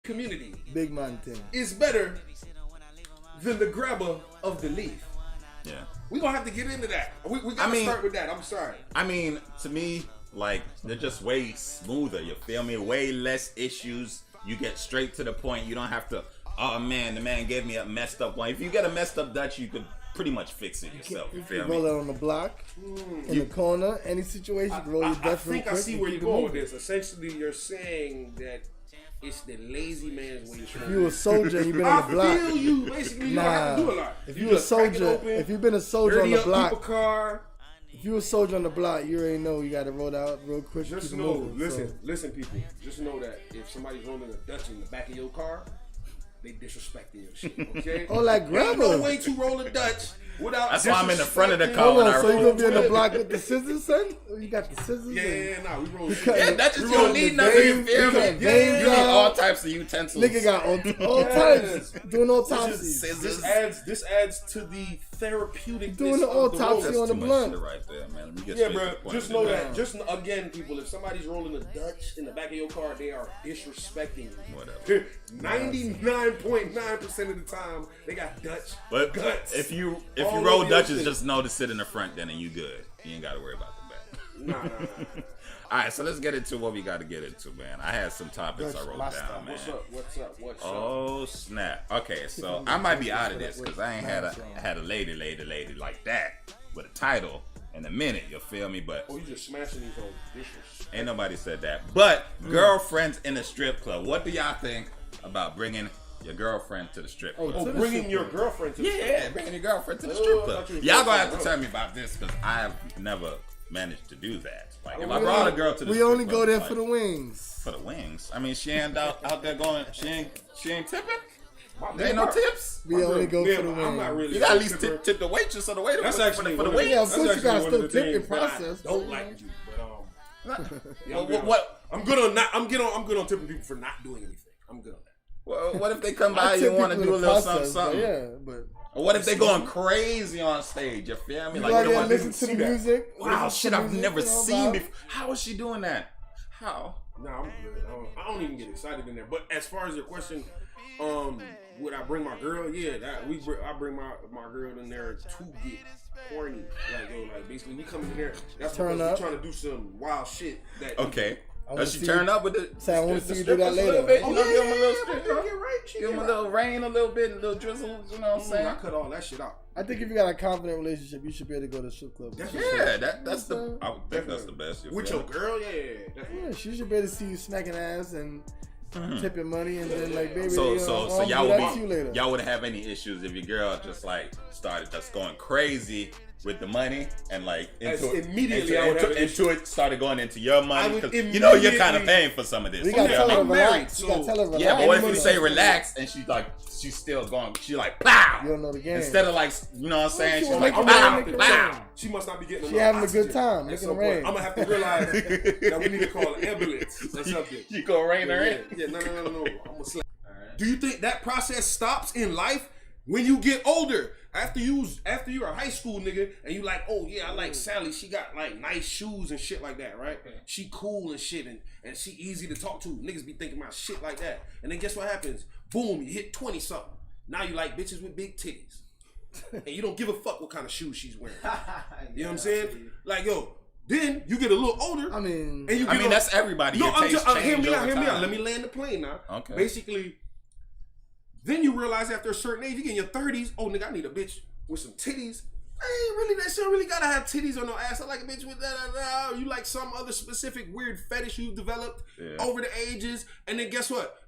community Big man thing. is better than the grabber of the leaf. Yeah. We're going to have to get into that. We got to start with that. I'm sorry. I mean, to me, like, they're just way smoother. You feel me? Way less issues. You get straight to the point. You don't have to, oh man, the man gave me a messed up one. If you get a messed up Dutch, you could pretty much fix it yourself. You feel roll me? it on the block, in the corner, any situation, you roll your Dutch I real think quick. I see where and you're keep it going with moving. this. Essentially, you're saying that it's the lazy man's way. If you a soldier and you've been on the block, I feel you. Basically, you don't have to do a lot. If you a soldier, if you've been a soldier on dirty the up block, people's car. if you a soldier on the block, you already know you got to roll out real quick. Just keep it know, moving. listen, people. Just know that if somebody's rolling a Dutch in the back of your car, they disrespecting your shit. Okay? Oh, like There's grabber. no way to roll a Dutch without. That's why I'm in the front of the disrespecting- car. Hold when on, I so you roll gonna be in the with- block with the scissors, son? Oh, you got the scissors? Yeah, nah, we roll. Yeah, that just We you don't rolling need the nothing. You veins, feel we me? got You veins need out. all types of utensils. Nigga got all types, doing autopsies. Scissors. This adds to the therapeutic. Doing the autopsy That's on the too much blunt. shit right there, man. Let me get Yeah, straight to bro. the point Just of know the that. day. Just again, people, if somebody's rolling a Dutch in the back of your car, they are disrespecting you. Whatever. 99.9% of the time, they got Dutch But guts. if you all roll over your Dutches, shit. just know to sit in the front then and you good. You ain't got to worry about the back. Nah. All right, so let's get into what we got to get into, man. I had some topics I wrote Master. down, man. What's up? Oh snap! Okay, so I might be out of this because I ain't had a lady like that with a title in a minute. You feel me? But Oh, you just smashing these old dishes. ain't nobody said that. But girlfriends in a strip club. What do y'all think about bringing your girlfriend to the strip club? Oh, To the bringing strip your club. girlfriend to the Yeah, bringing your girlfriend to the Oh, strip I club. thought you was Y'all gonna gonna say have to no. tell me about this because I have never managed to do that. Like if We I brought a girl to the We strip only club, go there like, for the wings. for the wings. I mean, she ain't out there going. She ain't tipping. My There ain't no girl- tips. We only go Yeah, for the but I'm not wings. really. You got at a least tipper. tip the waitress or the waiter That's for actually the one of wings. Yeah, of course you that's gotta actually one of still the tip in things that I process. don't like to do, but yeah, I'm good on- What? I'm good on not. I'm good on tipping people for not doing anything. I'm good on that. Well, what if they come by I you tip and want to people do a in the little process, something? but yeah, but Or what if they going crazy on stage? You feel me? you Like go out you don't there want and to listen to see the that. music. Wow, listen shit to I've music, never you know, seen vibe. before. How is she doing that? How? No, I'm good. I don't even get excited in there. But as far as your question, would I bring my girl? Yeah, I bring my girl in there to get horny. Like basically we come in there. That's Turn because up. we trying to do some wild shit. That Okay. I wanna Does she see turn you- up with the? Say, I wanna the see you do that strippers a little later. bit? Oh, You know, yeah, give them a little yeah, strip. yeah, get right, she Give them a get little rain, a little bit, a little drizzle. You know what I'm saying? I cut all that shit out. I think if you got a confident relationship, you should be able to go to the strip club. Yeah, that's the. I would think that's the best. You With feel your me? girl, yeah. Definitely. Yeah, she should be able to see you smacking ass and tipping money, and then like, baby, So you know, so I'll y'all do would that to you later. y'all wouldn't have any issues if your girl just like started just going crazy with the money and like into it, Immediately I would have an into it started going into your I money would because you know you're kind of immediately- paying for some of this. We you gotta feel tell me? her I'm married, relax. We gotta so- tell her relax. Yeah, but what if you money- say relax and she's still going? She like pow. You don't know the game. Instead of like you know what I'm saying? she She's wanna like make pow, it rain. pow. She must not be getting She enough having a good oxygen time, at making some it point. rain. I'm gonna have to realize that we need to call an ambulance or something. You gonna rein her in? Yeah, no. I'm gonna slap. Do you think that process stops in life when you get older? After you're a high school nigga and you like, oh yeah, I like Sally. She got like nice shoes and shit like that, right? She cool and shit and she easy to talk to. Niggas be thinking about shit like that. And then guess what happens? Boom, you hit 20 something. Now you like bitches with big titties. And you don't give a fuck what kind of shoes she's wearing. You know what I'm saying? Like, yo, then you get a little older. I mean, and you I get mean that's everybody. no, Your I'm taste just hear change me out. over Hear me out. time. Let me land the plane now. Okay. Basically, then you realize after a certain age, you get in your 30s. Oh, nigga, I need a bitch with some titties. I ain't really that shit. Really gotta have titties or no ass. I like a bitch with that. You like some other specific weird fetish you developed over the ages. And then guess what?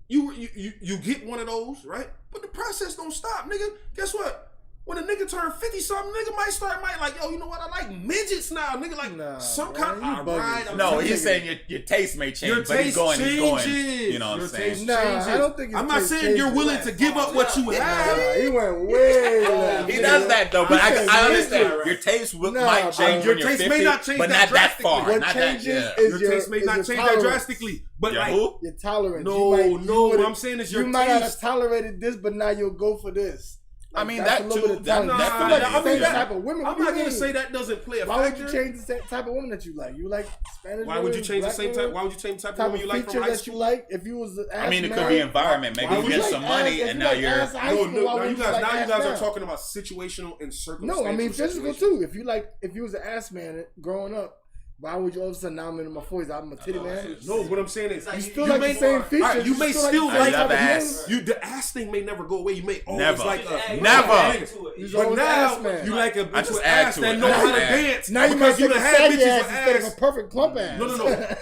You get one of those, right? But the process don't stop, nigga. Guess what? When a nigga turn 50 something, nigga might like, yo, you know what? I like midgets now, nigga. Like Nah, some man, kind you of bugging. ride. No, I'm he's telling saying your taste may change, Your but he's taste going. changes. You know what I'm Your saying? taste nah, changes. I don't think. I'm not saying you're willing to give up what you Nah, have. he went way left. He does that though, but said I understand. midget. Your taste Nah, might change your when you're taste 50, may not change but that not that drastically. far. What not changes that, yeah. is Your taste may not change that tolerance. drastically, but Your like, who? Your tolerance. No, You no, would've- what I'm saying is your you might not have taste. tolerated this, but now you'll go for this. I mean, that's that a little bit too. of That talent. definitely. I feel like I the mean, same that- type of women. I'm not gonna say that doesn't play a Why would factor. you change the type of woman that you like? You like Spanish Why would you women, change the black same women? type? Why would you change the type of Type woman of you like feature from high that you school? like? If you was I mean, it could be environment. Maybe Why you would get you some like money, ass? and If now you like you're. ass, high No, school, why no, would you you guys. like Now you ass guys now? are talking about situational and circumstantial. No, I mean physical situations. too. If you was an ass man growing up, why would you all of a sudden now I'm in my 40s? I'm a titty man. No, what I'm saying is You still like the same features. Alright, you may still like still the same like type of ass. men. You the ass thing may never go away. You may always Never. like Never. He's But always now ass man. you like a I bitch just with add ass to that it. know I how just to add. dance. Now you might because take a done had saggy bitches ass with instead of ass. a perfect plump ass. No.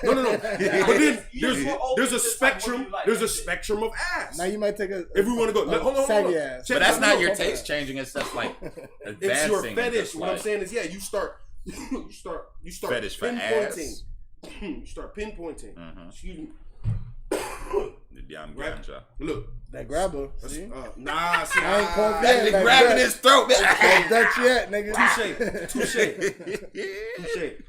But then there's a spectrum. There's a spectrum of ass. Now you might take a If we want to go, hold on. saggy ass. Check But that's this not out. your taste changing. It's just like advancing. It's your and fetish. just What I'm like- saying is, yeah, you start Fetish for pinpointing. ass. You start pinpointing. Mhm. Excuse me. The damn Right. ganja. Look, That grabber. See? nah, see, I ain't called That that. nigga Like grabbing that. his throat. Like Dutch yet, nigga. touche.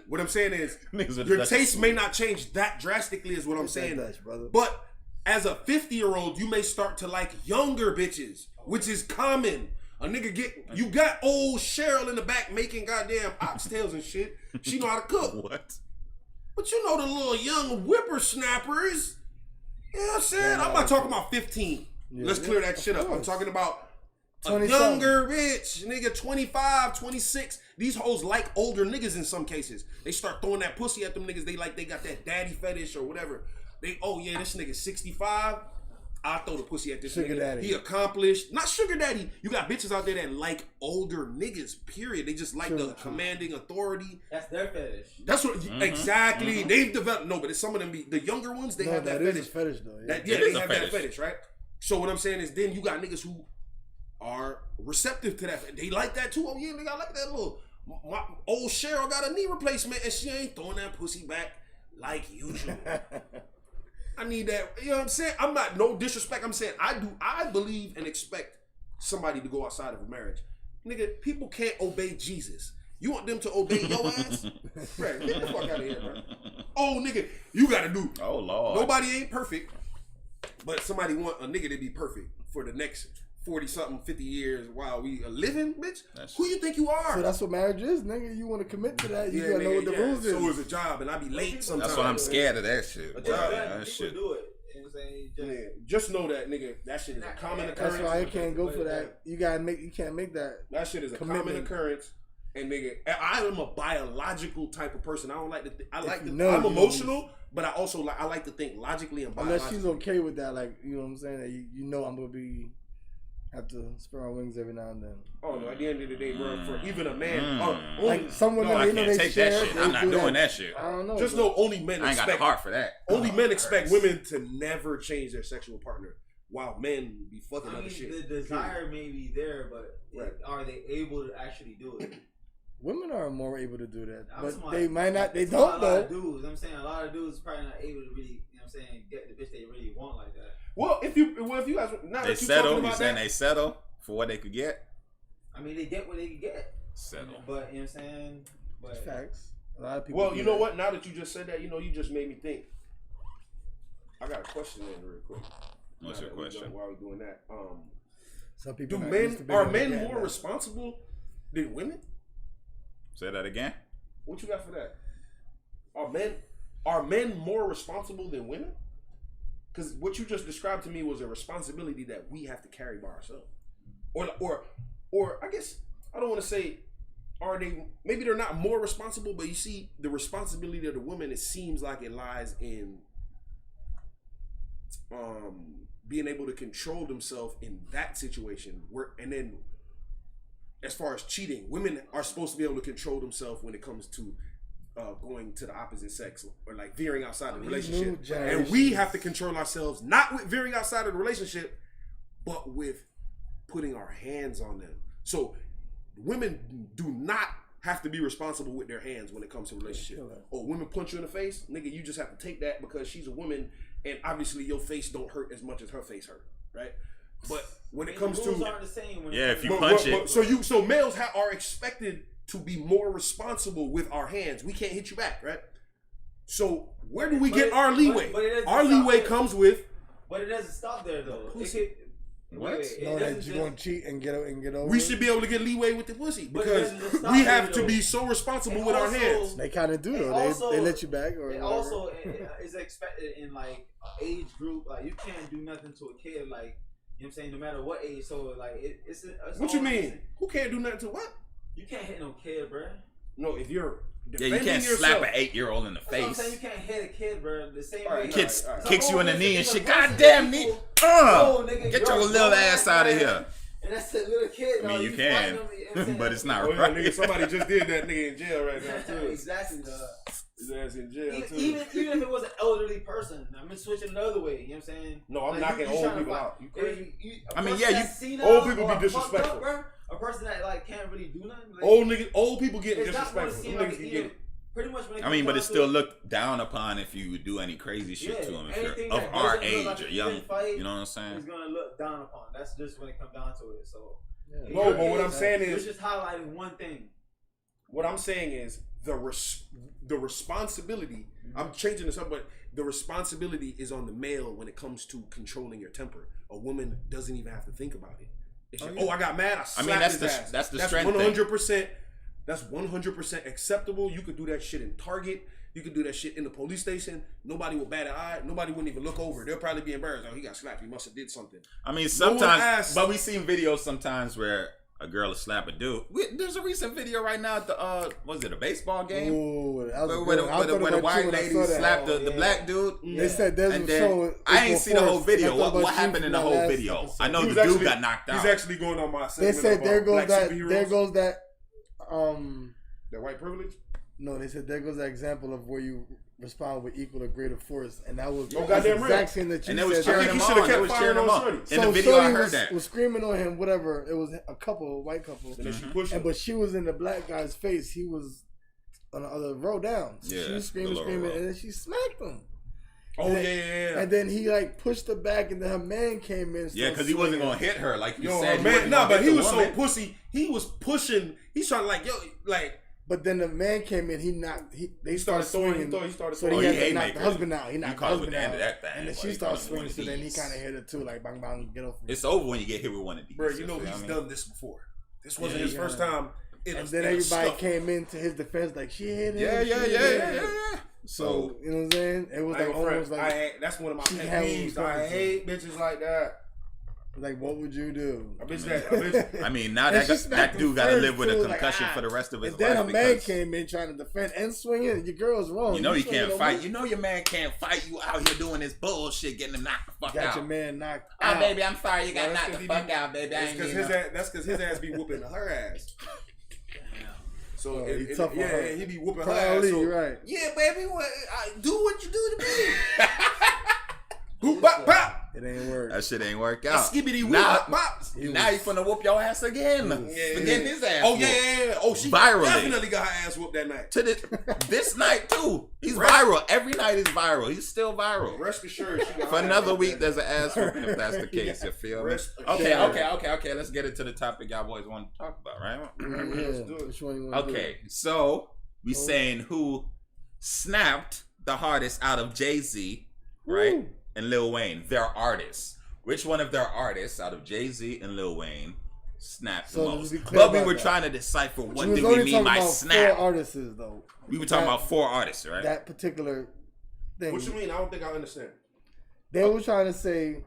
What I'm saying is, Niggas with your Dutch taste food. may not change that drastically, is what I'm saying. Dutch, brother. But as a 50-year-old, you may start to like younger bitches, which is common. A nigga you got old Cheryl in the back making goddamn oxtails and shit. She know how to cook. What? But you know the little young whippersnappers. You know what I'm saying? I'm not talking about 15. Yeah, Let's clear that of shit up. I'm course. talking about a 20 younger bitch, nigga, 25, 26. These hoes like older niggas in some cases. They start throwing that pussy at them niggas. They got that daddy fetish or whatever. Oh yeah, this nigga 65. I'll throw the pussy at this Sugar nigga. daddy. He accomplished. Not sugar daddy. You got bitches out there that like older niggas, period. They just like the commanding authority. That's their fetish. That's what exactly they've developed. No, but it's some of them. The younger ones, they No, have that that is fetish. a fetish though. Yeah. That, yeah, It they is a have fetish. that fetish, right? So what I'm saying is, then you got niggas who are receptive to that. They like that too. Oh yeah, nigga, I like that little. My old Cheryl got a knee replacement and she ain't throwing that pussy back like usual. I need that. You know what I'm saying? I'm not no disrespect. I'm saying I believe and expect somebody to go outside of a marriage. Nigga, people can't obey Jesus. You want them to obey your ass? Right, get the fuck out of here, bro. Oh, nigga, you gotta do. Oh Lord. Nobody ain't perfect, but somebody want a nigga to be perfect for the next 40-something, 50 years while we are living, bitch. Who you think you are? So that's what marriage is, nigga. You want to commit to that. You gotta know nigga, what the rules So is. is a job, and I be late sometimes. That's why I'm scared of that shit. But Bro. just That people shit. do it. You know what I'm saying? Yeah, just know that, nigga, that shit is a common occurrence. That's why you can't go for that. You can't make that. That shit is a common Commitment. occurrence. And nigga, I am a biological type of person. I don't like to. I'm you emotional, but I also I like to think logically and biologically. Unless she's okay with that, like you know what I'm saying. That you know I'm gonna have to spread my wings every now and then. Oh no! At the end of the day, bro, for even a man, Like some women, I you know, can't they take share. that shit. I'm they not do doing that shit. I don't know. just but know only men I ain't got expect the heart for that. only men expect women to never change their sexual partner, while men be fucking I other mean, shit. the desire may be there, but Right. are they able to actually do it? women are more able to do that, I'm but talking they about- might not. They I'm talking don't about a lot though. of dudes. I'm saying a lot of dudes probably not able to really, you know what I'm saying, get the bitch they really want like that. Well, if you guys now They that you settle. talking You about saying that, they settle for what they could get? I mean, they get what they can get, Settle. but you know what I'm saying. But Facts. A lot of people. well, do you know that. what? Now that you just said that, you just made me think. I got a question in real quick. What's your question? While we're doing that, Some people do not used to men being are able to men get more that. responsible than women? Say that again. What you got for that? Are men more responsible than women? Because what you just described to me was a responsibility that we have to carry by ourselves, or I guess I don't want to say are they. Maybe they're not more responsible, but you see the responsibility of the woman. It seems like it lies in being able to control themselves in that situation. And then as far as cheating, women are supposed to be able to control themselves when it comes to going to the opposite sex or like veering outside of the relationship. And we have to control ourselves, not with veering outside of the relationship, but with putting our hands on them. So women do not have to be responsible with their hands when it comes to relationship. Or women punch you in the face, nigga, you just have to take that because she's a woman and obviously your face don't hurt as much as her face hurt, right? But when it comes the rules to aren't the same. When Yeah, it if you comes punch to- it. so males are expected to be more responsible with our hands. We can't hit you back, right? So where do we get our leeway? but it doesn't Our stop leeway there. comes with But it doesn't stop there though. It could, What? Knowing that you're gonna cheat and get over. We it. should be able to get leeway with the pussy But because it doesn't stop we there, have to though. be so responsible And with our also- hands. They kind of do And though. also- They let you back or And whatever. also, it is expected in like an age group. Like you can't do nothing to a kid. Like you know what I'm saying, no matter what age. So like it's What you all- mean? Who can't do nothing to what? You can't hit no kid, bro. No, if you're Yeah, you defending can't yourself, slap an 8-year-old in the That's what I'm saying. face. You can't hit a kid, bro. The same All right, way. kid It's a Kicks you in the whole- knee and it's a shit. bunch of Goddamn knee. people. Nigga, Get you're your a little grown ass out of man, here. And that's a little kid. I mean, dog. you fighting can, them, you know what I'm saying? but it's not Oh, yeah, right. nigga, somebody just did that nigga in jail right now too. Exactly, dog. His ass in jail too. Even if it was an elderly person, I'm gonna switch it another way. You know what I'm saying? No, I'm Like, knocking you old trying to people fight- out. You crazy? A I mean, person yeah, that's senile old people or be fucked disrespectful. up, bro. A person that like can't really do nothing. Like, Old people get it's not gonna disrespectful. seem Them like niggas can you get know, it. pretty much. When it I mean, comes but down it's to still it, looked down upon if you do any crazy shit to them. If anything you're of that our doesn't look age like or a young, even fight you know what I'm saying? It's gonna look down upon. That's just when it comes down to it. So Yeah. No, but what I'm saying you're is, just highlighting one thing. what I'm saying is the responsibility. I'm changing this up, but the responsibility is on the male when it comes to controlling your temper. A woman doesn't even have to think about it. It's just, I got mad. I slapped that's his the- ass. that's the strength thing. 100%. That's 100% acceptable. You could do that shit in Target. You could do that shit in the police station. Nobody would bat an eye. Nobody wouldn't even look over. They'll probably be embarrassed. Oh, he got slapped. He must have did something. I mean, one sometimes, asked- but we seen videos sometimes where a girl will slap a dude. There's a recent video right now at the was it a baseball game Ooh, that was a where good one. I thought the about you white when I lady saw that. slapped the yeah. black dude. They said there's And a then show. I ain't seen the whole video. And I thought What about you happened in the from whole that last video? episode. I know He the was dude actually- got knocked out. He's actually going on my They segment said of, there goes black that. superheroes. There goes that. That white privilege. No, they said there goes that example of where you respond with equal or greater force, and that was Oh, that's goddamn the real. exact thing that you And they said. was cheering think him he shoulda on. kept They was firing cheering him on on. Shorty. In the video, I Shorty heard that. was screaming on him. Whatever, it was a couple, white couple, And then she Mm-hmm. pushed him. but she was in the black guy's face. He was on the other row down. So Yeah, she was the screaming, lower screaming, row. and then she smacked him. Oh And yeah, then- yeah. And then he like pushed her back, and then her man came in. and Yeah, started because he wasn't swinging. gonna hit her like you Yo, said. man, nah, but he was so so pussy. He was pushing. He's trying to like, yo, like But then the man came in. He knocked. They started throwing. swinging. He started So throwing. he Oh, had he to knock haymaker. the husband out. He You knocked the caught him with husband the end out. of that thing, And then boy. she You started caught him with swinging. one of So then he these. kind of hit her too, like bang bang, get off me. It's over when you get hit with one of these. Bro, you know feel he's me? done this before. This wasn't Yeah, his yeah. first time. And then everybody came into his defense like she hit him. Yeah, she yeah, hit yeah, him. yeah, yeah. So you know what I'm saying? It was I like ain't almost front. like That's one of my she pet had what peeves. was I coming hate bitches like that. like what would you do? A bitch that. A bitch, I mean, now And she that smacked that him dude got to first, live with a too, like, concussion ah. for the rest of his And then life a man because came in trying to defend and swinging. Your girl's wrong. you know he swinging can't on fight. me. You know your man can't fight. You out here doing this bullshit, getting him knocked the fuck Got out. your man knocked Oh, out. baby, I'm sorry you got No, that's knocked the 'cause he fuck be- out, baby. I that's ain't because even his ass. That's because his ass be whooping her ass. So Oh, it, he tough on yeah, her. he be whooping her Probably, ass. So, right. yeah, baby, do what you do to me. Boop bop pop. It ain't work. That shit ain't work out. Skibbity whoop Now, bop bop. now you finna whoop your ass again. Yeah, For getting his ass Oh whooped. yeah. Oh, she Virally. definitely got her ass whooped that night. To this night too. He's Rest- viral. Every night is viral. He's still viral. Rest assured, she got For her another ass week, whooped there's an ass whooping if that's the case. You feel me? Rest Okay, assured. okay. Let's get into the topic y'all boys want to talk about, right? Yeah. do it. Which one you want to Okay, so we saying who snapped the hardest out of Jay-Z, right? Woo. And Lil Wayne, their artists. Which one of their artists out of Jay-Z and Lil Wayne snapped So the let's most? be clear But we about were that. trying to decipher what She was did we only mean talking by about snap. 4 artists though. We were talking That- about 4 artists, right? that particular thing. What you mean? I don't think I understand. They were trying to say,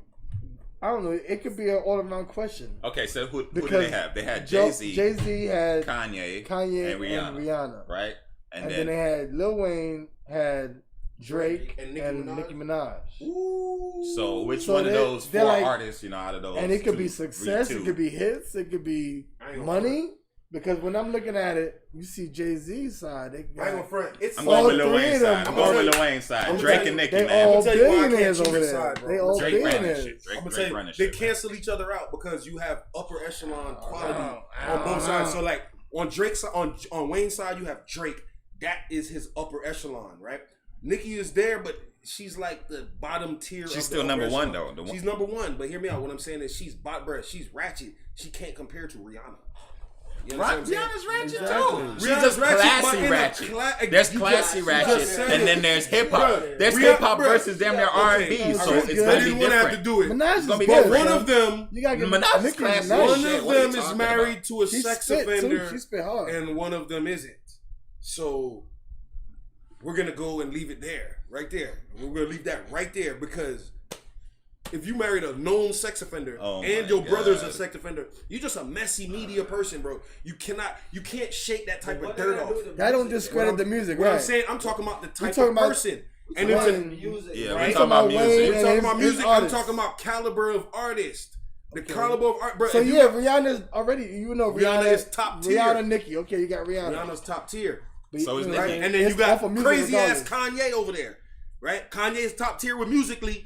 I don't know. It could be an all-around question. Okay, so who did Because they have? They had Jay Jay-Z, Z had Kanye, Kanye and and Rihanna. right? And then they had Lil Wayne, had Drake, And and Nicki Nicki Minaj. Minaj. so which So one of they- those 4 they're like- artists, out of those? And it could be 2, success, 3, it could be hits, it could be I ain't gonna money. Because when I'm looking at it, you see Jay-Z's side. They I ain't got, gonna front. It's I'm All going with Lil three Wayne's of them. side. I'm I'm going gonna with tell Lil Wayne's side. I'm Drake gonna and Nicki, they man. all tell you why I can't billionaires choose over a there. side, bro. They all Drake running billionaires. shit. I'm gonna Drake tell you, running they shit. cancel each other out because you have upper echelon quality Oh, on both oh. sides. So like on Drake's on Wayne's side, you have Drake. That is his upper echelon, right? Nicki is there, but she's like the bottom tier. She's of still the number upper one, echelon. though. The one- She's number one, but hear me out. What I'm saying is she's bot breath. She's ratchet. She can't compare to Rihanna. You understand what I'm saying? Rihanna's ratchet Exactly. too. She's Rihanna's just ratchet, but classy in a ratchet. There's you classy just ratchet, said and it. then there's hip hop. Bruh, There's Rihanna- hip hop bruh. versus damn near R&B, Okay, so alright, it's good. gonna I be didn't want to have to different. do it. Minaj is gonna be good, different. One bro. of them, You gotta get Minaj is Nicki classy. Minaj. one shit. of What are you them is talking married about? to a She sex spit, too. offender, She spit hard. and one of them isn't. So we're gonna go and leave it there, right there. We're gonna leave that right there because if you married a known sex offender Oh and my your brother's a God. sex offender, you're just a messy media person, bro. You can't shake that type of What dirt they gotta do off. with the That don't music? discredit What the I'm- music, What I'm right? saying, I'm talking about the type talking of about- person. And And it's Wayne- Music. Yeah, Right? we're talking about Wayne music. we're and talking his- about his music. I'm artists. talking about caliber of artist. The Okay. caliber of art, bro. So if you yeah, got- Rihanna's already. You know Rihanna Rihanna is top tier. Rihanna, Nicki. Okay, you got Rihanna. Rihanna's top tier. But So you is know, Nicki. Right? And then you it's got off of music crazy ass regardless. Kanye over there, right? Kanye is top tier with musically,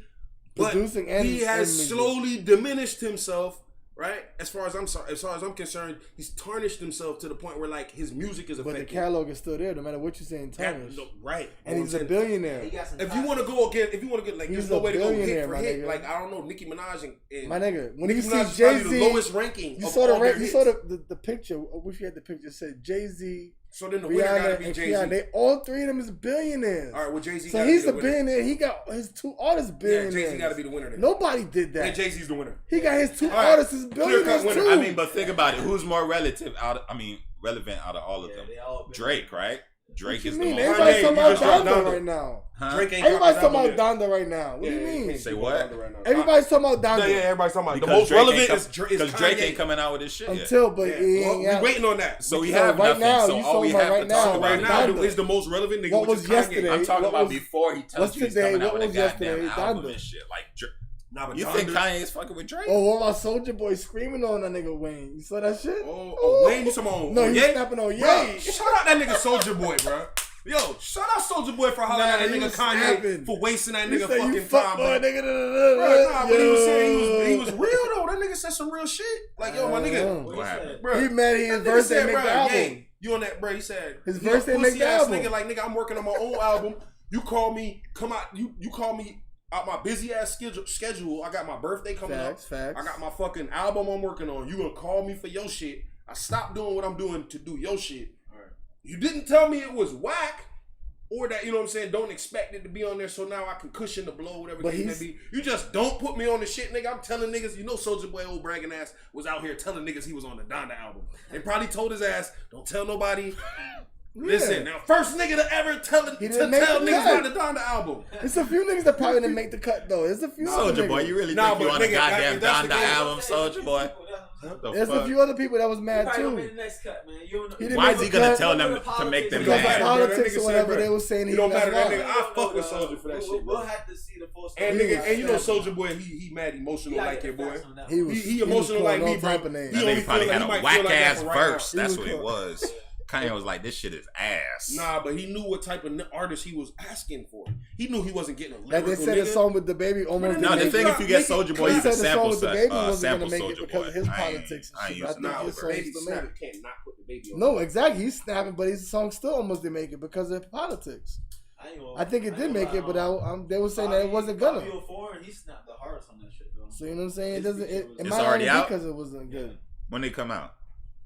but Producing and- he has and music. slowly diminished himself, right? As far as I'm concerned, he's tarnished himself to the point where like his music is But the affected. catalog is still there, no matter what you're saying. That- Tarnish. no, right? And You know he's what a I'm saying? billionaire. He got some If you want to go again, if you want to get like, He's there's no a way to go hit billionaire, for my hit. nigga. Like I don't know, Nicki Minaj and My nigga, when Nicki you see Minaj is Jay probably Z, the lowest ranking. you of saw the all their you saw hits. the picture. I wish you had the picture. It said Jay Z, So then the winner gotta Rihanna, be and Jay Z. Keanu. They all three of them is billionaires. All right, well Jay Z. So he's a billionaire. He got his two artists Yeah, billionaires. Jay Z got to be the winner. Then. Nobody did And that. Jay Z's the winner. He got his two All right. artists as Clear-cut billionaires winner. too. I mean, but think about it. Who's more relevant out of all of Yeah, them? they all been- Drake, right? Drake What you is mean? the most. Everybody's Kanye, talking you about just dropped Donda Donda. right now. Huh? Drake ain't Everybody's dropped talking that about Donda right now. What do you mean? Say what? Everybody's talking about Donda Yeah, everybody's talking about the Because most Drake relevant ain't is Drake. Because Drake ain't coming out with his shit yet. until, but Yeah. he Well, ain't we got. waiting on that. So we So have right nothing. now, So you all we talking about have right to now, talk So about right Donda. now is the most relevant nigga. What which was is yesterday? Kanye. I'm talking What about was- before he tells what's you he's today? coming out What with a was goddamn yesterday? album Donda. and shit. Like, Nah, but you Donda- think Kanye is fucking with Drake? Oh, what about Soldier Boy screaming on that nigga Wayne? You saw that shit? Oh, Wayne, you talking about? No, he's Ye? snapping on Bruh, Ye. shout out that nigga Soldier Boy, bro. Yo, shout out Soldier Boy for hollering Nah, at that he nigga was Kanye snapping. for wasting that He nigga said, you fucking fuck time, boy, bro. nigga. Bruh, nah, but he was saying Yo. he was real though. That nigga said some real shit. Like, yo, my nigga, What What he happened? said? bro. He mad he his That nigga verse said, didn't make bruh, the album. Ye, you on that, bro? He said His you a verse didn't make the pussy-ass album. Nigga, like nigga, I'm working on my own album. You call me, come out. You call me out my busy ass schedule. I got my birthday coming Facts, up. facts. I got my fucking album I'm working on. You gonna call me for your shit? I stopped doing what I'm doing to do your shit. Alright. You didn't tell me it was whack. Or that, you know what I'm saying, don't expect it to be on there so now I can cushion the blow, whatever But case may he's- be. You just don't put me on the shit, nigga. I'm telling niggas, you know Soulja Boy, old bragging ass, was out here telling niggas he was on the Donda album. They probably told his ass, don't tell nobody. Listen, now first nigga to ever tell didn't make niggas the about cut. the Donda album. It's a few niggas that probably didn't make the cut though. It's a few other Soldier Boy, niggas. you really Nah, think you but on a nigga, goddamn if that's the Donda case- album, Soldier Boy? What the There's a fuck? few other people that was He mad probably gonna too. make the next cut, man. You don't know. He didn't Why make is he the gonna cut tell them to make them because of matter, mad? bro. That politics nigga or said, whatever bro, they was saying. it don't matter, that that's nigga. why. I fuck with Soulja for that shit, bro. We'll have to see the full story. And He nigga, was and you know snapping. Soulja Boy, he mad emotional like your boy. He was He emotional calling like me, all bro. type of names. He That only nigga probably feel had like he a might feel whack like that ass for right verse. now. That's He what was it was. Kanye was like, this shit is ass. Nah, but he knew what type of artist he was asking for. He knew he wasn't getting a Like lyrical they said, the nigga. song with the baby almost No, didn't the make thing it. if you get Soulja Boy, He you said can the song sample with the baby wasn't sample gonna make it Soulja because Boy. of his I ain't- politics. I ain't and shit. I using think Nah, his but song baby still made snap it. can't not put the baby on. No, exactly. He's snapping, but his song still almost didn't make it because of politics. I think it did make it, but they were saying that it wasn't gonna. He snapped the hardest on that shit, though. So you know what I'm saying? It doesn't. It It's might already only out? because it wasn't good. When they come out?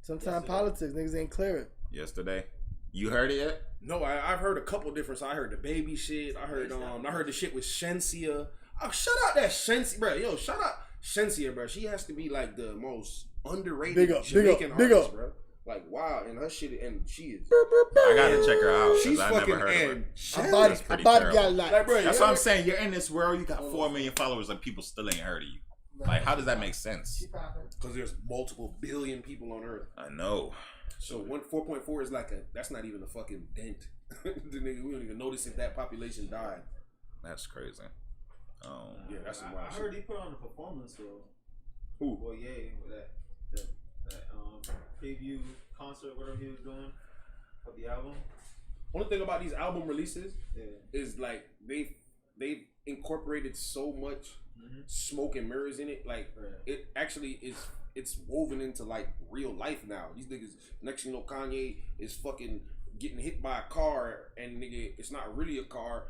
Sometimes politics niggas ain't clear it. Yesterday. You heard it yet? No, I've heard a couple different. I heard the baby shit. I heard the shit with Shensia. Oh, shout out that Shensia, bro. Yo, shout out Shensia, bro. She has to be like the most underrated Big up, Jamaican big up. artist, bro. Like wow, and her shit, and she is. I gotta check her out. She's She's I fucking never heard of her. and I pretty bought terrible. got a lot. like, bro. That's you what I'm ever- saying. You're in this world, you got 4 million followers, and people still ain't heard of you. Like, how does that make sense? Because there's multiple billion people on Earth. I know. So 4.4 is like that's not even a fucking dent. The nigga, we don't even notice if that population died. That's crazy. Yeah, that's some I wild heard shit. he put on a performance though. Who? Well, yeah, with that preview concert, whatever he was doing for the album. Only thing about these album releases Yeah. is like they've incorporated so much smoke and mirrors in it. Like Right. it actually is. It's woven into like real life now. These niggas. Next thing you know, Kanye is fucking getting hit by a car, and nigga, it's not really a car.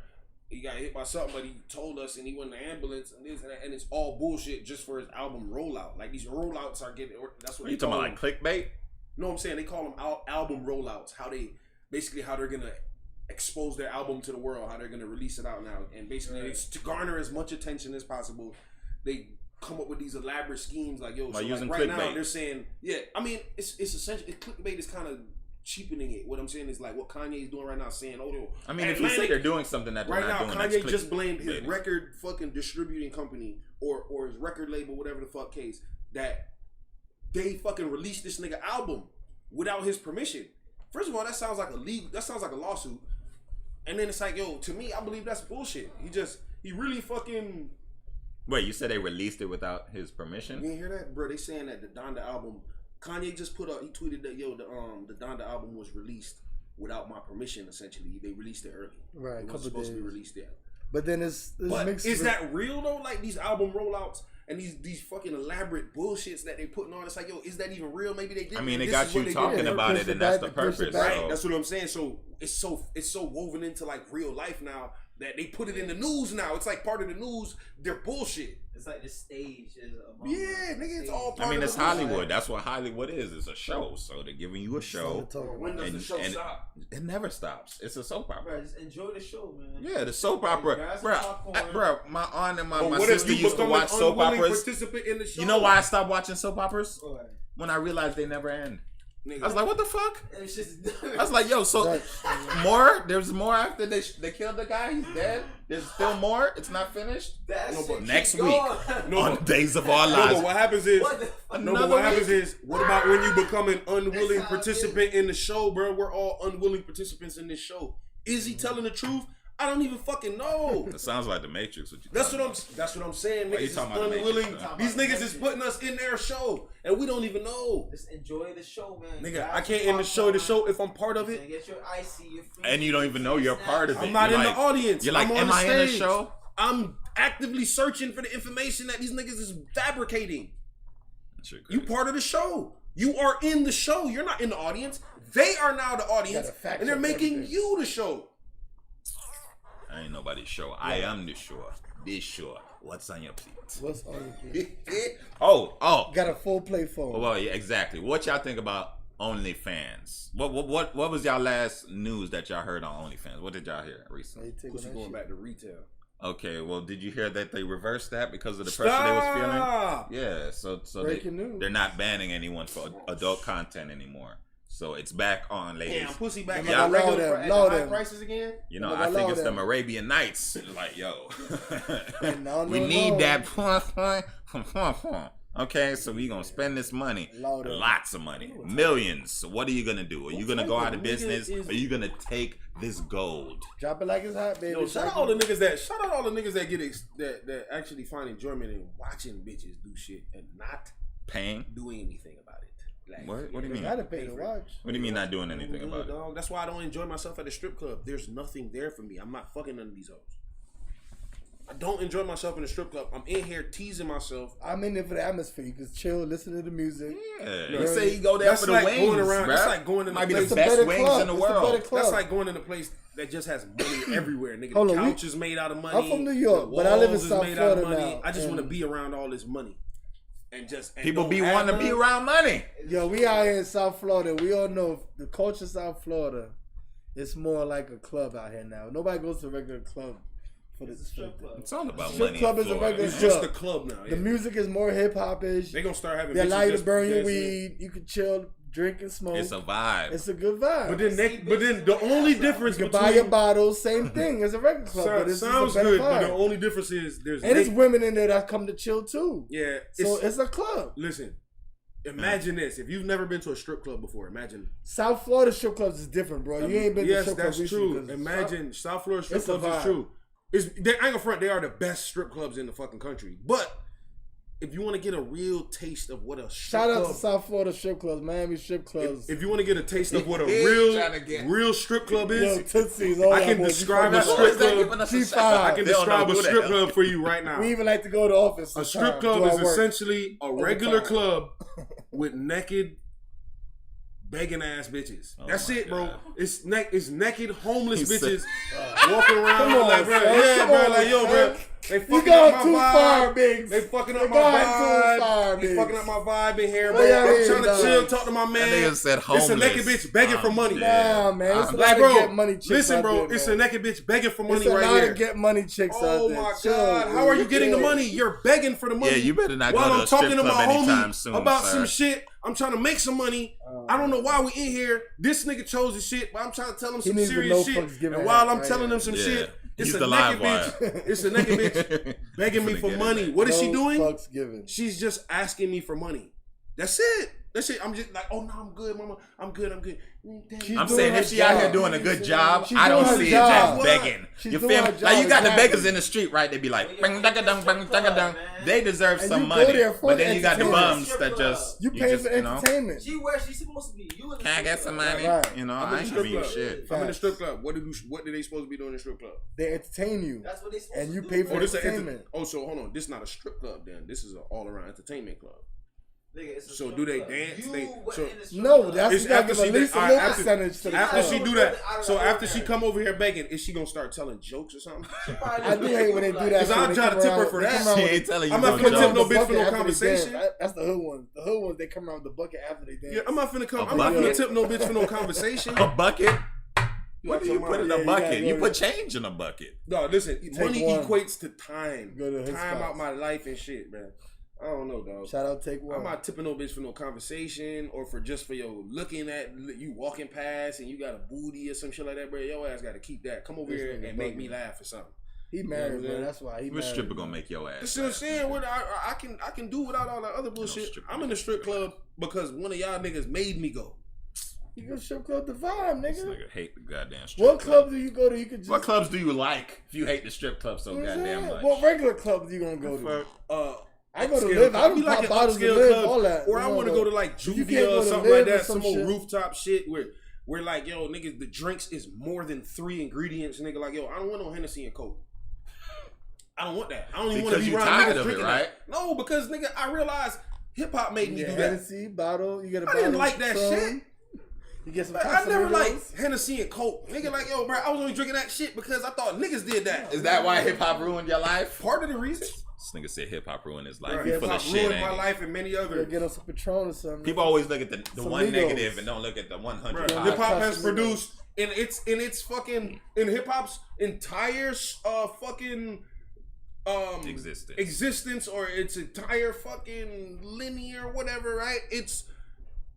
He got hit by something, but he told us, and he went in the ambulance, and this and that, and it's all bullshit just for his album rollout. Like these rollouts are getting. That's what Are you they talking call about like clickbait? You know what I'm saying? They call them album rollouts. How they're gonna expose their album to the world. How they're gonna release it out now, and basically it's to garner as much attention as possible. They come up with these elaborate schemes like yo. So using like right clickbait. now they're saying I mean it's essentially clickbait is kind of cheapening it. What I'm saying is like what Kanye is doing right now, saying I mean, if you say they're doing something that they're right not now, doing, Kanye just blamed his record fucking distributing company or his record label, whatever the fuck case, that they fucking released this nigga album without his permission. First of all, that sounds like a lawsuit. And then it's like, yo, to me, I believe that's bullshit. He really fucking. Wait, you said they released it without his permission? You didn't hear that, bro? They saying that the Donda album, Kanye just he tweeted that the Donda album was released without my permission. Essentially, they released it early. Right, it was supposed to be released there. But then it's mixed. Is that real though? Like these album rollouts and these fucking elaborate bullshits that they putting on. It's like, yo, is that even real? Maybe they did. I mean, they got you talking about it, and that's the purpose. Right. That's what I'm saying. So it's so woven into like real life now that they put it in the news now. It's like part of the news. They're bullshit. It's like the stage is nigga, it's all part I mean, of it's the news. Hollywood. That's what Hollywood is. It's a show. So they're giving you a show. When does the show stop? It never stops. It's a soap opera. Bro, just enjoy the show, man. Yeah, the soap opera. Bro, my aunt and my what sister if you used to become watch an soap unwilling operas. participant in the show? You know why I stopped watching soap operas? What? When I realized they never end. Nigga. I was like, what the fuck? It's just I was like, yo, so more? There's more after they killed the guy? He's dead? There's still more? It's not finished? Next week on Days of Our No, Lives. but what happens is, what about when you become an unwilling That's how it participant in the show, bro? We're all unwilling participants in this show. Is he telling the truth? I don't even fucking know. It sounds like the Matrix. That's what I'm saying. Why you Niggas is talking about the unwilling. Matrix? These niggas is putting us in their show, and we don't even know. Just enjoy the show, man. Nigga, I can't end the show if I'm part of it. Get your icy, your free. And you don't even know you're part of it. I'm not You're in like- the audience. You're like, I'm on am the I in the stage. show? I'm actively searching for the information that these niggas is fabricating. You part of the show. You are in the show. You're not in the audience. They are now the audience, and they're making you the show. I ain't nobody's show. Yeah. I am the show. This show. What's on your plate? What's on your plate? Oh. Got a full play phone. Well, yeah, exactly. What y'all think about OnlyFans? What was y'all last news that y'all heard on OnlyFans? What did y'all hear recently? Pussy going back to retail. Okay, well, did you hear that they reversed that because of the pressure they was feeling? Yeah, so they're not banning anyone for adult content anymore. So it's back on, ladies. Damn, pussy back Yeah, at regular high prices again? You know, I think it's them Arabian Nights. Like, yo, we need that. Okay, so we gonna spend this money, lots of money, millions. So what are you gonna do? Are you gonna go out of business? Or are you gonna take this gold? Drop it like it's hot, baby. Yo, shout out all the niggas that get that actually find enjoyment in watching bitches do shit and not paying, doing anything about it. Like, what do you mean? Gotta pay to watch. What do you mean not doing anything about it? That's why I don't enjoy myself at the strip club. There's nothing there for me. I'm not fucking none of these hoes. I don't enjoy myself in the strip club. I'm in here teasing myself. I'm in there for the atmosphere. You can chill, listen to the music. Yeah, you say you go there for the wings, going around. That's like going in might be place. the best wings in the world. That's like going in a place that just has money everywhere. Nigga, the couch is made out of money. I'm from New York, but I live in South Florida now. I just want to be around all this money. And people be wanting to be around money. Yo, we out here in South Florida. We all know the culture of South Florida. It's more like a club out here now. Nobody goes to a regular club for the strip club. It's all about strip money. Club is a regular it's club. just a club now. Yeah. The music is more hip hop-ish. They gonna start having. They allow you to burn your weed. You can chill, drink and smoke. It's a vibe. It's a good vibe. But then the only difference you can buy your bottles, same thing as a regular club. But it's sounds just a better good, vibe. but the only difference is there's women in there that come to chill too. Yeah, so it's a club. Listen, imagine this: if you've never been to a strip club before, imagine South Florida strip clubs is different, bro. You ain't been to strip clubs. Yes, that's true. Imagine South Florida strip clubs is true. I ain't gonna front; they are the best strip clubs in the fucking country. But if you want to get a real taste of what a shout out to South Florida strip clubs, Miami strip clubs. If you want to get a taste of what a real strip club is, I can describe a strip club. I can describe a strip club for you right now. We even like to go to the office. A strip club is essentially a regular club with naked begging ass bitches. Oh That's my it, bro. God. It's naked homeless He bitches said- walking around Come on, like, bro, son. yeah, Come bro, on, like, yo, son. bro. They You fucking up going my too vibe. far, Biggs. They fucking up You're my going too far, vibe. They Biggs. fucking up my vibe in here, bro. Well, yeah, I'm yeah, trying to dog. chill, talk to my That man. nigga said homeless. It's a naked bitch begging for money. Nah, man. It's a Like, lot bro, of get money chicks listen, out bro. there, It's man. a naked bitch begging for money It's a right lot here. of get money chicks Oh out there. my Chill, God! bro. How are you getting the Chill. money? You're begging for the money. Yeah, you better not While go to I'm a strip talking to club my anytime homie soon, about sir. some shit, I'm trying to make some money. I don't know why we in here. This nigga chose the shit, but I'm trying to tell him He some needs the serious no shit. fucks given And while hat I'm right telling here. him some Yeah. shit, it's He's a the naked live bitch. wire. It's a naked bitch begging me Finna for get money. it. What is she No doing? fucks given. She's just asking me for money. That's it. That's it. I'm just like, oh no, I'm good, mama. I'm good. She's I'm doing saying her if she out here job. doing a good job, She's I don't doing her see job. it as begging. She's You doing feel me? her Like job, you got the exactly. beggars in the street, right? They be like, Well, bang, dagga, dang, bang, dagga, dang. man. They deserve And some you go money, there for but then you got the entertainment. bums that just You pay just, for entertainment. She where she's supposed to be. You in the Can I strip get some club. money? Right. You know, I'm in I the ain't strip giving you club. shit. I'm in the strip club. What are they supposed to be doing in the strip club? They entertain you. That's what they supposed And to you do. pay for Oh, this entertainment. so hold on. This is not a strip club then. This is an all around entertainment club. Nigga, it's a So strip do they club. dance? You They- were so- in the strip No, club. that's It's you gotta after give she at did- least a alright, little after- percentage to the After club. she do Out that, of so the after she ordinary. come over here begging, is she gonna start telling jokes or something? I do hate when they do that. Cause shit. I'll They try to come tip her around- for they that. come around She with- ain't telling you I'm no not finna tip jokes. no the bitch for bucket no after they conversation. dance. That's the hood ones. The hood ones, they come around with the bucket after they dance. Yeah, I'm not finna come. A I'm not finna bucket? tip no bitch for no conversation. A bucket? What do you talking put in Yeah, a you bucket? gotta You go put to- change in a bucket. No, listen. Money one. equates to time. Go to his Time spots. out my life and shit, man. I don't know, dog. Shout out, take one. I'm not tipping no bitch for no conversation or for just for yo looking at you walking past and you got a booty or some shit like that, bro. Your ass got to keep that. Come over This here nigga and make bugging. me laugh or something. He married, Yeah, man. man. That's why he Which married. stripper gonna make your ass? That's what I'm laugh? saying. What I can do without all that other bullshit. strip I'm in the strip club because one of y'all niggas made me go. You go strip club the vibe, This nigga. nigga hate the goddamn strip What club do you go to? You could just. What clubs do you like if you hate the strip club so You know what I'm goddamn saying? much? What regular clubs you gonna go to? I go to upscale live. club. I don't Be like pop an bottles to upscale live, club, all that. Or You I know, want to but go to like you can't Juvia go or to something Live like or that. some Some old shit. rooftop shit where like, yo, niggas, the drinks is more than 3 ingredients. Nigga, like, yo, I don't want no Hennessy and Coke. I don't want that. I don't even want to Because be you around tired niggas of it, drinking right? that. No, because nigga, I realized hip hop made me You do get that. Hennessy bottle. You get a I bottle. didn't of like that Patron. shit. You get some. Like, I never Casamigos. liked Hennessy and Coke. Nigga, like, yo, bro, I was only drinking that shit because I thought niggas did that. Is that why hip hop ruined your life? part of the reason? This nigga said hip hop ruined his life. Bro, You hip full hop of shit, ruined my ain't he? life and many You others. get on some Patron or something. People always look at the Some one Migos. negative and don't look at the 100 Bro, positive. hip hop has Casamigos. produced in its fucking in hip hop's entire fucking existence or its entire fucking linear whatever, right? It's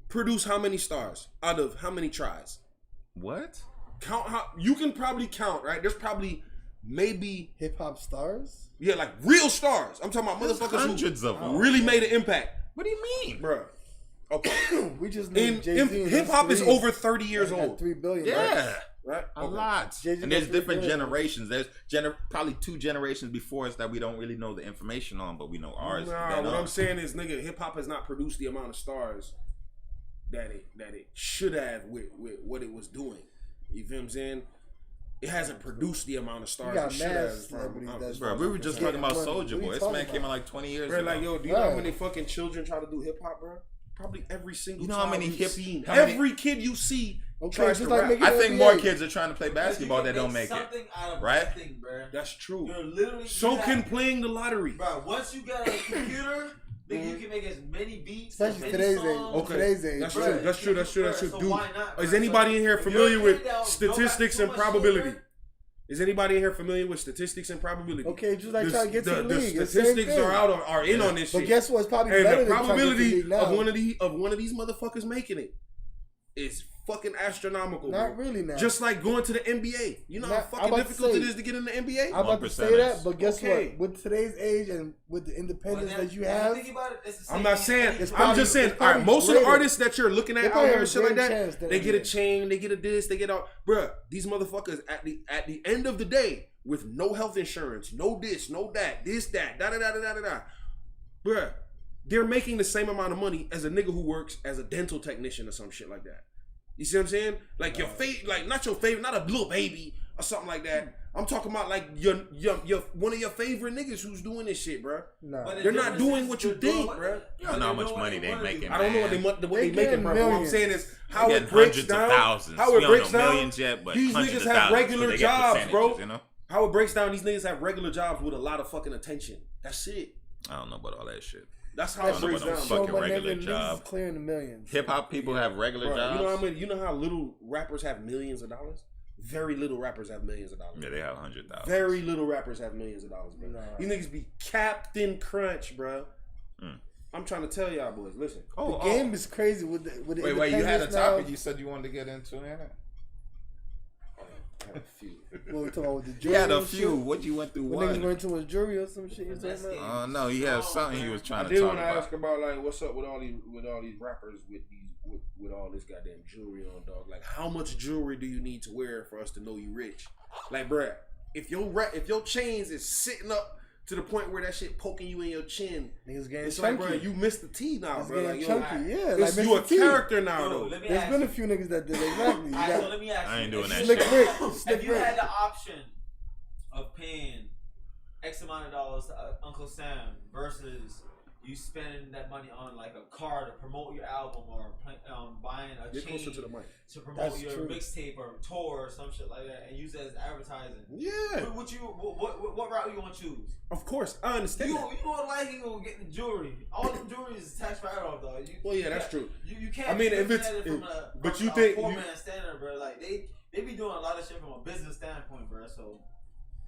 produced how many stars out of how many tries? What? Count how you can probably count, right? There's probably maybe Hip hop stars. yeah, like real stars. I'm talking about There's motherfuckers hundreds of them. who really made an impact, What do you mean? bruh. Okay, We just in named Jay-Z. hip hop is over 30 years At old, 3 billion. Yeah. right? A Okay. lot. Jay-Z And there's got different 3 billion. generations. There's probably 2 generations before us that we don't really know the information on, but we know ours. Nah, Then what us. I'm saying is, nigga, hip hop has not produced the amount of stars that it should have with what it was doing. You feel what I'm saying? It hasn't produced the amount of stars got it should mad have. celebrities that's- Bro, we were just talking about Soulja What are Boy. you This talking man came about? out like 20 years Bro, ago. like, yo, do you know how Right. many fucking children try to do hip hop, bro? Probably every single. You know how child many you've hip- seen. how many- Every kid you see Okay, tries just to like rap. making I the think NBA. more kids are trying to play basketball You that can don't make it. something out of Right? nothing, bro. That's true. You're literally So you can have- playing the lottery. Bro, once you got a computer, then you can make as many beats, as Especially many today's age. songs. Okay, Today's age. that's Bruh. true. That's true. That's true. That's true. So Dude, why not, is bro? anybody in here If familiar you're a with kid that don't got statistics too and much probability? shit, Is anybody in here familiar with statistics and probability? Okay, just like trying to get to the league. The It's the same statistics thing. are out are in on this But shit. guess what? It's probably And better the than trying to get to the probability league now. of one of these motherfuckers making it is fucking astronomical. Not bro. really now. Just like going to the NBA. You know Not- how I'm fucking about to difficult say- it is to get in the NBA? I'm about to 1%. say that, but guess Okay. what? With today's age and with the but independence then- that you when have, think about it, it's the same I'm not thing saying. as It's I'm probably- just saying. it's All right, probably most of the greater. artists that you're looking They at out probably here have and shit like greater that, chance than they get a NBA. chain, they get a this, they get all. Bruh, these motherfuckers at the end of the day with no health insurance, no this, no that, this, that, da da da da da da. Bruh, they're making the same amount of money as a nigga who works as a dental technician or some shit like that. You see what I'm saying? Like your favorite, like not your favorite, not a little baby or something like that. I'm talking about like your one of your favorite niggas who's doing this shit, bro. Nah. But They're not doing what you think, bro. You don't know how much money they making. I don't know what they They making, bro. What I'm millions. saying is how They're it getting breaks hundreds down. of thousands. How We it don't breaks know down. millions yet, but These hundreds niggas of have thousands, regular so they get jobs, bro. percentages, you know? How it breaks down, these niggas have regular jobs with a lot of fucking attention. That's it. I don't know about all that shit. That's how I it don't know breaks about down. no bro. fucking my regular nigga, job. niggas is clearing the millions. Hip hop people have regular Bro, jobs. you know how little rappers have millions of dollars? Very little rappers have millions of dollars. Yeah, they have 100,000. Very little rappers have millions of dollars, bro. Nah. These niggas be Captain Crunch, bro. Mm. I'm trying to tell y'all boys, listen. The game is crazy with the Wait, you had a independence topic now. you said you wanted to get into, innit? I had a few. What we talking about with the He jury? had a and few. shit? What you went through When niggas one? went to a jury or some shit. You talking about? Oh no, he had something he was I trying to did talk want to about. ask about like what's up with all these rappers with all this goddamn jewelry on, dog. Like, how much jewelry do you need to wear for us to know you rich? Like, bruh, if your chains is sitting up to the point where that shit poking you in your chin, Niggas getting it's like, chunky. bruh, you missed the T now, It's bro. getting Like, yo, chunky. Yeah, it's like you a Mr. T. character now, Yo, though. let me There's ask been a you. few niggas that did exactly. You Alright, so got let me ask you. I ain't doing that Slick shit. Rick. If Slick you Rick. had the option of paying X amount of dollars to Uncle Sam versus you spending that money on like a car to promote your album or buying a Get chain closer to the mic. to promote That's your true. mixtape or tour or some shit like that and use it as advertising. Yeah, What route you want to choose? of course, I understand. You that. don't like you gonna get the jewelry. All the jewelry is tax write off, though. Well, yeah, that's true. You can't. I mean, if look it's- at it from but from you think a you- 4-man standard, bro. Like they be doing a lot of shit from a business standpoint, bro. So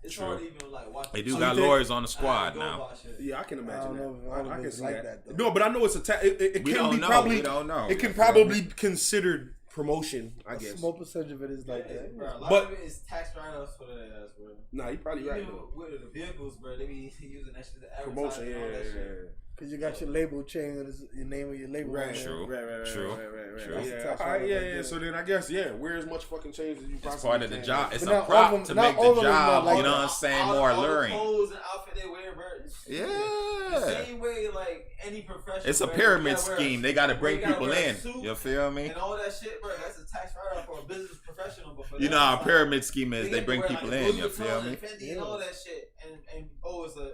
it's True. hard to even like watch. They do So got you think- lawyers on the squad go now. about shit. Yeah, I can I imagine don't know if that. all of I it can is see like that. that, though. No, but I know it's a it We can don't be know. probably We don't know. it can You feel probably be considered promotion, I A guess. small percentage of it is like that. Bro, a lot But- of it is tax write-offs for that ass, bro. Nah, you probably right Even though. with the vehicles, bro, they be using that shit to advertise Promotion, and yeah, all that yeah, shit. Because you got your label chain with your name of your label. Right, on there. True. right, True. right. True. That's Yeah, the tax all right, write-off yeah, right yeah. there. So then I guess, yeah, wear as much fucking change as you possibly It's part of the can. job. It's But a not all prop of them- to not make all of the them not job. like You know that. what I'm saying? All More the alluring. clothes and outfit they wear, bro. The Yeah. same way, like any profession. It's a bro, pyramid you gotta wear a- scheme. They got to bring you gotta people wear a in. suit You feel me? And all that shit, bro. That's a tax write-off for a business professional. But for You them, know how it's a like, pyramid scheme is. They get to bring wear, people like, in. You Louis feel Vuitton me? and Fendi and all that shit, and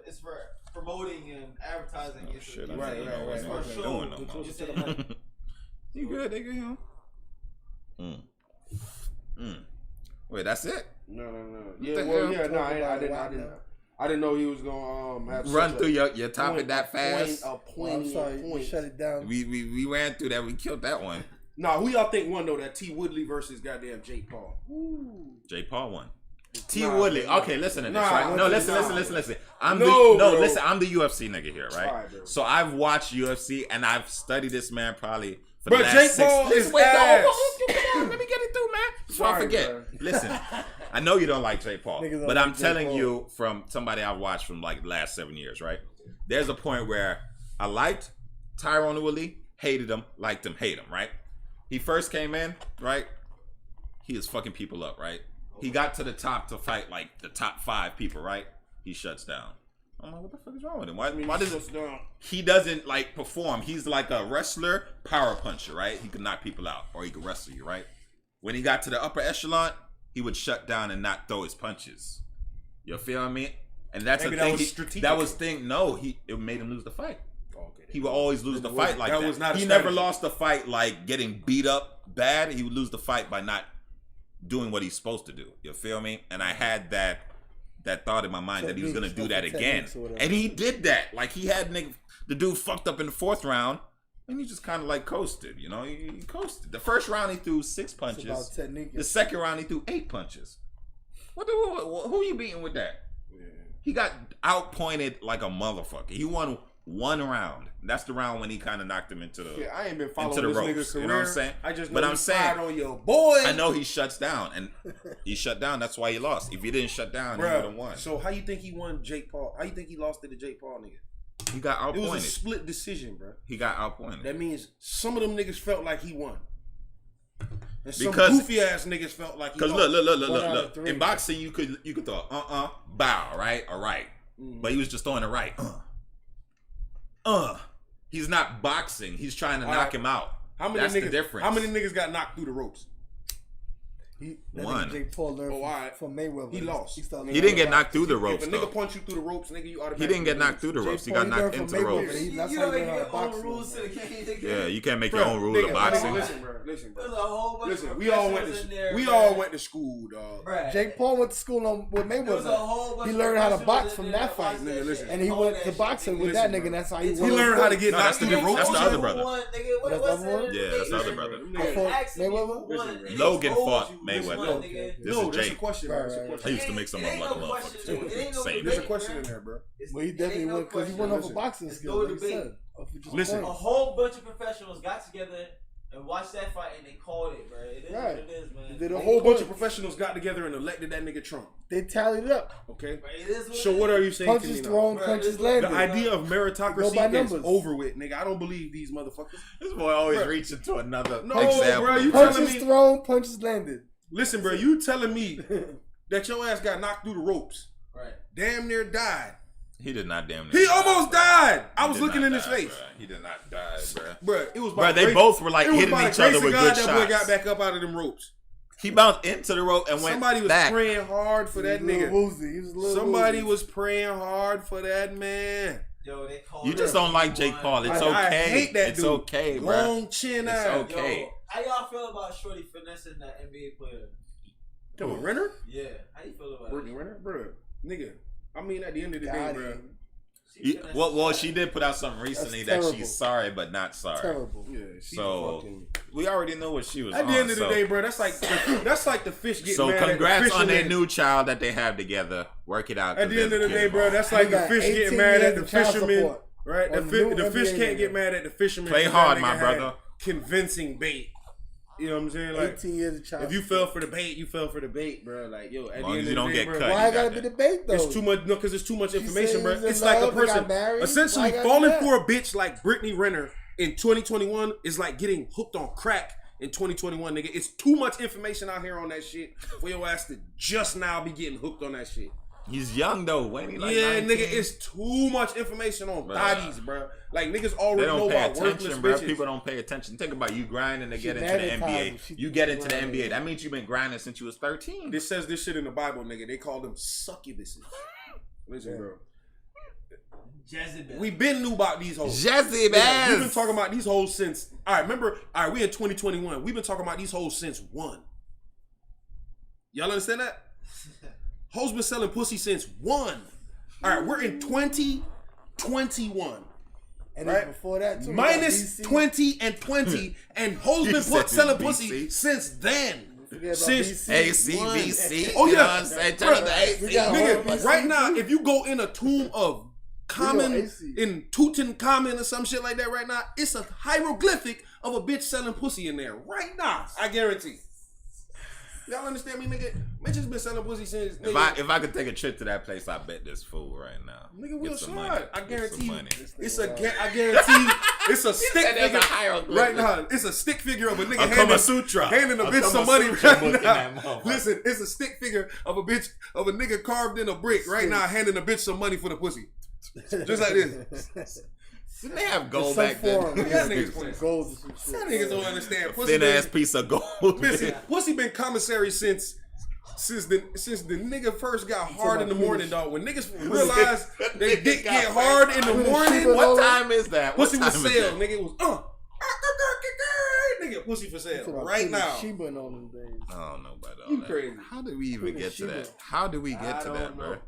it's for promoting and advertising. Oh, It's shit, you I know what I'm right, saying? right, It's right, for right. show. Doing no Get more. closer to the mic. You good, nigga? You know? Wait, that's it? No. the Yeah, well, hell? yeah, no, Talk about it I right didn't. now. I didn't know he was gonna have Run such through a your topic that fast. A Oh, I'm poignant sorry, you point. shut it down. We ran through that. We killed that one. Nah, who y'all think won though? That T Woodley versus goddamn Jake Paul. J. Paul won. T. Nah, Woodley. nah. Okay, listen to this. Nah, Right? No, listen. nah. Listen. I'm No, bro. listen. I'm the UFC nigga here, right? Alright, bro. So I've watched UFC and I've studied this man probably for Bro, the last Jake 6 Paul Listen, is wait, no, ass. come on, let me get it through, man. Before I Sorry, forget. bro. Listen, I know you don't like Jake Paul, Niggas don't but like I'm Jake telling Paul. you from somebody I've watched from like the last 7 years, right? There's a point where I liked Tyron Woodley, hated him, liked him, hate him, right? He first came in, right? He is fucking people up, right? He got to the top to fight like the top 5 people, right? He shuts down. I'm like, what the fuck is wrong with him? Why does Shuts down. he doesn't like perform? He's like a wrestler, power puncher, right? He could knock people out or he could wrestle you, right? When he got to the upper echelon, he would shut down and not throw his punches. You feel me? And that's Maybe a that thing. was strategic. It made him lose the fight. Okay. He would always lose the fight like that. was not a He never strategy. lost the fight like getting beat up bad. He would lose the fight by not doing what he's supposed to do. You feel me? And I had that thought in my mind that he was gonna do that Techniques, again. techniques or whatever. And he did that. Like he had the dude fucked up in the 4th round. And he just kind of like coasted, you know. He coasted. The first round he threw 6 It's about punches. technique. The second round he threw 8 punches. Who you beating with that? He got outpointed like a motherfucker. He won 1 round. That's the round when he kind of knocked him into the. Yeah, I ain't been into following the this ropes, nigga's career. you know what I'm saying? I just know But I'm he saying- fired on your boy. I know he shuts down, and he shut down. That's why he lost. If he didn't shut down, he would have Bruh, won. so how you think he won Jake Paul? How you think he lost to the Jake Paul nigga? He got It was a outpointed. split decision, bro. He got outpointed. That means some of them niggas felt like he won. And some Because- goofy ass niggas felt like he Because lost. look. 1 out of 3. In boxing, you could throw bow, right, or right, but he was just throwing it right. He's not boxing. He's trying to knock him out. How many That's niggas? the difference. How many niggas got knocked through the ropes? One. Jake Paul learned Oh, all right. from Mayweather. He lost. started He didn't get learning knocked through the If ropes a though. nigga punch you through the ropes, nigga, you automatically. He didn't get knocked through the Jake ropes. He Paul, got knocked learned into from the ropes. Mayweather. You That's don't how you make learn how your to own box. rules to the game. Yeah, you can't make Bro, your own rule of nigga, boxing. Listen, bro. Listen, There's bro. a whole bunch Listen, of we all went professionals in to there, we bruh. all went to school, dog. Bruh. Jake Paul went to school with There was a Mayweather. whole bunch He of learned how to professionals box in from there that fight. watched Nigga, shit listen. And he called went that to shit, boxing with Listen, that bro. nigga, and that's how he He won. He learned how to get No, knocked that's the through the difference. ropes. That's the other brother. That's the other one? Yeah, that's the other brother. I fought Mayweather? Logan fought Mayweather. Okay. This No, is there's a Jake. question. Right, There's a right. I question. used to make some up like a motherfucker too. Same. There's a shit. question in there, bro. Well, he definitely won because he went off a boxing It's skill, no like you debate. said. Off of just Listen. A points. whole bunch of professionals got together and watched that fight and they called it, bro. It is Right. what it is, man. They did A a whole bunch point. of professionals got together and elected that nigga Trump. They tallied it up. Okay. Bro, it is what So it what is. are you saying to Punches me now? thrown, Bro, punches this- landed. The idea of Go by meritocracy is numbers. over with, nigga. I don't believe these motherfuckers. This boy always Bruh. reaching to another No, example. bro, you Punches telling me- thrown, punches landed. Listen, bro, you telling me that your ass got knocked through the ropes, Right. damn near died. He did not damn near. He die, almost bro. died. I He was did looking not in his die, face, bro. He did not die, bro. bro. It was Bro, by they grace- both were like it was hitting by the each other grace with of good God that boy got shots. back up out of them ropes. He bounced into the rope and went Somebody was back. praying hard for that He was a nigga. little woozy. He was a little Somebody woozy. was praying hard for that man. Yo, they called You it just don't like Jake one. Paul. It's I okay. hate that It's dude. okay, bro. Long chin It's ass. okay. Yo, how y'all feel about Shorty finessing that NBA player? Come on, Renner? Yeah. How you feel about Brittany it? Renner? Bro, nigga. I mean, at the end of the day, Got bro. him. She finessed Well, the she shit. did put out something recently That's that terrible. she's sorry but not sorry. Terrible. Yeah, she So fucking. we already know what she was At on. the end of the so day, bro, that's like the fish getting so mad at congrats the on their fisherman. new child that they have together. Work it out. At the end of the day, bro, that's He like the got fish 18 getting mad years at the of child fisherman. support Right? The on new fish NBA can't get nigga. mad at the fisherman. Play 'cause hard, that my nigga had brother. Convincing bait. You know what I'm saying? Like, 18 years of child if you support. fell for the bait, you fell for the bait, bro. Like, yo, at Long the as end you of don't the day, get bro, cut. Why you gotta got be that. debate though? it's too much. No, because it's too much information, said bro. he was in It's like a love, they got person married. essentially Why gotta falling do that? for a bitch like Brittany Renner in 2021 is like getting hooked on crack in 2021, nigga. It's too much information out here on that shit for your ass to just now be getting hooked on that shit. He's young though. When he like Yeah, 19. nigga, it's too much information on Bruh. thotties, bro. Like, niggas They already know don't pay about worthless attention, bro. bitches. People don't pay attention. Think about you grinding to She get into mad the at NBA. Tyler. She You get into the grinding. NBA. That means you've been grinding since you was 13. This says this shit in the Bible, nigga. They call them succubuses. Listen, bro. Jezebel. We been knew about these hoes. Jesse, Yeah, we've been talking about these hoes since. All right, remember? All right, we in 2021. We've been talking about these hoes since 1. Y'all understand that? Hoes been selling pussy since 1. All right, we're in 2021. And Right? then before that too. Minus BC. 20 and 20, and hoes He been said selling BC. pussy since then. Forget about Since BC. ACBC. Oh, you yeah. know what I'm saying? Turn up the Bruh, AC. we got- Nigga, right now, if you go in a tomb of common AC. in Tutankhamun or some shit like that right now, it's a hieroglyphic of a bitch selling pussy in there right now. I guarantee. Y'all understand me, nigga? Bitches been selling pussy since. Nigga, If I could take a trip to that place, I bet this fool right now. nigga Get will some slide. money. I Get guarantee some you. money. I guarantee it's a stick said there's figure a hieroglyphic. right now. It's a stick figure of a nigga A Kama Sutra. handing a A bitch Kama some money Sutra right book in now. that motherfucker. Listen, it's a stick figure of a bitch of a nigga carved in a brick right now, handing a bitch some money for the pussy, just like this. Didn't they have gold Some back then? form. That nigga's playing. Gold or some shit. That niggas don't understand. Pussy Thin been, ass piece of gold. listen, pussy been commissary since the nigga first got hard in the morning, dog. When niggas realized they dick got get hard in the morning, What time is that? What pussy time was is sale. that? Nigga, it was nigga, pussy for sale right now. Sheba and all them days. I don't know about all You that. crazy. How did we even Freaking get to Sheba. that? How did we get I to don't that, know. bro?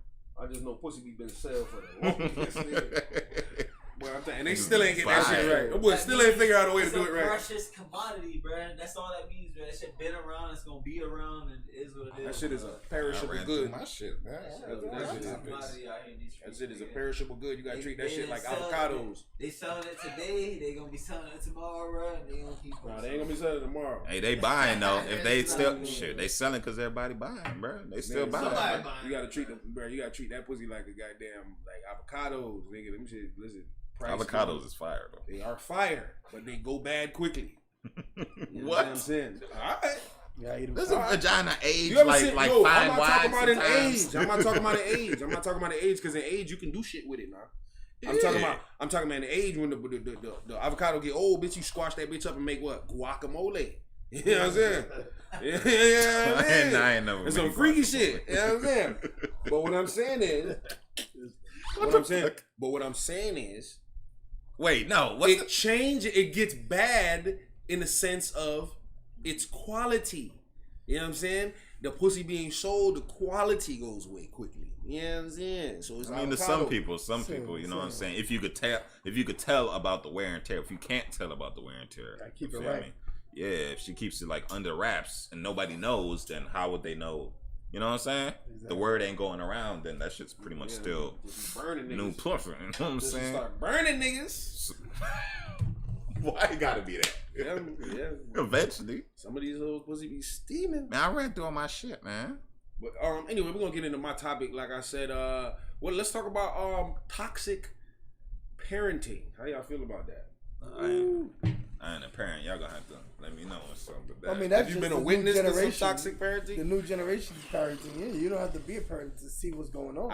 I just know pussy be been sale for the longest. Nigga. Boy, I'm saying, and they still ain't get that shit Fire. right. Them boys still ain't figure out a way to It's do it right. precious commodity, bruh. That's all that means, bruh. That shit been around. It's gonna be around, and it is what it is. That shit is a I perishable ran good. through my shit, man. That shit Precious is- commodity out here in these That streets, shit is a nigga. perishable good. You gotta treat that They shit like sell it. avocados. They selling it today. They gonna be selling it tomorrow, bruh. And they gonna keep. Nah, they ain't gonna be selling tomorrow. Hey, they buying though. If they still shit, they selling because everybody buying, bro. They still Nigga, buying. somebody bro. buying. You gotta treat them, bro. You gotta treat that pussy like a goddamn like avocados, nigga. Them shit, listen. price, Avocados is fire though. They are fire, but they go bad quickly. You know What? I'm saying? All right. Yeah, eat them. Does a vagina age You ever like seen? like Yo, fine I'm not wine talking about in sometimes? age. I'm not talking about in age. I'm not talking about in age because in age you can do shit with it now. I'm talking about in the age when the avocado get old, bitch. You squash that bitch up and make what? Guacamole. You know what I'm saying? Yeah. I ain't never It's been some freaky crossed shit. You know what I'm saying? But what I'm saying is, what I'm saying is, Wait, no. What's it gets bad in the sense of its quality. You know what I'm saying? The pussy being sold, the quality goes away quickly. You know what I'm saying? So it's I mean, to some people, you know what I'm saying. If you could tell about the wear and tear. If you can't tell about the wear and tear, Gotta keep you it feel right. me? Yeah, if she keeps it like under wraps and nobody knows, then how would they know? You know what I'm saying? Exactly. The word ain't going around, then that shit's pretty much still just burning niggas. new puffin'. You know what I'm Just saying? start burning niggas. Why it gotta be that? Yeah. Eventually. Some of these little pussy be steaming. Man, I read through all my shit, man. But anyway, we're gonna get into my topic. Like I said, let's talk about toxic parenting. How y'all feel about that? I ain't a parent. Y'all gonna have to let me know what's up with that. I mean, that's Have you just been a the new witness to some generation. toxic parenting? The new generation's parenting. Yeah, you don't have to be a parent to see what's going on.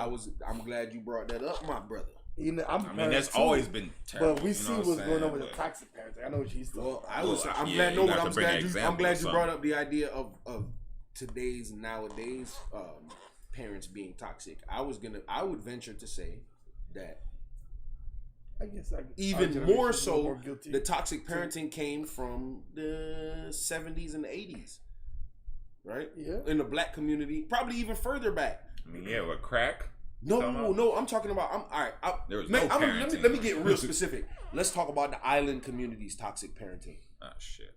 I'm glad you brought that up, my brother. You know, I'm a I mean, parent that's too, always been terrible. but we you see know what's I'm going on saying? with the But- toxic parenting. I know what she's talking Well, about. I'm yeah, glad. you No, got but to I'm bring an glad you. I'm example glad or you something. brought up the idea of nowadays parents being toxic. I would venture to say that I guess our even generation more is a little more so, guilty. the toxic parenting came from the 70s and the 80s, right? Yeah. In the black community, probably even further back. I mean, yeah, with crack. No, Talking about- no, I'm talking about. All right. There was Man, no let parenting. me get real specific. Let's talk about the island community's toxic parenting, Oh shit.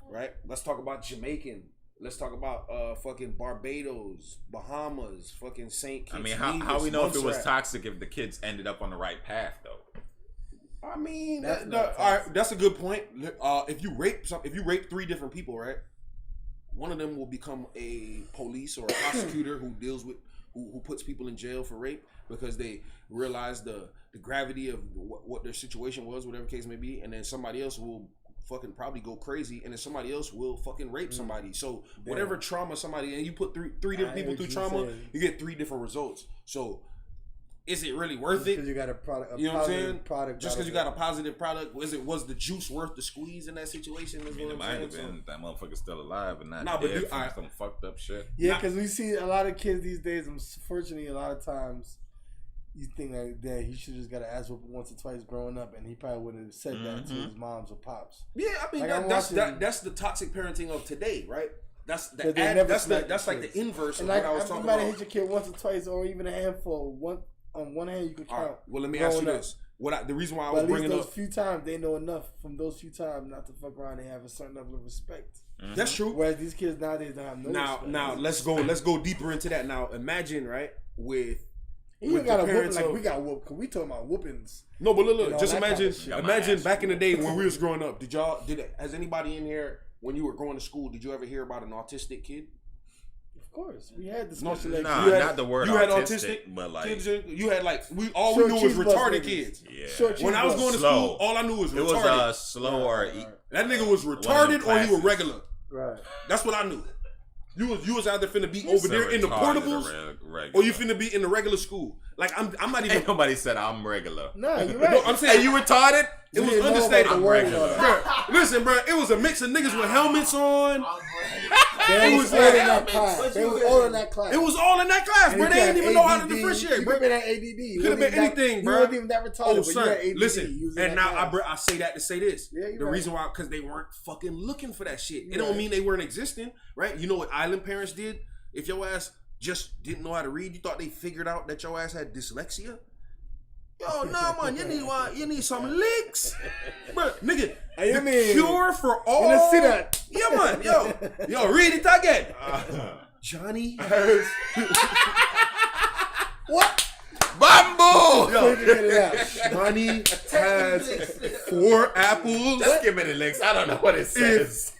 right? Let's talk about Jamaican. Let's talk about fucking Barbados, Bahamas, fucking St. Kitts. I mean, how Nevis, we know if it was Montserrat. toxic if the kids ended up on the right path though? I mean, That's all not right, that's a good point. If you rape 3 different people, right? One of them will become a police or a prosecutor who deals with who puts people in jail for rape because they realize the gravity of what their situation was, whatever case may be, and then somebody else will fucking probably go crazy, and then somebody else will fucking rape somebody. So whatever trauma somebody, and you put three different people through trauma, you get 3 different results. So is it really worth it? Because you got a product, You know what I'm saying? product. Just because you got a positive product, was the juice worth the squeeze in that situation? I mean, it might have been that motherfucker's still alive and not Nah, but dead dude, from alright. some fucked up shit. Yeah, because we see a lot of kids these days. Unfortunately, a lot of times you think that he should just got an ass whooping once or twice growing up, and he probably wouldn't have said that to his moms or pops. Yeah, I mean Like, that's the toxic parenting of today, right? That's That they never that's smack like kids. the inverse of And like, what I was you talking might about. have hit your kid once or twice, or even a handful. On one hand, you can All count. right, well, let me ask you growing up. this: the reason why I But was at least bringing those up few times, they know enough from those few times not to fuck around and have a certain level of respect. that's true. Whereas these kids nowadays don't have no respect. Now let's go deeper into that. Now imagine, right, with You with ain't got the a whooping parents like of- we got whooped, because we talking about whoopings. no, but look, You know, just that kind imagine, of shit. imagine back in the day when we was growing up. Has anybody in here when you were going to school? Did you ever hear about an autistic kid? Of course, we had the No, special ed Nah, You had- not the word you had autistic, autistic but like kids. You had like we all Short we knew was cheese bus retarded niggas. kids. yeah. Short cheese When I was bus. going to Slow. school, all I knew was It was retarded. slow or That nigga was One of retarded them or you were classes. regular. Right. That's what I knew. You was either finna be over there in the portables or you finna be in the regular school. Like I'm not even. Ain't nobody said I'm regular. Nah, you're right. No, I'm saying Hey, you retarded? it was didn't know about understated. the word regular. on it. Bruh, listen, bro, it was a mix of niggas with helmets on. They It was was all like- in that class. They was all in that class. It was all in that class, And bro. if They you didn't had even know how to ADD, differentiate, You bro. could have been at ADD. Could have been anything, bro. You wasn't even that retarded, Oh, but you had sir, ADD. You listen, was in and that now class. I say that to say this. Yeah, you're the right. reason why, because they weren't fucking looking for that shit. It You're don't right. mean they weren't existing, right? You know what island parents did? If your ass just didn't know how to read, you thought they figured out that your ass had dyslexia? Yo, no, man, you need some licks, bro, nigga. Hey, The you mean- cure for all. Let's see that. Yeah, man, yo, read it again. Johnny. What? Bamboo! Yo, Figure it out. Johnny has 4 apples. Just give me the links. I don't know what it says.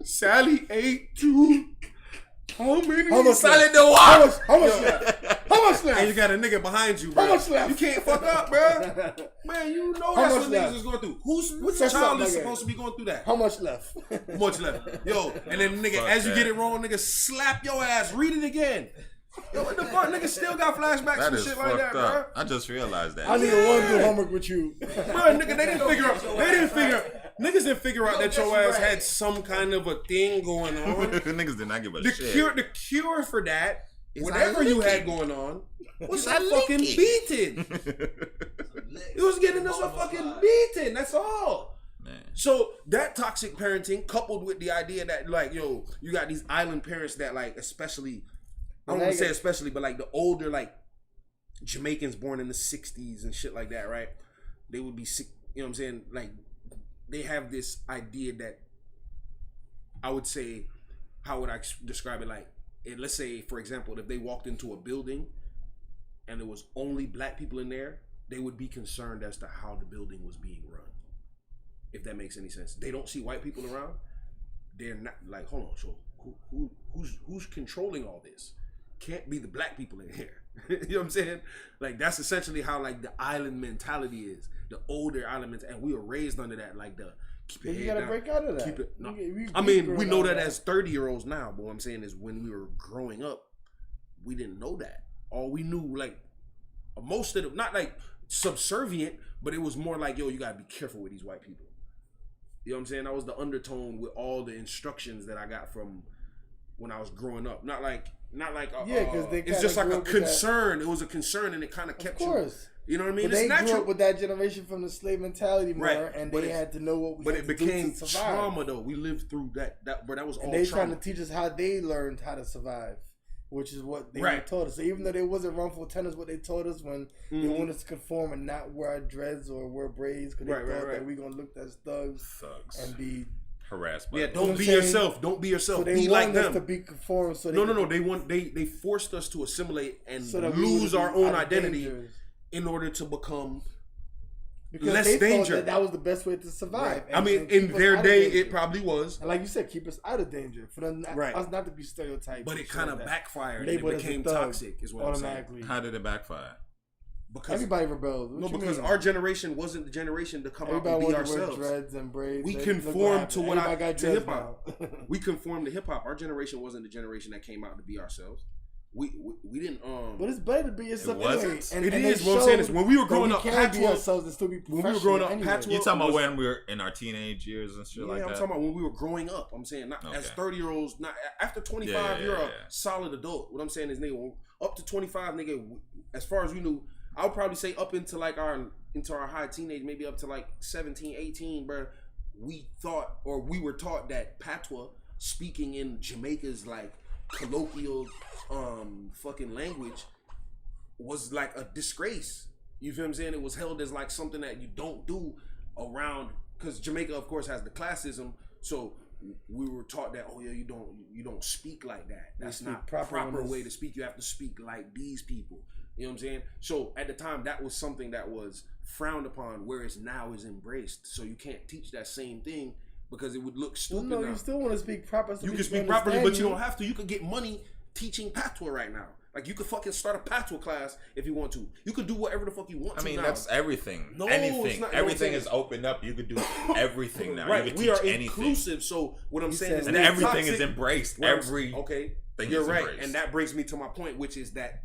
Sally ate 2. How many? How much Solid left? the How water. much? How much left? How much And you left? got a nigga behind you, bro. How much left? You can't fuck up, bro. Man, you know How that's much what left? niggas is going through. Which That's child something is like supposed to be going through that? How much left? How much left? Yo, and then nigga, Fuck as you that. get it wrong, nigga, slap your ass. Read it again. Yo, what the fuck? Nigga still got flashbacks That and is shit fucked like that, up. I just realized that. I need to want to do homework with you. bro. Bro, nigga, they didn't figure out. Niggas didn't figure out that your ass had some kind of a thing going on. Niggas did not give a The shit. cure for that, It's whatever a you had licking. going on, was It's a a fucking licking. beating. It was getting us a fucking beating. That's all. Man. So that toxic parenting, coupled with the idea that like, yo, you got these island parents that like, especially, I don't want to say especially, but like the older like Jamaicans born in the '60s and shit like that, right? They would be sick. You know what I'm saying? Like, they have this idea that I would say, how would I describe it? Like, let's say, for example, if they walked into a building and there was only black people in there, they would be concerned as to how the building was being run. If that makes any sense. They don't see white people around. They're not like, hold on, so who's controlling all this? Can't be the black people in here. You know what I'm saying? Like, that's essentially how like the island mentality is. The older island mentality, and we were raised under that, like the keep your You head gotta down. break out of that. Keep it. No. We I mean, we know growing that up. as 30-year-olds now, but what I'm saying is when we were growing up, we didn't know that. All we knew, like, most of them, not like subservient, but it was more like, yo, you gotta be careful with these white people. You know what I'm saying? That was the undertone with all the instructions that I got from when I was growing up. Not like Yeah, 'cause they it's just like kinda a grew up with that. concern. It was a concern, and it kind of Of kept course. you know what I mean? But they It's natural. grew up with that generation from the slave mentality more, Right. and But they it- had to know what we but had it to do became to survive. trauma though. We lived through that, but that was all And they trauma. trying to teach us how they learned how to survive, which is what they Right. taught us. So even though they wasn't wrongful tenants, what they taught us when they Mhm. wanted us to conform and not wear our dreads or wear braids because they Right, thought right. that we gonna look as thugs Thugs. and be. Harassed by Yeah, them. don't what be I'm saying? yourself. Don't be So yourself. they Be like wanted us to them. be conformed. So No. They forced us to assimilate and so that we lose would our be own out of identity dangers. in order to become. Because less they danger. thought that was the best way to survive. I mean, and in keep us their out of day, danger. it probably was, And like you said, keep us out of danger for them not, Right. us not to be stereotyped. but and it shit kind of like that. backfired. And Labeled it as a became thug toxic. Is what I'm saying. automatically. How did it backfire? Because Everybody rebelled. What no, you because mean? our generation wasn't the generation to come Everybody out and be wanted to wear ourselves. dreads and braids. We Look conformed what to happened. what Everybody got to dreads hip hop. now. We conformed to hip hop. Our generation wasn't the generation that came out to be ourselves. We didn't. But it's better to be yourself It wasn't. anyway. And, It and is. they What I'm saying showed is when we were that growing we up, can be Patois- ourselves and still be when we were growing up, professional Patois- anyway. You talking about was- when we were in our teenage years and shit Yeah, like I'm that? talking about when we were growing up. I'm saying not as Okay. 30-year-olds. Not after 25, Yeah, you're yeah, a yeah. solid adult. What I'm saying is, nigga, up to 25, nigga. As far as we knew, I would probably say up into like into our high teenage, maybe up to like 17, 18, bro. We thought, or we were taught that patois, speaking in Jamaica's like colloquial, fucking language, was like a disgrace. You feel what I'm saying? It was held as like something that you don't do around, because Jamaica, of course, has the classism. So we were taught that, oh yeah, you don't speak like that. That's speak not proper proper when it's- way to speak. You have to speak like these people. You know what I'm saying? So at the time, that was something that was frowned upon, whereas now is embraced. So you can't teach that same thing because it would look Well, stupid. no, now. you still want to speak proper. So You we can speak properly, but you understand don't have to. You could get money teaching patois right now. Like, you could fucking start a patois class if you want to. You could do whatever the fuck you want I to mean, now. that's everything. No, it's Anything. not. Everything No, is opened up. You could do everything now. Right, You could we teach are anything. inclusive. So what I'm You saying said is And that everything is toxic- embraced. Well, Every okay, thing you're is right, embraced. and that brings me to my point, which is that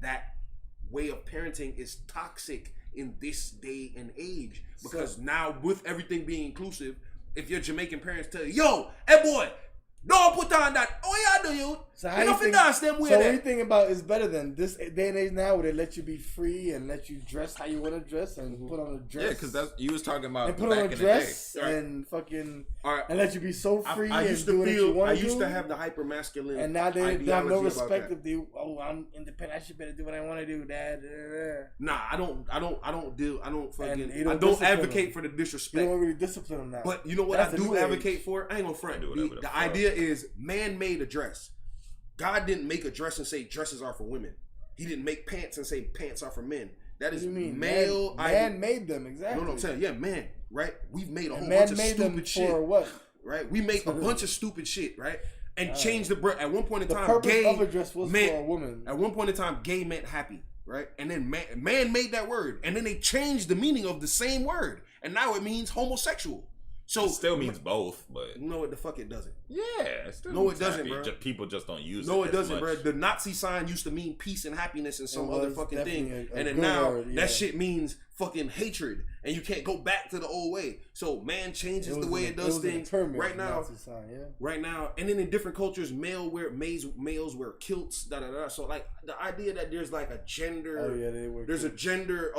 way of parenting is toxic in this day and age, because now with everything being inclusive, if your Jamaican parents tell you, yo, hey boy, don't put on that, oh yeah, do you? So You know, dance them way so there. anything about is better than this day and age now, where they let you be free and let you dress how you want to dress and put on a dress. Yeah, because that's you was talking about and put back on a in the dress day. Right. and fucking All right. and let you be so free I and used do to what you feel, want I to used do. to have the hyper masculine, And now they have no ideology respect about that. if they, oh, I'm independent, I should better do what I want to do, dad. Nah, I don't fucking, you I don't don't discipline advocate them. for the You disrespect. don't really discipline them now. But you know what That's I the do new advocate age. for? I ain't gonna front. Do whatever the The fuck. idea is man made a dress. God didn't make a dress and say dresses are for women. He didn't make pants and say pants are for men. That What is do you mean? male. Man made them, exactly. No, I'm saying, yeah, man, right? We've made a whole And bunch man of made them stupid for shit, what? right? We made a bunch of stupid shit, right? And changed at one point in The time, purpose gay of a dress was meant, for a woman. At one point in time, gay meant happy, right? And then man made that word, and then they changed the meaning of the same word, and now it means homosexual. So It still means both, but no, what the fuck it doesn't. yeah, it still No, means it doesn't, happy. bro. People just don't use it. No, it as doesn't, much. bro. The Nazi sign used to mean peace and happiness and some It other was fucking thing, definitely a and then good now word, yeah. that shit means fucking hatred, and you can't go back to the old way. So man changes the way it does things right now. Right now, and then in different cultures, males wear kilts, da da da. So like the idea that there's like a gender, there's a gender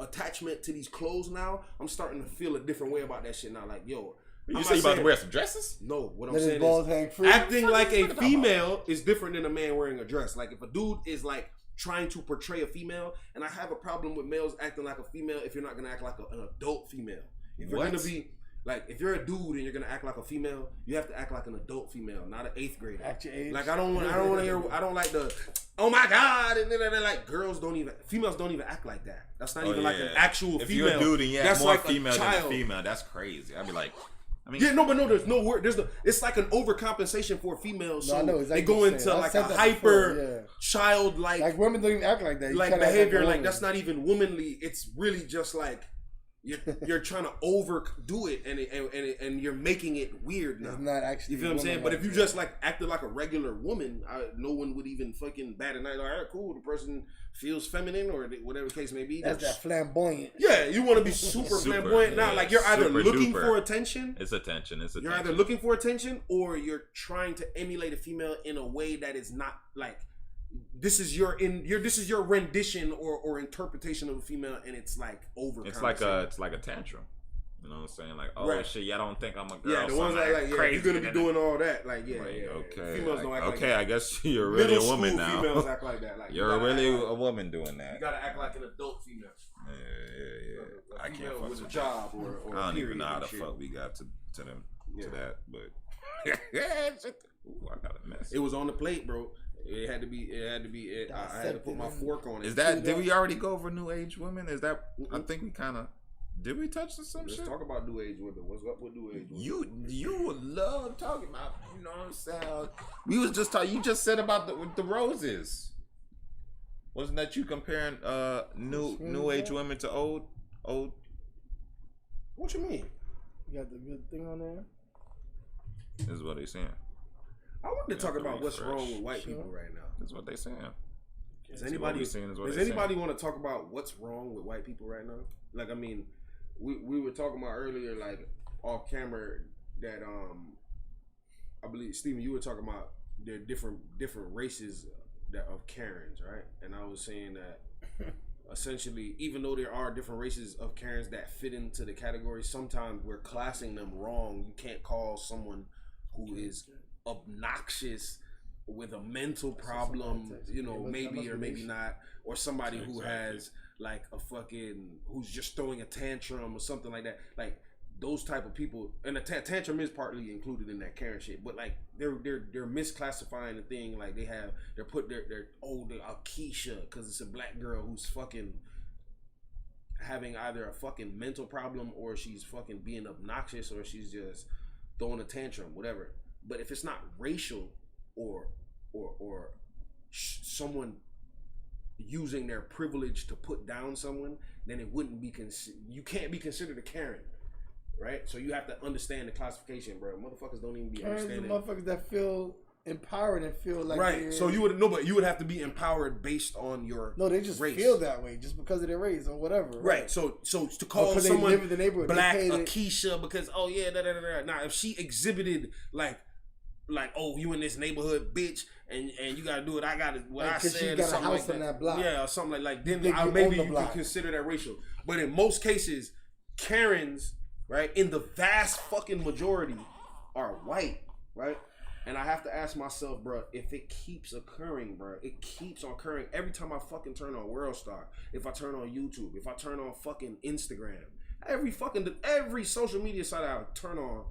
attachment to these clothes now. I'm starting to feel a different way about that shit now. Like, yo, You say you about to wear some dresses? No, what I'm Let his saying balls is hang free. acting like a female is different than a man wearing a dress. Like if a dude is like trying to portray a female, and I have a problem with males acting like a female if you're not gonna act like an adult female. If you're gonna be like, if you're a dude and you're gonna act like a female, you have to act like an adult female, not an 8th grader. Act your age. Like I don't want to hear. I don't like the, oh my god, and then like females don't even act like that. That's not even like an actual if female. If you're a dude and that's more like female a than a child. female, that's crazy. I'd be like, I mean, Yeah, no, but no, there's no word. It's like an overcompensation for females. So I know exactly they go what you're into saying. I like said a that hyper before, childlike like women don't even act like that. You like try to act behavior. a Like woman. that's not even womanly. It's really just like you're trying to overdo it, and you're making it weird now. It's not actually. You feel what I'm saying? woman But like if you that. just like acted like a regular woman, no one would even fucking bat an eye. Like, all right, cool. The person feels feminine or whatever the case may be. that's that flamboyant. Yeah, you want to be super flamboyant. Now, like you're either super looking duper. for attention. it's attention. It's attention. You're either looking for attention or you're trying to emulate a female in a way that is not like this is your rendition or interpretation of a female, and it's like over. It's like a tantrum. You know what I'm saying? Like, oh Right. shit, y'all don't think I'm a girl. Yeah, the so ones I'm that like, yeah, crazy. you're gonna be doing all that. Like, yeah, Like, yeah. okay, Females don't act like okay. that. I guess you're really Middle a woman school now. Females act like that. Like, You're you gotta really act like, a woman doing that. you gotta act like an adult female. Yeah. A I can't female fuck with a with job or I don't even period know how and the shit. fuck we got to Yeah. that, but ooh, I got a mess. It was on the plate, bro. It had to be. I had to put my fork on it. Is that? Did we already go over new age women? Is that? I think we kind of. Did we touch on some Let's shit? talk about new age women. What's up with new age women? You would love talking about. You know what I'm saying? We was just talking. You just said about the roses. Wasn't that you comparing new age women to old? What you mean? You got the good thing on there. This is what they saying. I wanted to talk have to about what's refresh. wrong with white Sure. people right now. This is what they saying. Does See, anybody what we saying is what does they anybody saying. want to talk about what's wrong with white people right now? Like, I mean, we were talking about earlier, like off camera, that I believe Steven, you were talking about there are different races that of Karens, right? And I was saying that essentially, even though there are different races of Karens that fit into the category, sometimes we're classing them wrong. You can't call someone who is obnoxious with a mental problem, you know, maybe or maybe not, or somebody who has like a fucking, who's just throwing a tantrum or something like that. Like those type of people, and the tantrum is partly included in that Karen shit, but like they're misclassifying the thing. Like they're a Keisha because it's a black girl who's fucking having either a fucking mental problem or she's fucking being obnoxious or she's just throwing a tantrum, whatever. But if it's not racial or someone using their privilege to put down someone, then it wouldn't be you can't be considered a Karen, right? So you have to understand the classification, bro. Motherfuckers don't even be Karens are understanding. motherfuckers that feel empowered and feel like Right. they're- So you would have to be empowered based on your no, they just race. feel that way just because of their race or whatever. Right. So to call 'cause they someone live in the neighborhood, they black pay a the- Keisha because Now if she exhibited like oh, you in this neighborhood, bitch, and you gotta do what I gotta what Like, I 'cause she said, got or a something house like on that. that block. Yeah, or something like then Think you maybe own the you could block. consider that racial. But in most cases, Karens, right, in the vast fucking majority, are white, right? And I have to ask myself, bro, if it keeps occurring, bro, it keeps on occurring every time I fucking turn on WorldStar, if I turn on YouTube, if I turn on fucking Instagram, every social media site I turn on,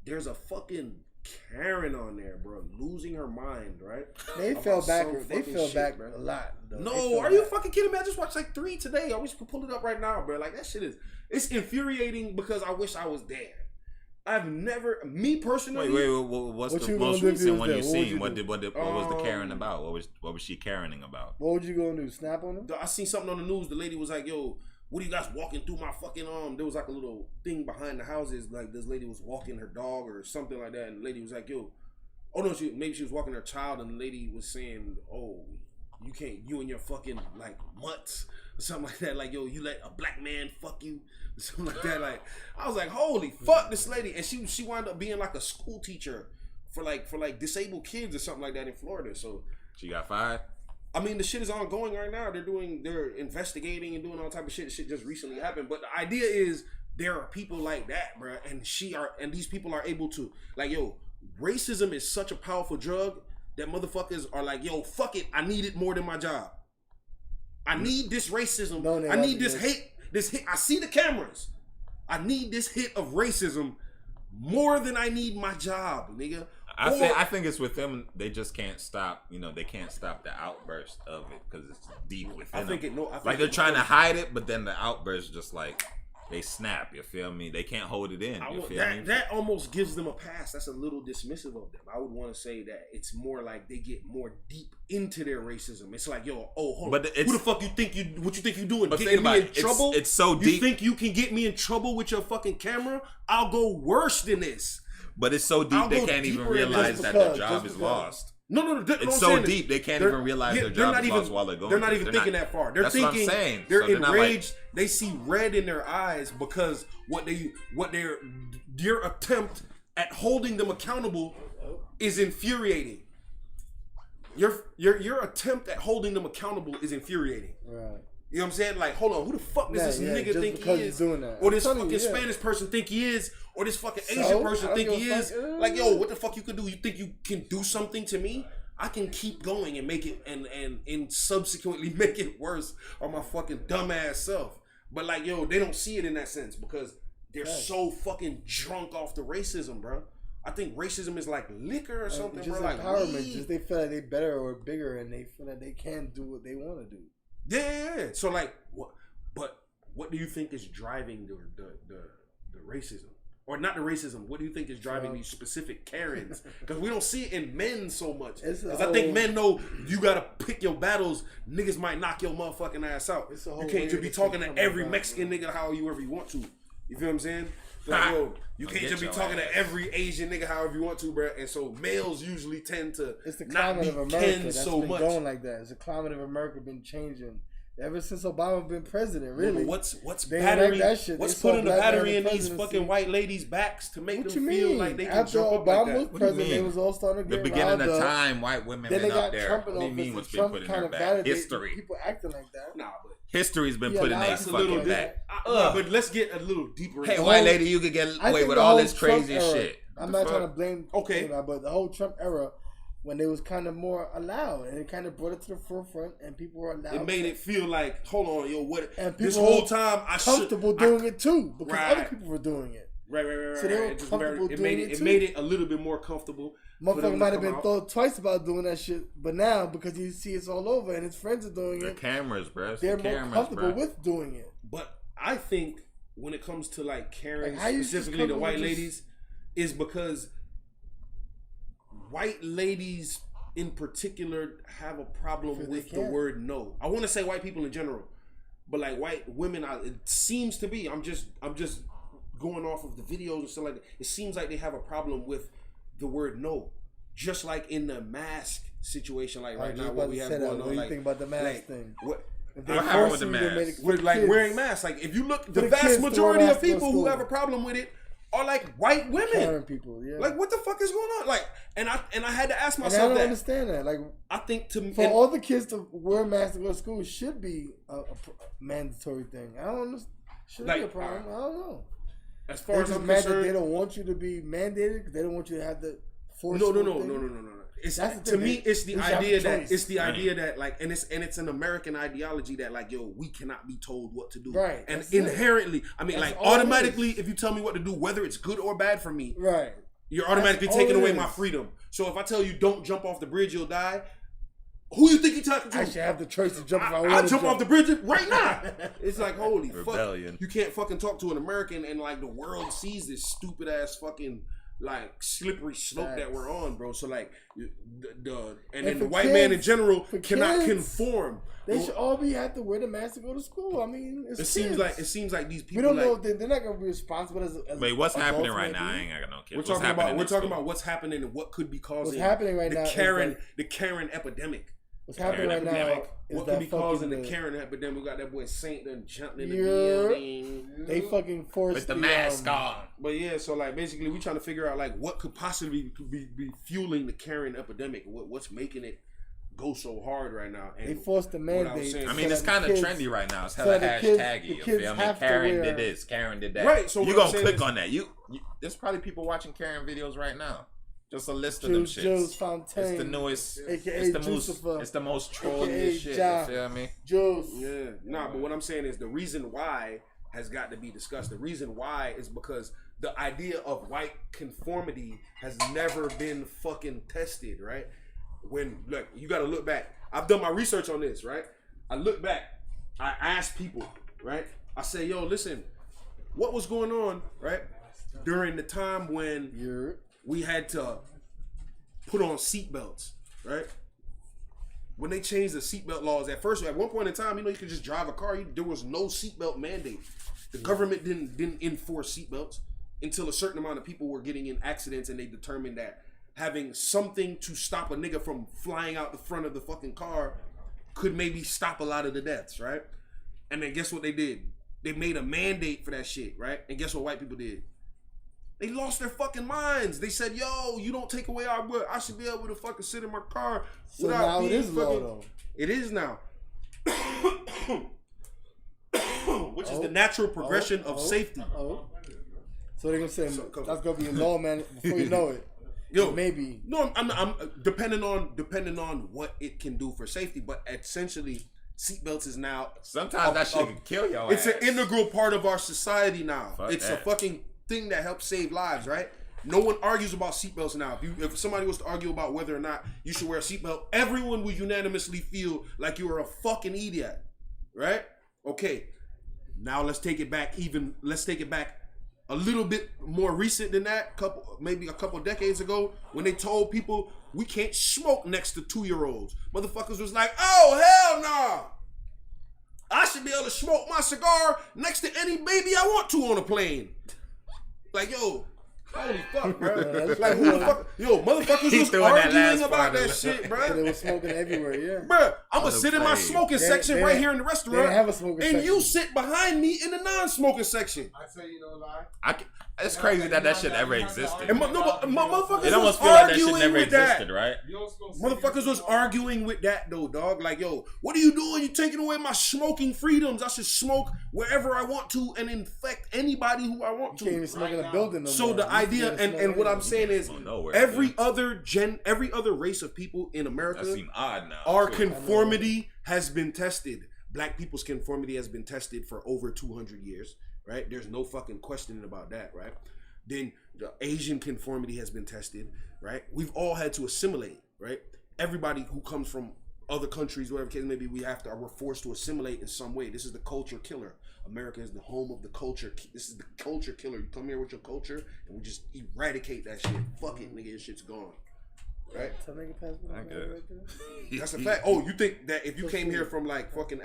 there's a fucking Karen on there, bro, losing her mind, right? They About fell back. some They fucking fell shit, back bro. a lot. Though. They No, fell are you back. fucking kidding me? I just watched like 3 today. I wish you could pull it up right now, bro. Like that shit it's infuriating because I wish I was there. I've never, me personally. Wait. What's What the you gonna most do if you recent was one there? you What would seen? you What do? was the Karen about? What was she Karening about? What would you gonna do? Snap on them? I seen something on the news. The lady was like, "Yo, what are you guys walking through my fucking There was like a little thing behind the houses, like this lady was walking her dog or something like that, and the lady was like, yo, oh no, maybe she was walking her child, and the lady was saying, oh, you can't, you and your fucking like mutts or something like that, like yo, you let a black man fuck you or something like that. Like I was like, holy fuck, this lady, and she wound up being like a school teacher for like disabled kids or something like that in Florida. So She got fired. I mean, the shit is ongoing right now. They're investigating and doing all type of shit. The shit just recently happened. But the idea is there are people like that, bro, and these people are able to, like, yo, racism is such a powerful drug that motherfuckers are like, yo, fuck it, I need it more than my job. I need this racism. I need this hate. This hit. I see the cameras. I need this hit of racism more than I need my job, nigga. I think it's with them. They just can't stop. You know, they can't stop the outburst of it because it's deep within them. Like they're trying to hide it, but then the outburst just like they snap. You feel me? They can't hold it in. You feel me? That almost gives them a pass. That's a little dismissive of them. I would want to say that it's more like they get more deep into their racism. It's like, yo, hold on. Who the fuck you think you? What you think you doing? Getting me in trouble? It's so deep. You think you can get me in trouble with your fucking camera? I'll go worse than this. But it's so deep they can't even realize that their job is lost. No. It's so deep they can't even realize their job is lost while they're going. They're not even thinking that far. They're thinking. What I'm saying. They're enraged. They see red in their eyes because their attempt at holding them accountable is infuriating. Your attempt at holding them accountable is infuriating. Right. You know what I'm saying? Like, hold on, who the fuck does this nigga think he is? Or this fucking Spanish person think he is? Or this fucking Asian person think he is? Like, yo, what the fuck you can do? You think you can do something to me? I can keep going and make it and subsequently make it worse on my fucking dumbass self. But like, yo, they don't see it in that sense because they're so fucking drunk off the racism, bro. I think racism is like liquor or something, just bro. Like empowerment. Just they feel like they better or bigger and they feel like they can do what they want to do. Yeah. So like, what do you think is driving the racism, or not the racism? What do you think is driving these specific Karens? Because we don't see it in men so much. Because I think men know you gotta pick your battles. Niggas might knock your motherfucking ass out. You can't just be talking to every Mexican nigga however you want to. You feel what I'm saying? Like, yo, you can't just be talking to every Asian nigga however you want to, bro. And so males usually tend to not be Ken so much. Going like that. It's the climate of America been changing ever since Obama been president. Really, what's battery? Like what's putting the battery in these fucking white ladies' backs to make them feel like they can jump up like that? After Obama was president, they was all starting to get the beginning of time. White women been up there. What do you mean? What's been put in their back? History. People acting like that. Nah, but history's been put in their fucking back. But let's get a little deeper. Hey, white lady, you could get away with all this crazy shit. I'm not trying to blame. But the whole Trump era, when they was kind of more allowed, and it kind of brought it to the forefront, and people were allowed. It made it feel like, hold on, yo, what? And people this whole time, I comfortable doing it too because other people were doing it. Right. So they were comfortable doing it too. It made it a little bit more comfortable. Motherfucker might have been thought twice about doing that shit, but now because you see it's all over and his friends are doing it, cameras, bro. They're more comfortable with doing it. But I think when it comes to like Karen, specifically the white ladies, is because white ladies in particular have a problem with the word no. I want to say white people in general, but like white women, it seems to be. I'm just going off of the videos and stuff like that. It seems like they have a problem with the word no, just like in the mask situation, like right now what we have going on. What do you think about the mask thing? What happened with the mask? With like wearing masks. Like if you look, the vast majority of people who have a problem with it are like white women. Karen people, yeah. Like what the fuck is going on? Like, and I had to ask myself that. I don't that. understand that. Like, I think for all the kids to wear masks to go to school should be a mandatory thing. I don't understand. Should it be a problem? I don't know. As far as I'm concerned, they don't want you to be mandated because they don't want you to have the force. No. It's to me, it's the idea that like, and it's an American ideology that like, yo, we cannot be told what to do. Right. And inherently, I mean, like automatically, if you tell me what to do, whether it's good or bad for me, right, you're automatically taking away my freedom. So if I tell you don't jump off the bridge, you'll die. Who you think you talking to? I should have the choice to jump. I'll jump off the bridge right now. It's like, holy rebellion. Fuck. You can't fucking talk to an American and like the world sees this stupid ass fucking like slippery slope that we're on, bro. So like and then for the white man in kids- general for cannot kids, conform. They should all have to wear the mask to go to school. I mean, It seems like these people. we don't know. like, They're not gonna be responsible as Wait, what's happening adults right might now? be. I ain't got no kids. we're What's talking happening about in we're talking school? about what's happening and what could be causing happening right the now is Karen that- the Karen epidemic. What's happening right now epidemic. is What that could be causing the fucking Karen epidemic? We got that boy Saint done jumping in the Yeah. building. they fucking forced With the mask um, on. But yeah, so like basically we trying to figure out like what could possibly be fueling the Karen epidemic. What's making it go so hard right now? And They forced the what I was mandate. saying- I so mean, it's that the kind of kids- trendy right now. It's so hella the kids- hashtaggy. the You kids feel me? have to Karen wear- did this. Karen did that. Right, so you what gonna I'm saying click is- on that? You there's probably people watching Karen videos right now. Just a list of them Juice shits. Juice Fontaine. It's the newest. AKA It's the Jucifer. most. It's the most AKA trolliest shit. Ja. You feel me? Juice. Yeah, nah, but what I'm saying is the reason why has got to be discussed. The reason why is because the idea of white conformity has never been fucking tested, right? When look, you got to look back. I've done my research on this, right? I look back. I asked people, right? I say, yo, listen, what was going on, right? During the time when You're we had to put on seatbelts, right? When they changed the seatbelt laws, at one point in time, you could just drive a car. There was no seatbelt mandate. The government didn't enforce seatbelts until a certain amount of people were getting in accidents, and they determined that having something to stop a nigga from flying out the front of the fucking car could maybe stop a lot of the deaths, right? And then guess what they did? They made a mandate for that shit, right? And guess what white people did? They lost their fucking minds. They said, yo, you don't take away our blood. I should be able to fucking sit in my car so without now it being is low fucking... though. It is now. Which is the natural progression of safety. Oh. So they're gonna say So- that's gonna be a law, man. Before you know it, Yo, maybe. No, I'm depending on what it can do for safety, but essentially seatbelts is now Sometimes that shit can kill your it's ass. an integral part of our society now. Fuck It's that. a fucking thing that helps save lives, right? No one argues about seatbelts now. If somebody was to argue about whether or not you should wear a seatbelt, everyone would unanimously feel like you are a fucking idiot, right? Okay, now let's take it back. Let's take it back a little bit more recent than that. Maybe a couple decades ago, when they told people we can't smoke next to 2-year-olds. Motherfuckers was like, oh hell nah. I should be able to smoke my cigar next to any baby I want to on a plane. Like, yo, holy fuck, bro. Like, who the fuck? Yo, motherfuckers was throwing that last arguing about part that of it. shit, So bro. they were smoking everywhere. Yeah. Bruh, I'm gonna the sit in my plane. smoking They- section they- right here in the They restaurant, didn't have a smoking and section. you sit behind me in the non-smoking section. I tell you no lie. It's crazy that shit ever existed. And motherfuckers It was almost feel like that shit arguing never with that. existed, right? You don't smoke Motherfuckers was arguing with that though, dog. Like, yo, what are you doing? You taking away my smoking freedoms. I should smoke wherever I want to and infect anybody who I want You can't even to. smoke in a building no So more. the You idea can't and smoke what I'm anywhere. saying is Don't know where, every other race of people in That America, seem odd now. our too. conformity has been tested. Black people's conformity has been tested for over 200 years, right? There's no fucking questioning about that, right? Then the Asian conformity has been tested, right? We've all had to assimilate, right? Everybody who comes from other countries, whatever case maybe, we're forced to assimilate in some way. This is the culture killer. America is the home of the culture. This is the culture killer. You come here with your culture, and we just eradicate that shit. Fuck it, nigga, your shit's gone. Right? Tell nigga pass me I that guess. right there. That's a fact. Oh, you think that if you came here from like fucking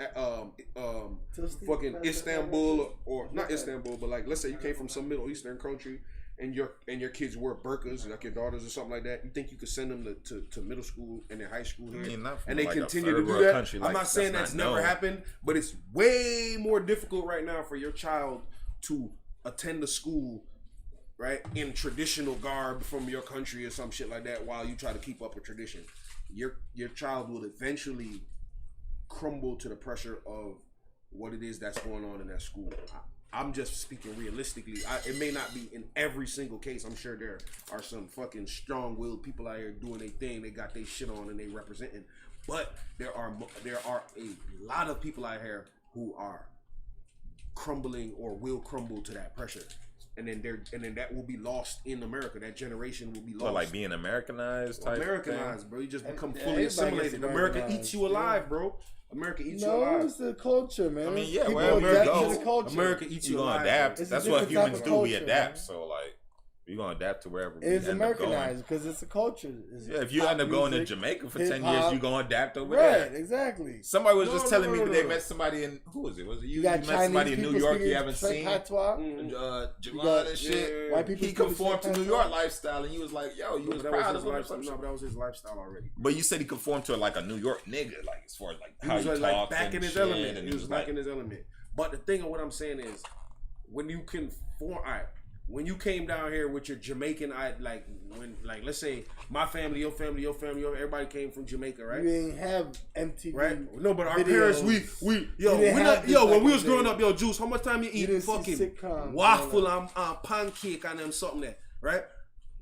fucking Istanbul or not Istanbul, but like let's say you came from some Middle Eastern country and your kids wear burqas, like your daughters or something like that, you think you could send them to middle school and then high school here, I mean, not from and they like a continue to third do world that? country, I'm like, not saying that's never known. happened, but it's way more difficult right now for your child to attend a school, right, in traditional garb from your country or some shit like that while you try to keep up a tradition. Your child will eventually crumble to the pressure of what it is that's going on in that school. I'm just speaking realistically. It may not be in every single case. I'm sure there are some fucking strong-willed people out here doing their thing. They got their shit on and they representing. But there are a lot of people out here who are crumbling or will crumble to that pressure. And then that will be lost in America. That generation will be lost. So like being Americanized type Americanized, thing? bro. You just become Yeah, fully everybody gets assimilated. America Americanized, eats you alive, bro. America eats you No, alive. it's the culture, man. I mean, yeah, People wherever you adapt go, to the culture. America eats You you gonna alive. adapt. It's a That's what different type humans of do. We culture, adapt. man. So like, You're gonna adapt to wherever. It's we end up going. Americanized because it's a culture. It's Yeah, if you pop end up going to music, Jamaica for 10 years, hip-hop. you're gonna adapt over Right, there. exactly. Somebody was No, just no, telling no, me no, they no. met somebody in who was it? Was it you? You got met Chinese somebody in people New York you speaking haven't straight seen. patois. Javon got- and shit. White people He speaking conformed to straight New York patois. lifestyle, and you was like, "Yo, you was But proud that of was him." his or lifestyle. some No, shit. but that was his lifestyle already. But you said he conformed to like a New York nigga, like as far as like He how was he like talks back and in his shit, element. and He was back in his element. But the thing of what I'm saying is, when you conform, when you came down here with your Jamaican, let's say my family, your family, everybody came from Jamaica, right? You ain't have MTV. Right? No, but our videos. parents, we You didn't have this when back we in was the growing day. up, yo, Juice, how much time you eat didn't see fucking sitcoms, waffle all and pancake and them something there, right?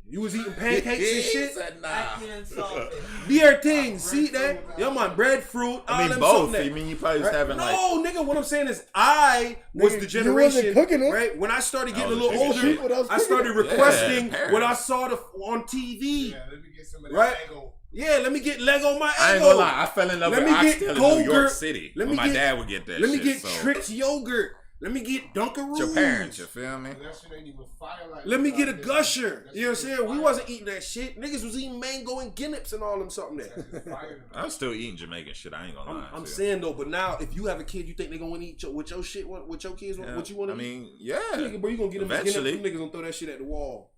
You was eating pancakes and shit. Said, nah. Acting and salted. Beer things, see that? Yo, man, breadfruit, all I mean them both. something I there. mean you probably was Right? having like No, nigga, what I'm saying is I was Nigga, the you generation, wasn't cooking it. right? When I started getting a was little cooking older, shit. People that was I started cooking it. requesting Yeah, what I saw on TV. Yeah, let me get some of that Right? Eggo. Yeah, let me get leg on my I ain't Eggo. gonna lie, I fell in love Let with me get oxtail in New York Go-Gurt. City. Let When me my get- dad would get that Let me shit. get so. Trix yogurt. Let me get Dunkaroos. Your parents, you feel me? That shit ain't even fire like Let me that. get a That gusher. shit You know what I'm saying? We fire. wasn't eating that shit. Niggas was eating mango and Guinness and all them something there. That shit fire than I'm still eating Jamaican shit. I ain't gonna lie. I'm too. saying though, but now if you have a kid, you think they gonna want to eat with your shit, with your kids, Yeah. what you want to I eat? mean, yeah. Nigga, bro, you gonna get them Eventually. them niggas gonna throw that shit at the wall.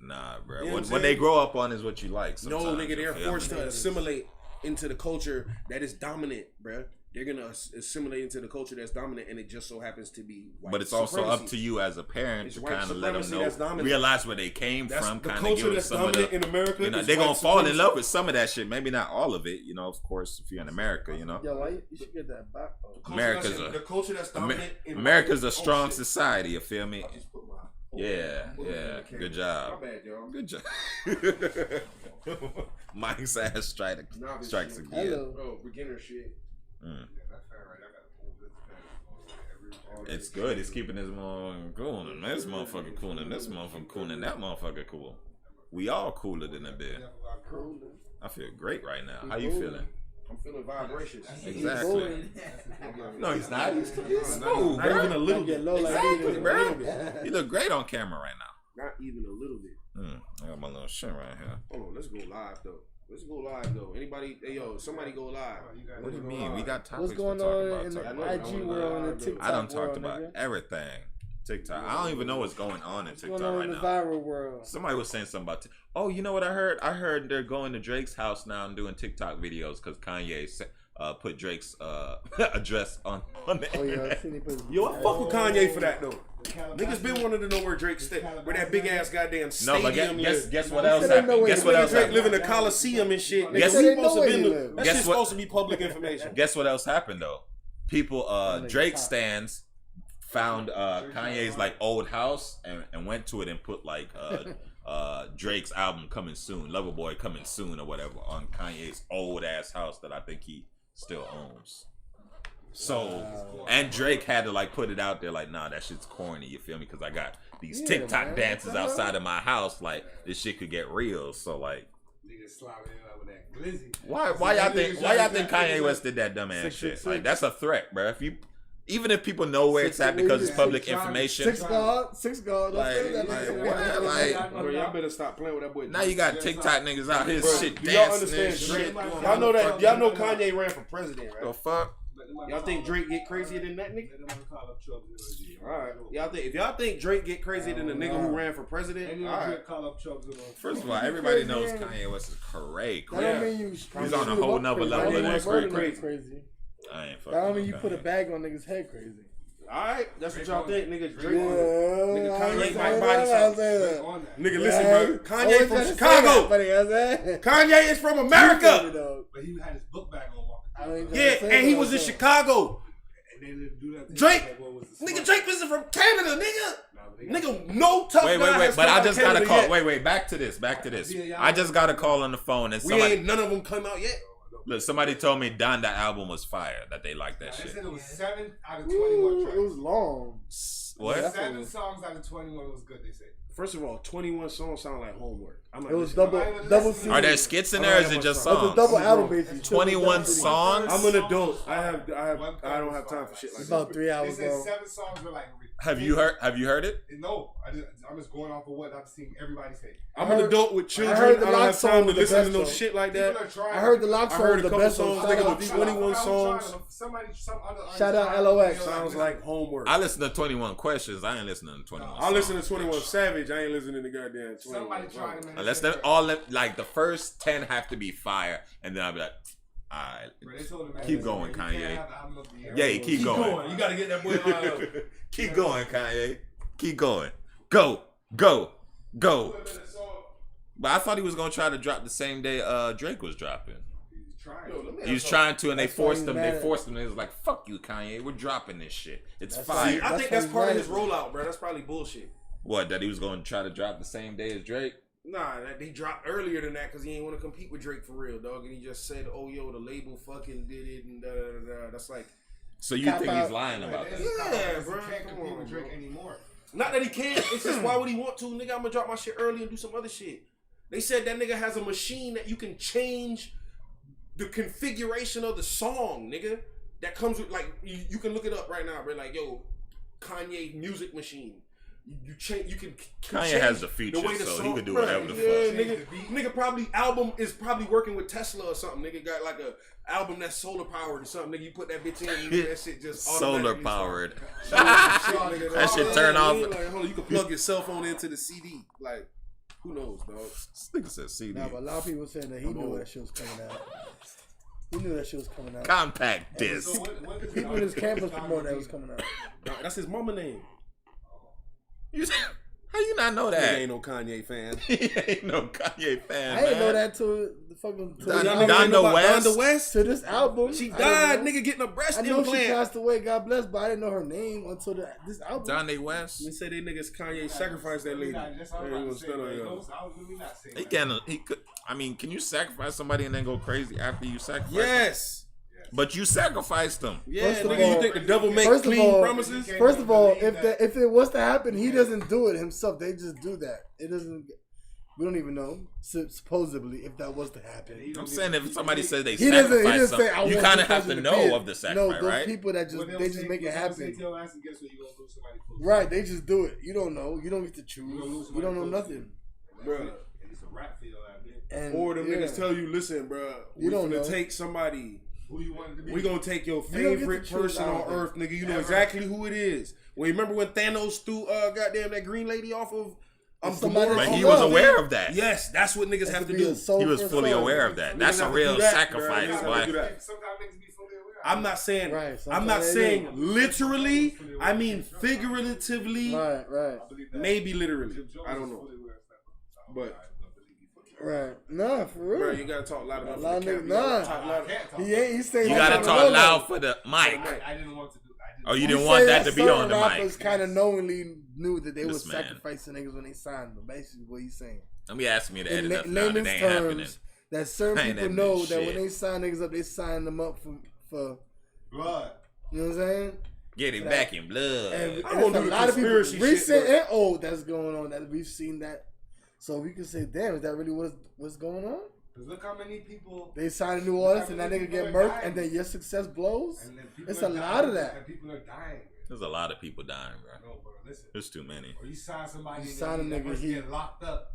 Nah, bro. You know what I'm What they saying? grow up on is what you like. No, sometimes, nigga, you they're feel forced me? to assimilate into the culture that is dominant, bruh. They're gonna assimilate into the culture that's dominant, and it just so happens to be white But it's also up supremacy. to you as a parent It's to white kind of let them supremacy that's know, dominant. realize where they came That's from, the kind of culture give that's some of dominant the. in America. You know, is they're gonna white fall in supremacy. love with some of that shit. Maybe not all of it. You know, of course, if you're in America, you know. Yo, why you should get that back? Oh. Culture America's that's- a- the culture that's dominant. in America's white- a strong oh, shit. society. You feel me? I just put my- Yeah, put it in yeah. the camera. Good job. My bad, y'all. Good job. Mike's ass strikes again. Hello. Oh, beginner shit. Mm. Yeah, that's fair, right? I gotta move this every It's good. It's keeping this motherfucker cool, and this motherfucker cool, and this motherfucker cool, and that motherfucker cool. We all cooler than a bit. I feel great right now. How you feeling? I'm feeling vibrations. Exactly. No, he's not. He's smooth, Not even a bro. little Get bit. low like Exactly, that. bro. You look great on camera right now. Not even a little bit. I got my little shit right here. Hold on, let's go live though. Let's go live though. Anybody? Hey yo, somebody go live. What do you mean? We got topics What's going to talk on about. in Talk the about. I IG know. world and the TikTok I done talked world, about nigga? everything. TikTok. I don't even know what's going on in What's TikTok going on right in the now. viral world? Somebody was saying something about. Oh, you know what I heard? I heard they're going to Drake's house now and doing TikTok videos because Kanye put Drake's address on the Oh yeah, I internet. seen he put. Yo, I fuck with Kanye for that though. Niggas been wanting to know where Drake stay, where that big ass goddamn No, stadium but is. guess what He else said they know happened? where Guess he what live. else Drake happened? live in a coliseum and shit. Guess- Nigga, we They know supposed to where be he in live. that Guess shit's what- supposed to be public information. Guess what else happened though? People, nigga Drake top. stands found Kanye's like old house and went to it and put like Drake's album coming soon, Loverboy coming soon or whatever on Kanye's old ass house that I think he still owns. So, and Drake had to like put it out there like, nah, that shit's corny. You feel me? Because I got these Yeah, TikTok man. dances outside of my house. Like this shit could get real. So like, Niggas slobbing it up with that glizzy. why y'all think Kanye West did that dumb ass shit? 666. Like that's a threat, bro. Even if people know where it's at because it's public information. Six God. Don't Like, say that. like, nigga. what? Like, Bro, y'all better stop playing with that boy. now you got TikTok niggas out here Bro, shit do y'all dancing and understand shit. Drake? Y'all know that. Y'all know Kanye ran for president, The right? fuck? Y'all think Drake get crazier than that nigga? All right. Y'all think if y'all think Drake get crazier than the nigga who ran for president? All right. First of all, everybody knows Kanye West is cray. That don't mean you. He's on a whole nother level than That that crazy. crazy. I ain't That don't fucking. mean you put a bag on niggas' head crazy. All right. That's what y'all think, nigga. Drake. Yeah, Nigga, Kanye I might say body that, I something. say that. Nigga, Yeah, listen, bro. I Kanye was from trying to say Chicago. that, buddy, I said. Kanye is from You America. dog. But he had his book bag on walking. I ain't Yeah, trying to say and he that, was in though. Chicago. And they didn't do that. Drake, Like, what was the Nigga, smart- Drake isn't from Canada, nigga. Nah, but they got- Nigga, no tough Wait, guy has but come I out just of got a Canada call. yet. Wait, back to this. I just got a call on the phone and We somebody, ain't none of them come out yet. look, somebody told me Donda album was fire. That they liked that They shit. said it was 7 out of Ooh, 21 it tracks. was long. What? 7 songs out of 21 was good, they said. First of all, 21 songs sound like homework. I'm not It was listening. double CD. Are there skits in I there? Or don't is have it just much time. It was a songs? double album, basically. 21 CD. songs? I'm an adult. I have time for shit like It's that. about 3 They hours said long. 7 songs were like Have you heard it? No, I'm just going off of what I've seen everybody say. I'm an adult with children. heard I the don't Lock have song time to was the listen to best no song. shit like People that. are trying. I heard the Lock I song heard was a the couple best songs. song. Nigga, Shout the out- 21 songs. Some other Shout out artists LOX. trying to Sounds feel like homework. I listen to 21 Questions. I ain't listening to 21. I listen to songs. 21 Savage. I ain't listening to goddamn 21. somebody trying to. Unless they're all like the first 10 have to be fire, and then I'll be like, all right, keep going, Kanye. Yeah, keep going. You gotta get that boy. Keep going, Kanye. Keep going. Go. But I thought he was gonna try to drop the same day Drake was dropping. He was trying to, and they That's why forced he's him. mad They at- forced him. They was like, "Fuck you, Kanye. We're dropping this shit. It's That's fire." why- I think that's part of his rollout, bro. That's probably bullshit. What? That he was going to try to drop the same day as Drake? Nah, he dropped earlier than that because he ain't want to compete with Drake for real, dog. And he just said, "Oh, yo, the label fucking did it," and da da da. That's like, So you Cop think out. he's lying about that? yeah, bro. bro. Can't Come compete on, with Drake bro. anymore. Not that he can't. It's just why would he want to, nigga? I'm gonna drop my shit early and do some other shit. They said that nigga has a machine that you can change the configuration of the song, nigga. That comes with like you can look it up right now, bro. Like, yo, Kanye music machine. You change. You can. Kanye change has the features, way so he song- can do Bruh, whatever the yeah, fuck. Nigga probably album is probably working with Tesla or something. Nigga got like a album that's solar powered or something. Nigga, you put that bitch in, and that shit just Solar automatically powered. start- shit, nigga, That shit yeah, turn yeah, off. Like, hold on, you can plug your cell phone into the CD. Like, who knows, dog? This nigga said CD. Nah, but a lot of people saying that he knew that shit was coming out. He knew that shit was coming out. Compact disc. So what is People in his campus promoting that was coming out. Dog, that's his mama name. How you not know Nigga that? ain't no Kanye fan. He ain't no Kanye fan. I didn't know man. that till the fucking Don- till Don- this album. Donda West. Donda West. To this album. She I died, didn't know. nigga, getting a breast I know she implant. passed away, God bless, but I didn't know her name until this album. Donda West. They say they niggas Kanye sacrificed that lady. That's all They I'm gonna about to say, stand on bro. y'all. I was really not saying He that. can. He could. I mean, can you sacrifice somebody and then go crazy after you sacrifice? them? Yes. But you sacrificed them. Yeah, First of nigga, all- you think the devil make First of clean all- promises? First of all, if it was to happen, he doesn't do it himself. They just do that. It doesn't. We don't even know. Supposedly, if that was to happen, I'm saying if somebody says they he doesn't. He sacrifice didn't say, "I them, you want kind this of have to person know be it." of the No, sacrifice, those right? people that just they just make it happen. Guess what? You gonna lose somebody close. Right? They just do it. You don't know. You don't get to You choose. gonna lose You don't know somebody close. nothing. Bruh. And it's a rap for your ass, bitch. And Or them yeah. niggas tell you, listen, bro, You we don't gonna know. take somebody. Who you wanted to be? We gonna take your You don't get favorite to choose person on out of earth, nigga. You know Ever. exactly who it is. Well, you remember when Thanos threw goddamn that green lady off of Somebody Gamora? But he Oh, was no. aware of that. Yes, that's what niggas have to be a do. soul He was for fully soul. aware of that. That's Niggas a have to real do that, sacrifice, bro. Niggas have boy. to do that. Sometimes niggas be fully aware. I'm not saying. Right, I'm not sometimes saying they literally. I mean figuratively. Right, right, I believe that. Maybe literally. Jim Jones I don't is know. fully aware of stuff. But- I believe he fully aware. right. Nah, for real. Bro, you gotta talk loud enough. A for lot the of camera. niggas- You gotta nah. talk loud enough. I can't talk. He ain't. He's saying You that gotta on the talk low loud low. for the mic. I didn't want to do. Oh, you He didn't say want that that to be certain on the rappers mic. kind of knowingly knew that they This was man. sacrificing niggas when they signed them. Basically, what he's saying. Let me ask me to In edit up now. That layman's ain't happening. terms, that certain I ain't people admitting know that shit. when they sign niggas up, they sign them up for Blood. you know what I'm saying? Get it back in blood. And I it's don't do a the lot of people, conspiracy shit, recent but- and old, that's going on. That we've seen that. So we can say, damn, is that really what's going on? Cause look how many people. They sign a new artist and that nigga get murked, and then your success blows. And then people It's are a lot dying, of that. And people are dying. There's a lot of people dying, bro. No, bro, listen. There's too many. Or you sign somebody. You and sign a that nigga, person he- get locked up.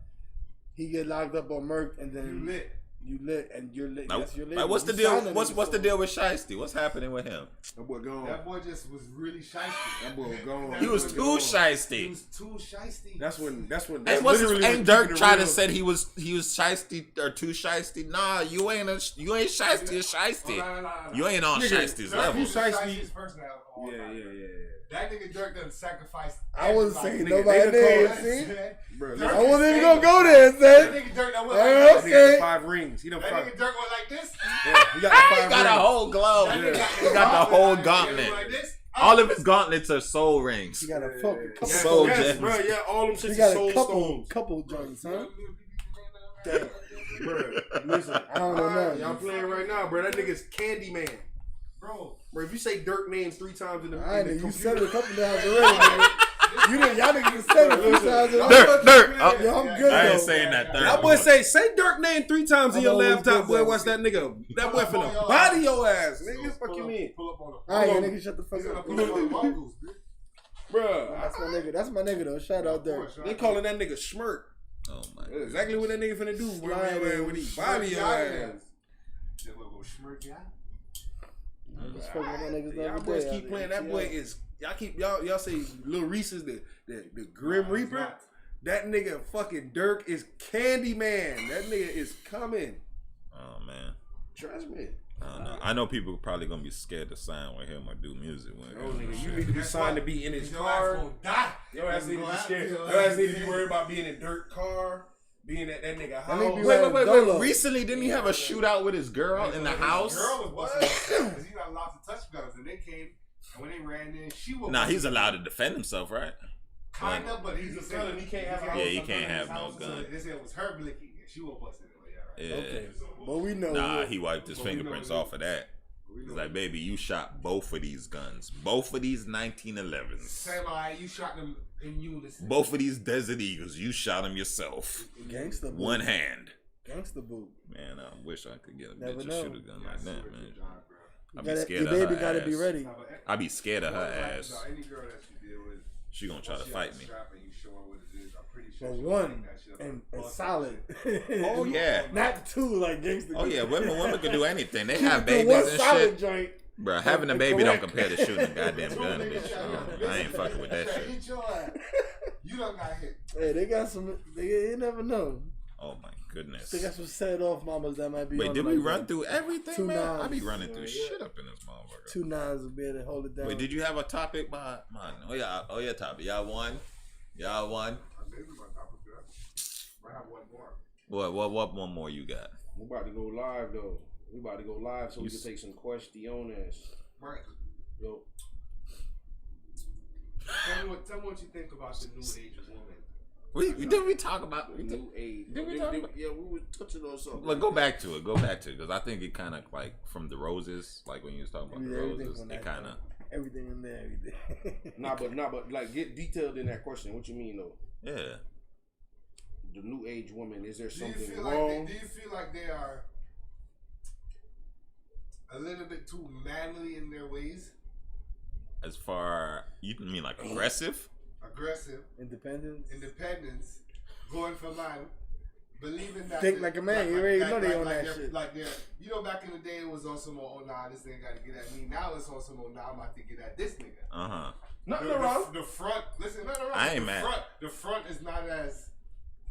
He get locked up or murked, and then You lit. you lit, and you're lit. Like, Yes, you're lit. like, what's the You deal? signed a What's nigga, the so- deal with Shiesty? What's happening with him? That boy gone. That boy just was really shiesty. That boy gone. He was That too boy gone. He shiesty. was too shiesty. That's when. That's Ain't, what's his, literally ain't when Dirk keeping it trying to real. said he was shiesty or too shiesty? Nah, you ain't shiesty. You're shiesty. No. You ain't on Nigga, Shiesty's Dirk, level. you He's shiesty. shiesty's person out of all Yeah, time. yeah. That nigga Dirk done sacrificed. I wasn't everybody. saying Nigga, nobody they name. call See, Bro, Dirk I wasn't even is gonna go famous. there. That Son. nigga Dirk that went Yeah, like Nigga this. got okay. 5 rings. He done That 5. nigga Dirk went like this. Yeah, he got He 5 got a rings. whole glove. That nigga got He got the whole gauntlet. Like this. All of his gauntlets are soul rings. He got a fucking couple. Soul yes, gems. bro. Yeah, all them He shits got is soul a stones. couple joints, huh? Damn. Bro, listen. I don't know Y'all nothing. playing right now, bro. That nigga's Candyman. Bro, Bro, if you say Dirk names 3 times in the, I in the know you computer, said it a couple times already, nigga. You didn't, y'all niggas said it a few times already. Dirk. Yo, I'm good I though. ain't saying that third. that boy one. say Dirk name 3 times in I'm your always laptop, good, boy. though. Watch that nigga. That boy Pull up on finna your body ass. your ass, nigga. So Fuck you mean? Pull up on him. All right, nigga, shut the fuck He's gonna up. pull up on the mongoose, bitch. Bruh. That's my nigga. That's my nigga though. Shout out there. They calling that nigga Schmirk. Oh my. That's exactly what that nigga finna do. When he Bobby your ass. They will go smirk ya. Just fuck with my niggas the Y'all other boys day keep out playing. there. That boy is. Y'all say Lil Reese is the Grim Reaper. That nigga fucking Dirk is Candyman. That nigga is coming. Oh man. Trust me. I don't know. I know people probably gonna be scared to sign with him or do music with Oh, him. nigga, you need to be signed to be in his Your ass car. gonna die. Your ass need to be scared. Your Your ass ass need to be dead. worried about being in Dirt car, being at that nigga house. nigga be Wait. Dolo. Recently, didn't he have a shootout with his girl in the house? Girl was busting because he not allowed to touch guns, and they came. And when they ran in, she was. Nah, he's allowed to defend himself, right? kind of, but He's a felon, he can't have a Yeah, he house. can't have no house, so gun. They said it was her blicky, and she was busting it. Yeah, right. Yeah. Okay, but we know. Nah, he wiped his But we know fingerprints it. off of that. We He's know like, it. baby, you shot both of these guns. Both of these 1911s. Samurai, you shot them in unison. Both of these Desert Eagles. You shot them yourself. Gangsta boot. One hand. Gangsta boot. Man, I wish I could get a Never bitch to know. shoot a gun like that, man. I'd be Gotta, scared your of her baby gotta ass. be ready. I'd be scared of her ass. Any girl that you deal with, She gonna try to fight me. You show her what it is. I'm pretty sure. But she'll one take that shit up and bust solid. that shit. Oh yeah. Not two like gangsta. Oh yeah. Women can do anything. They Keep have it to babies one and solid shit. joint. Bro, having a baby don't compare to shooting a goddamn Two gun, niggas bitch. shot I ain't fucking with that shit. Hit your ass. You done got hit. Hey, they got some. You never know. Oh my goodness. They got some set off mamas that might be. Wait, on did like we run that. through everything, Two man? I be nines. running through shit up in this motherfucker. 2 9s will be able to hold it down. Wait, did you have a topic, man? Oh yeah, topic. Y'all won. I'm maybe my top of that. Might have one more. What one more you got? We about to go live though. We about to go live so we You can s- take some questiones. Right. Yo, Tell me what you think about the new age of woman. Did we talk about? the new age. Did we talk about- Yeah, we were touching on something. Well, go back to it. Because I think it kind of like from the roses, like when you was talking about the Everything roses, from it that kind of everything in there. Everything. Nah, but like get detailed in that question. What you mean though? yeah. The new age woman, is there Do you something feel wrong? like they are a little bit too manly in their ways? As far you mean like aggressive? Aggressive, Independence. going for man, believing that Think like a man. You already know they on that they're- shit. Like they're, you know, back in the day it was on some oh nah, this nigga got to get at me. Now it's on some oh nah, I'm about to get at this nigga. Uh huh. Nothing The wrong. front, listen, nothing wrong. I ain't the mad. The front is not as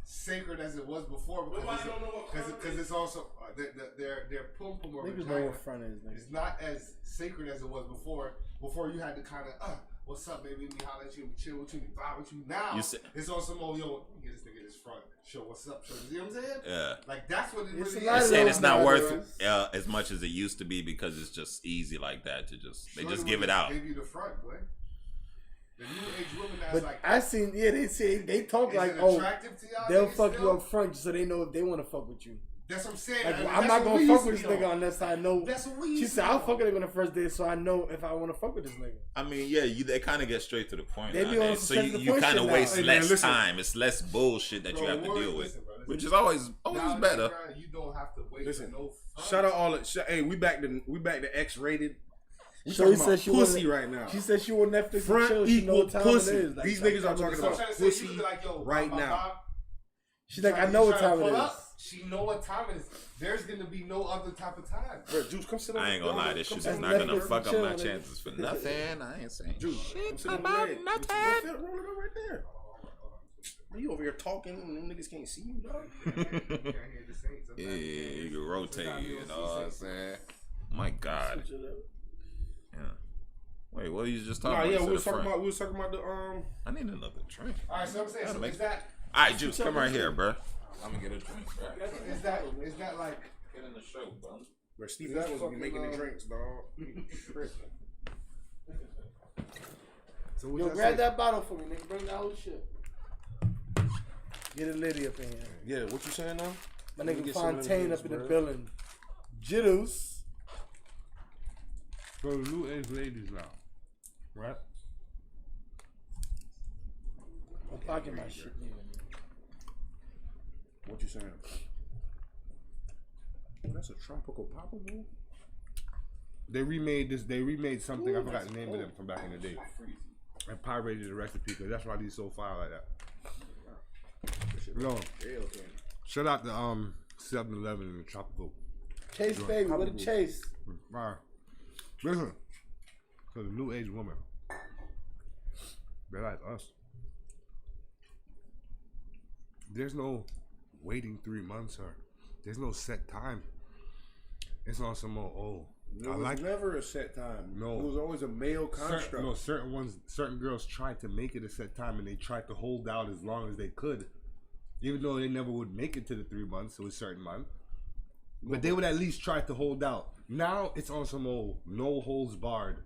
sacred as it was before because it's also their pum pum or Niggas know vagina what front is. Nigga. is not as sacred as it was before. Before you had to kind of what's up, baby? Let me holler at you, chill with you, vibe with you. Now You say- it's on some old yo. Let me get this nigga this front. Show what's up. Show, you know what I'm saying? Yeah. Like that's what it It's really a lot They're is. of saying those it's not worth nowadays. as much as it used to be because it's just easy like that to just they Shorty just will give it out. Give you the front, boy. The new age woman that's But like. I seen, they say they talk is like, it oh, attractive to y'all they'll niggas fuck still? you up front so they know if they want to fuck with you. That's what I'm saying. Like, I mean, I'm that's not what gonna we fuck used with to this be nigga on. unless I know. That's what we She used said, to I'll be fuck on. a nigga on the first day so I know if I want to fuck with this nigga. I mean, yeah, they kind of get straight to the point. They be nowadays. on So straight to the you point kind of shit waste now. Hey, man, less listen. time. It's less bullshit that you have to Bro, deal with, listen, bro, listen. which is always Nowadays, better. bro, you don't have to wait Listen, for no front. Shout out all the. Hey, we back to X rated. We So he talking said about she pussy wanna- right now. She said she on Netflix Front and chill. She know equal what time pussy. it is. Like, These I'm niggas are coming talking to So I'm about trying to say, pussy you be like, yo, right my now. mom, She's like, I trying- know what trying to time it pull is. up, She know what time it is. There's gonna be no other type of time. Bro, Juice, come sit on. I ain't gonna lie, this shit is That's not gonna Netflix fuck up and my chill, nigga. chances for nothing. I ain't saying Juice, come shit sit on the about leg. nothing. Roll it up right there. You over here talking and them niggas can't see you, dog. You can't hear the Saints. Yeah, you can rotate, you know what I'm saying? My God. Yeah. Wait, what are you just talking Nah, about? yeah, You we was said talking the about front. the I need another drink. All right, so I'm saying, Gotta so make- is that Alright, Juice, come right here, bro. I'm gonna get a drink, bro. is that like Get in the show, bro. Bro, Steve Is that supposed to be fucking, making the drinks, dog. so what Yo, y'all grab say? that bottle for me, nigga. Bring the whole shit. Get a lady up in here. Yeah, what you saying now? My Let me nigga get some of them Fontaine drinks, up in the bro. building. Jittles. Bro, the new age ladies now. Right? I'm pocketing my shit. What you saying? Oh, that's a tropical poppable. They remade something, I forgot the name of them from back in the day. and pirated the recipe because that's why these so fire like that. No, shout out to 7-Eleven and Tropical. Chase, baby, what a chase. All right. Listen, so the new age woman, they're like us. There's no waiting 3 months or there's no set time. It's on some more, There was never a set time. No. It was always a male construct. certain girls tried to make it a set time and they tried to hold out as long as they could. Even though they never would make it to the 3 months, it was a certain month. But they would at least try to hold out. Now it's on some old no holds barred.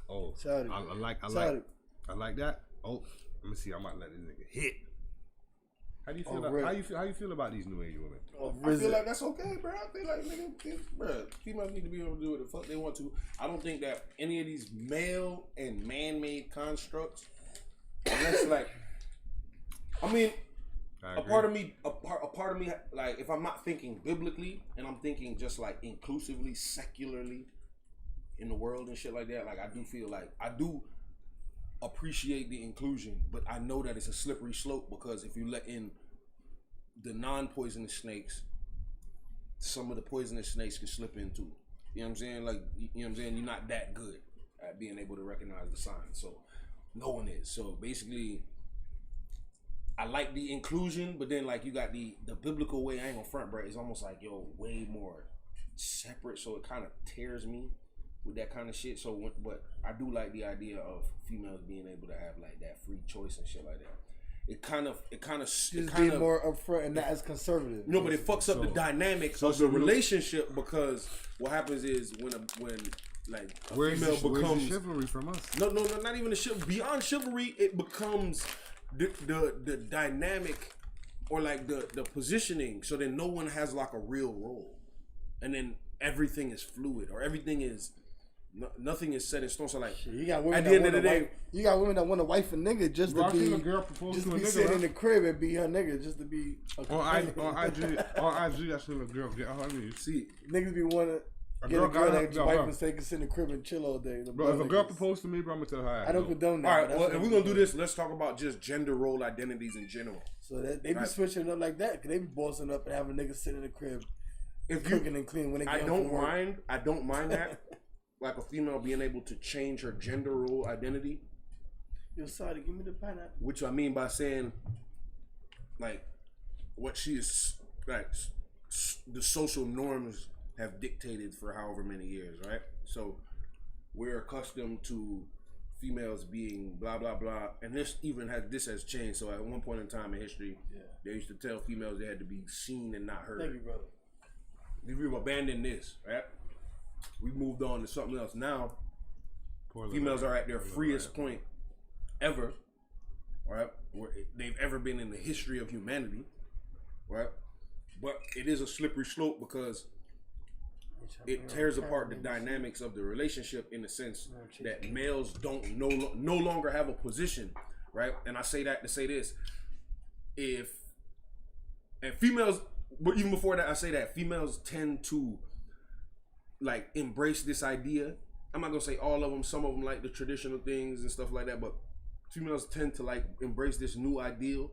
Oh, Sorry. I like that. Oh, let me see. I might let this nigga hit. How do you feel? How you feel about these new age women? I feel like that's okay, bro. I feel like bro, females need to be able to do what the fuck they want to. I don't think that any of these male and man-made constructs, unless like, I mean, a part of me, like, if I'm not thinking biblically and I'm thinking just like inclusively, secularly in the world and shit like that, like I do feel like I do appreciate the inclusion, but I know that it's a slippery slope because if you let in the non-poisonous snakes, some of the poisonous snakes can slip in too. You know what I'm saying? Like, you know what I'm saying? You're not that good at being able to recognize the signs. So no one is. So basically, I like the inclusion, but then like you got the biblical way. I ain't gonna front, bro. It's almost like way more separate. So it kind of tears me with that kind of shit. So, but I do like the idea of females being able to have like that free choice and shit like that. It kind of being more upfront and not as conservative. No, but it fucks up the dynamic of the relationship because what happens is when like a female becomes the chivalry from us. No, not even the chivalry. Beyond chivalry, it becomes the dynamic or like the positioning, so then no one has like a real role, and then everything is fluid or everything is. Nothing is set in stone. So like, you got women at the end of the day, you got women that want to wife a nigga just to be, sitting in the crib and be her nigga, just to be. On IG, I seen a girl get on her knees. See, niggas be wanting to get a girl that wife and say can sit in the crib and chill all day. Bro, if a girl proposed to me, bro, I'm gonna tell her. I don't condone that. All right, well, if we're gonna do this, let's talk about just gender role identities in general. So that they be switching up like that, cause they be bossing up and having niggas sit in the crib, cooking and clean when they get home from work. I don't mind that. Like a female being able to change her gender role identity. Yo, sorry, give me the pineapple. Which I mean by saying, like, what she is, like, the social norms have dictated for however many years, right? So we're accustomed to females being blah blah blah, and this has changed. So at one point in time in history, they used to tell females they had to be seen and not heard. Thank you, brother. We've abandoned this, right? We moved on to something else. Now, females are at their freest point ever, right? Where they've ever been in the history of humanity, right? But it is a slippery slope because it tears apart the dynamics of the relationship in the sense that males don't no longer have a position, right? And I say that to say this: and females, but even before that, I say that females tend to like embrace this idea. I'm not gonna say all of them. Some of them like the traditional things and stuff like that, but females tend to like embrace this new ideal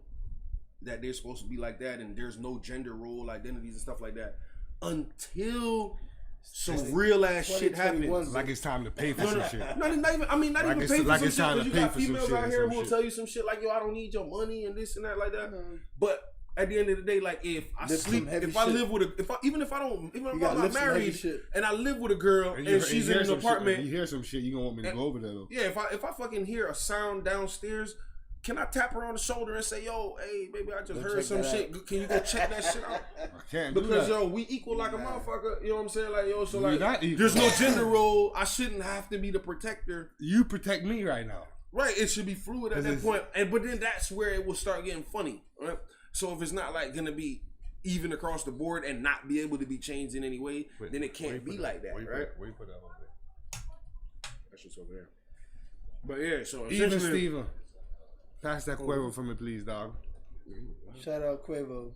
that they're supposed to be like that, and there's no gender role identities and stuff like that until some real ass shit happens. Like it's time to pay for some shit. Not even pay for some shit. Because you got females out here who will tell you some shit like, yo, I don't need your money and this and that like that. But at the end of the day, like if I sleep, if I live with even if I'm not married and I live with a girl and she's in an apartment, you hear some shit, you gonna want me to go over there though. Yeah, if I fucking hear a sound downstairs, can I tap her on the shoulder and say, yo, hey baby, I just heard some shit. Can you go check that shit out? I can't because yo, we equal like a motherfucker. You know what I'm saying? Like yo, so like there's no gender role. I shouldn't have to be the protector. You protect me right now. Right. It should be fluid at that point. But then that's where it will start getting funny. Right. So if it's not like gonna be even across the board and not be able to be changed in any way, then it can't be like that, right? Where you put that over there? That's just over there. But yeah, so even Steven, pass that Quavo for me, please, dog. Shout out Quavo.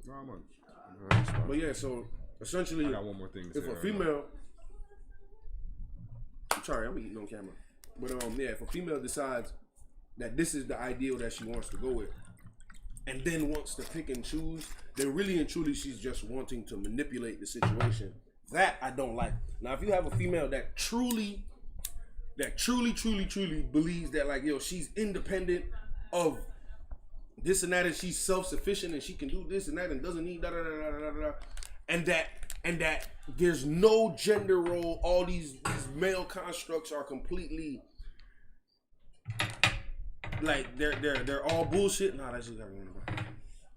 But yeah, so essentially, I got one more thing to say. If a female, I'm sorry, I'm eating on camera. But yeah, if a female decides that this is the ideal that she wants to go with, and then wants to pick and choose, then really and truly she's just wanting to manipulate the situation. That I don't like. Now, if you have a female that truly believes that, like, yo, she's independent of this and that, and she's self-sufficient and she can do this and that and doesn't need and that there's no gender role, all these male constructs are completely like they're all bullshit. Nah, that's just everyone.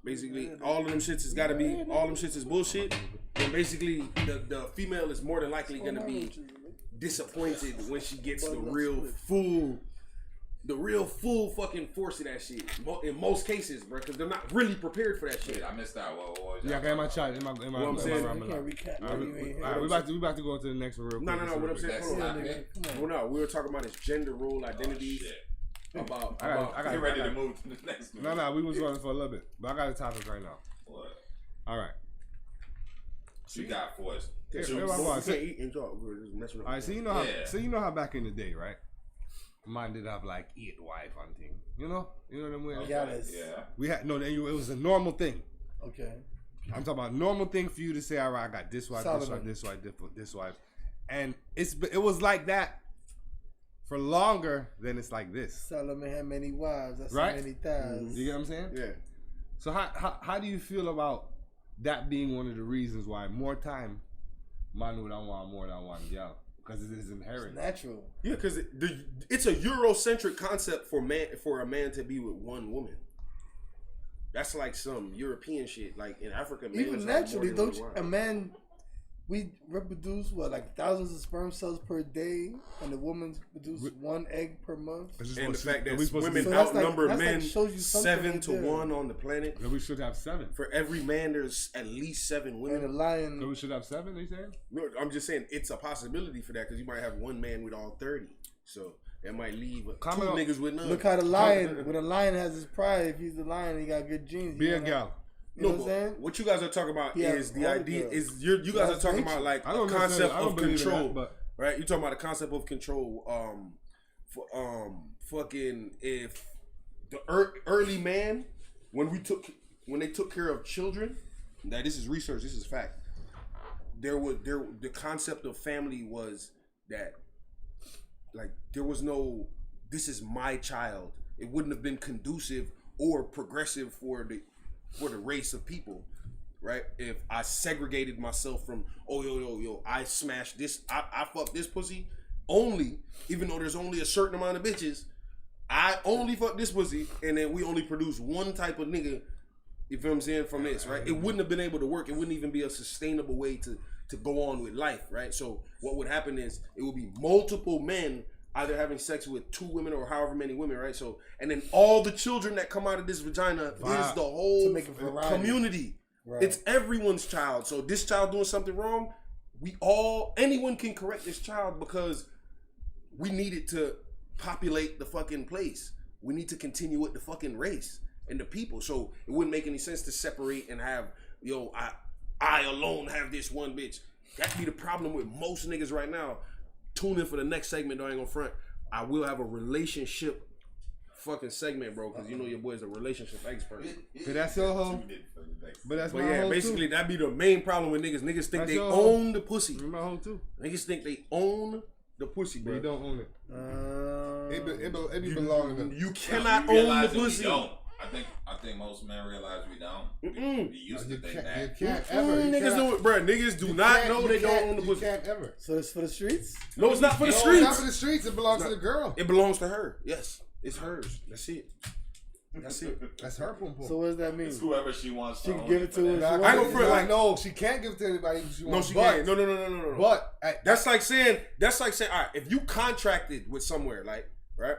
Basically, all of them shits is bullshit. And basically, the female is more than likely gonna be disappointed when she gets the real full fucking force of that shit. In most cases, bro, because they're not really prepared for that shit. I missed that. What Yeah, I got my chat. In my I can't recap. All right, we about to go to the next one real quick. No. What I'm saying, hold on. Well, no, we were talking about this gender role identities. About I got ready to move to the next one. No, we was running for a little bit, but I got a topic right now. What? All right. You got for us. You can't eat and talk. We're just messing up. All right, so you know how back in the day, right? Mine did have like eat wife on thing. You know what I mean? Yeah. We had it was a normal thing. Okay. I'm talking about normal thing for you to say, all right, I got this wife, Solomon. this wife, and it was like that for longer than it's like this. Solomon had many wives. That's Right? many thighs. You get what I'm saying? Yeah. So how do you feel about that being one of the reasons why more time man would want more than one girl? Because it is inherent. It's natural. Yeah, because it's a Eurocentric concept for a man to be with one woman. That's like some European shit. Like in Africa, men Even naturally, don't you, a man, we reproduce like thousands of sperm cells per day, and the woman produces one egg per month. And the fact that we women So that's outnumber like men shows you something 7 right to there. 1 on the planet. Then we should have 7. For every man, there's at least 7 And a women. So lion. we should have 7. You saying? No, I'm just saying it's a possibility for that because you might have one man with all 30. So that might leave 2 Comment on- niggas with none. Look how the lion. When a lion has his pride, if he's the lion, he got good genes. Be he a gonna- gal. You know No, what I'm saying? what you guys are talking about Yeah, is the all idea. girls. Is you guys are That's talking nature. about like I a don't concept necessarily- I don't of believe in control, that, but right? You're talking about a concept of control. Fucking if the early man when they took care of children. Now this is research. This is fact. The concept of family was that like there was no this is my child. It wouldn't have been conducive or progressive for the race of people, right? If I segregated myself from I smashed this, I fucked this pussy only, even though there's only a certain amount of bitches, I only fuck this pussy, and then we only produce one type of nigga. You feel what I'm saying? From this, right? It wouldn't have been able to work. It wouldn't even be a sustainable way to go on with life, right? So what would happen is it would be multiple men either having sex with 2 women or however many women, right? So, and then all the children that come out of this vagina is the whole To make a variety. community. Right. It's everyone's child. So this child doing something wrong, anyone can correct this child because we needed to populate the fucking place. We need to continue with the fucking race and the people. So it wouldn't make any sense to separate and have, I alone have this one bitch. That'd be the problem with most niggas right now. Tune in for the next segment, though, I ain't gonna front. I will have a relationship fucking segment, bro, because you know your boy's a relationship expert. But that's your hoe. But that's But my yeah, hoe basically too. that'd be the main problem with niggas. Niggas think That's they your hoe. own the pussy. My hoe too. Niggas think they own the pussy, But bro. you don't own it. It be You- belonging to You No, cannot we own realize the that we pussy. don't. I think most men realize we don't. We used to You think can't, that. you can't ever. You Niggas cannot- do it, bro. Niggas do you not can't- know you they don't can't- own the You pussy. can't ever. So it's for the streets. No, it's not for the No, it's streets. not for the streets. It belongs to the girl. It belongs to her. Yes, it's hers. That's it. That's it. That's her pum pum. So what does that mean? It's whoever she wants She to can own give it to for her. that. I don't feel like no, she can't give it to anybody she no, wants. she but, can't. No. But That's like saying. All right, if you contracted with somewhere, like right,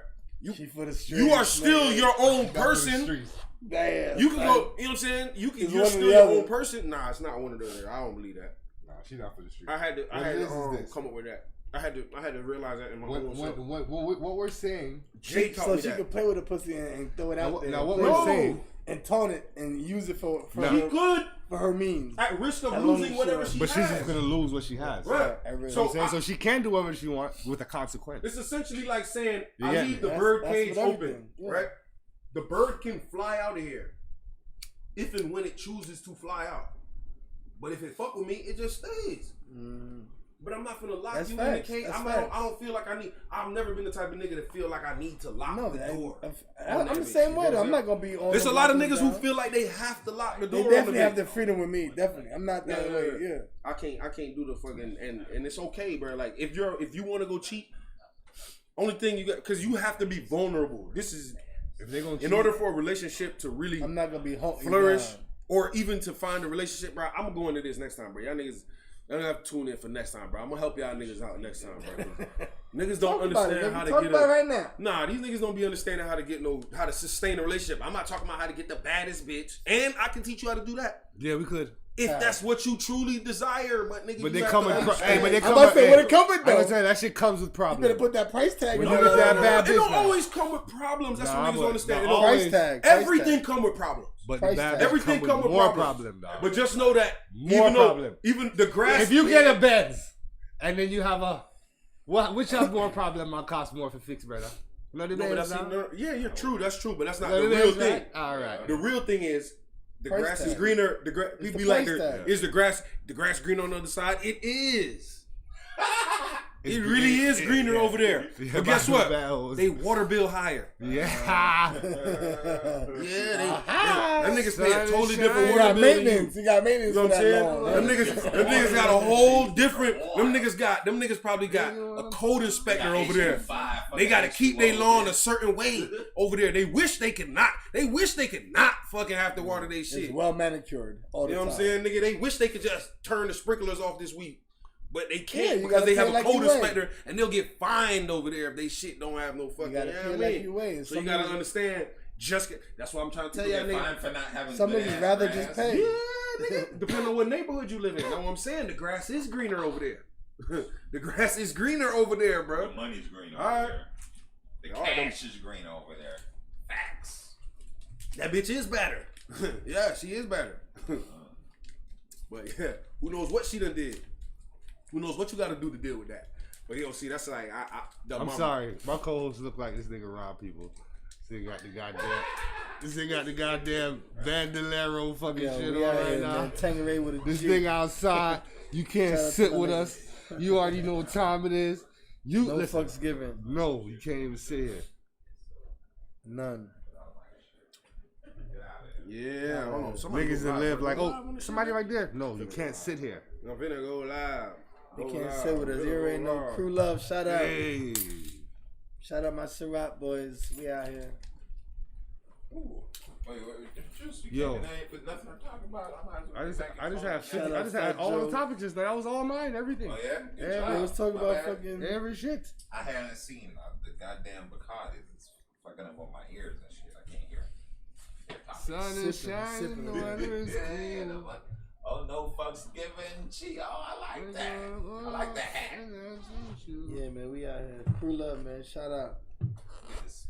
She for the streets. you are still man. your own not for the person. streets. Damn. You can like, go. You know what I'm saying? You're It's one or still the your other. own person. Nah, it's not one of the other. I don't believe that. Nah, she not for the streets. I had to What it is this. come up with that. I had to realize that in my own self. What we're saying. Jay taught So me she that. could play with the pussy and throw it out there. Now what Play we're with it saying. And tone it and use it for Now- He her- could. for her means. at risk of As long losing as whatever she- she But has. she's just gonna lose what she has. Right. So, So, so she can do whatever she wants with a consequence. it's essentially like saying, You I get leave me? the That's- bird that's cage with open, everything, yeah. right? The bird can fly out of here if and when it chooses to fly out. But if it fuck with me, it just stays. But I'm not gonna lock That's you facts. in the cage. That's I facts. don't feel like I need. I've never been the type of nigga that feel like I need to lock No, the door. I'm the same way. Though. I'm not gonna be on. There's a them lot of locking niggas who down. feel like they have to lock the They door. on definitely the have bitch. the freedom with me. Definitely, I'm not that way. Yeah. I can't do the fucking and it's okay, bro. Like if you want to go cheat, only thing you got because you have to be vulnerable. This is If they gonna in order for a relationship to really I'm not gonna be flourish or even to find a relationship, bro. I'm gonna go into this next time, bro. Y'all niggas. Y'all don't have to tune in for next time, bro. I'm gonna help y'all niggas out next time, bro. Niggas don't Talk about it, understand nigga. how to Talk get about it right now. Nah, these niggas don't be understanding how to sustain a relationship. I'm not talking about how to get the baddest bitch, and I can teach you how to do that Yeah, we could. if that's what you truly desire. But nigga, But you they have come to with understand. hey, but they I'm come about to with say, what it come with, I though? was saying that shit comes with You problems. better put that price tag When on you it. get that bad It don't bitch now. always come with problems. That's Nah, what niggas but- don't understand. nah, It don't always- Price tag. Price Everything tag. come with problems. But Price the bad tag. bitch Everything come come with more problems. problem, dog. But just know that More even though problem. even the grass. If you get a Benz and then you have a which has more problem might cost more for fix, brother? You know the No, but Benz that's now? yeah, you're true. That's true. But that's not You know the the real Benz, thing. right? All right. The real thing is the Price grass is tag. greener. We the be like, price tag. is the grass greener on the other side? It is. It's It really green- is greener over there. Yeah, But guess by what? the bells. They water bill higher. Yeah. Yeah, them niggas pay a totally Sun different You water got bill than you. maintenance. You got maintenance You know for what I'm that saying? long. Them niggas got a whole different. Them niggas probably got a code inspector over there. They got to keep their lawn a certain way over there. They wish they could not. They wish they could not fucking have to water their shit. It's well manicured all the You know time. what I'm saying, nigga? They wish they could just turn the sprinklers off this week. But they Yeah, can't you because gotta they have pay a like code you weigh. inspector and they'll get fined over there if they shit don't have no fucking. You gotta You know pay what I like mean? you weigh. And So you some gotta niggas- understand. That's what I'm trying to tell y'all, Get nigga. fined for not having Some good niggas ass rather grass. just pay. Yeah, nigga. Depending on what neighborhood you live in. Know what I'm saying? The grass is greener over there. The grass is greener over there, bro. The money's green All over right. there. The All right, cash is green over there. Facts. That bitch is better. Yeah, she is better. But yeah, who knows what she done did? Who knows what you got to do to deal with that? But yo, see, that's like I'm sorry. My co-hosts look like this nigga rob people. This nigga got the goddamn bandolero fucking Yeah, shit we on out right here, now. man. Tangeray with a This G. thing outside. You can't Shout out sit to my with niggas. us. You already know what time it is. You No listen. fucks given. No, you can't even sit here. None. Yeah, hold on. Somebody Niggas go that live, live bro. like, Go oh, live on this somebody shit, right there. No, you can't sit here. I'm finna go live. They Go can't live. sit with us. You already Go know. live. Crew love. Shout out. Hey. Shout out my Ciroc boys. We out here. Yo. Nothing to talk about. I just had 50, Shout I out just had Fat all Joe. the topics just now. That was all mine, everything. Oh yeah. Good Yeah, job. They was talking My about bad. fucking. Every shit. I haven't seen the goddamn Bacardi. It's fucking up on my ears and shit. I can't hear. Sun is Sipping, shining, sipping. the weather is Yeah, cool. oh no, fucks given. Gee, oh, I like that. I like the hat. Yeah, man. We out here. Crew love, man. Shout out. This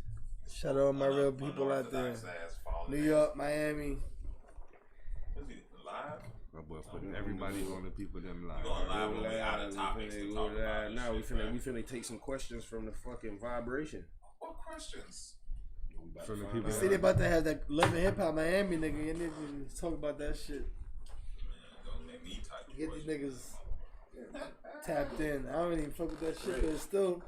Shout out my real people out there. unorthodox ass falling New ass. York, Miami. Was he live? My boy putting everybody on the people them You live. going live when we out of topics to talk about this Now we shit, finna man. take some questions from the fucking vibration. What questions? From the people. See, they about to have that Love and Hip Hop Miami nigga. You need to talk about that shit. Don't make me type of Get these questions. niggas tapped in. I don't even fuck with that shit, but it's still.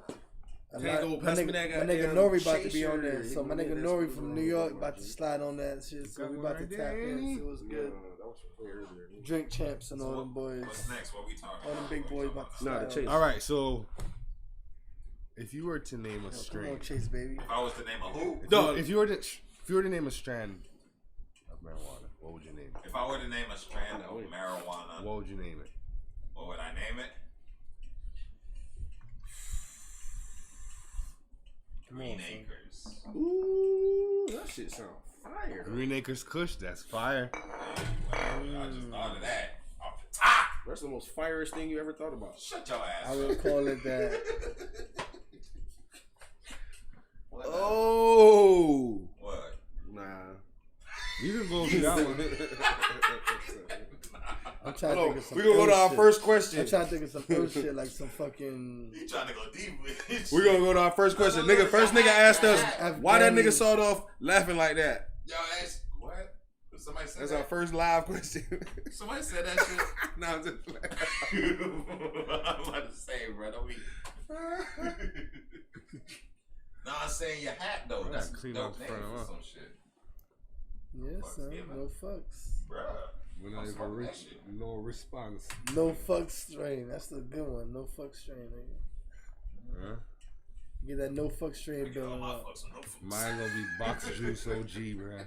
a Can't lot- go my pass me nigga, that my goddamn nigga Nori about to be chaser. on there. So my Yeah, nigga that's Nori what from we New on York with about to slide on that shit. So Got we one about to right tap there, in. ain't See what's Yeah, good. that was way earlier. Drink champs and all them boys. What's next? What we talking All them about? big What we boys talking about to Nah, slide the chase. on. All right, so if you were to name a Come on, strain, Chase, baby. If I was to name a who? if you were to name a strand of marijuana, what would you name it? If I were to name a strand of marijuana, What would you name it? what would I name it? Green Acres. Ooh, that shit sound fire. Green Acres Kush, that's fire. I just thought of that off the top. That's the most firiest thing you ever thought about. Shut your ass. I would call it that. What? Oh, What? nah. You can go with that one. I'm trying to think of some. We're gonna go to our shit. first question. I'm trying to think of some ill shit like some fucking. You trying to go deep with it? We're gonna go to our first question. Nigga, first nigga asked us why that nigga Afghani. started off laughing like that. Yo, what? Somebody said That's that? our first live question. Somebody said that shit. No, I'm just playing. I'm about to say, bro. Don't be. No, I'm saying your hat though. That's Clean dope up name front, for huh? some shit, Yeah, Fucks son. given. No fucks. bro. We're not I'm even smoking that rich. shit. No response. No fuck strain. That's the good one. No fuck strain, nigga. Huh? Get that no fuck strain Nigga, bill all my up. fucks are no fucks. Mine gonna be Box Juice OG, bro.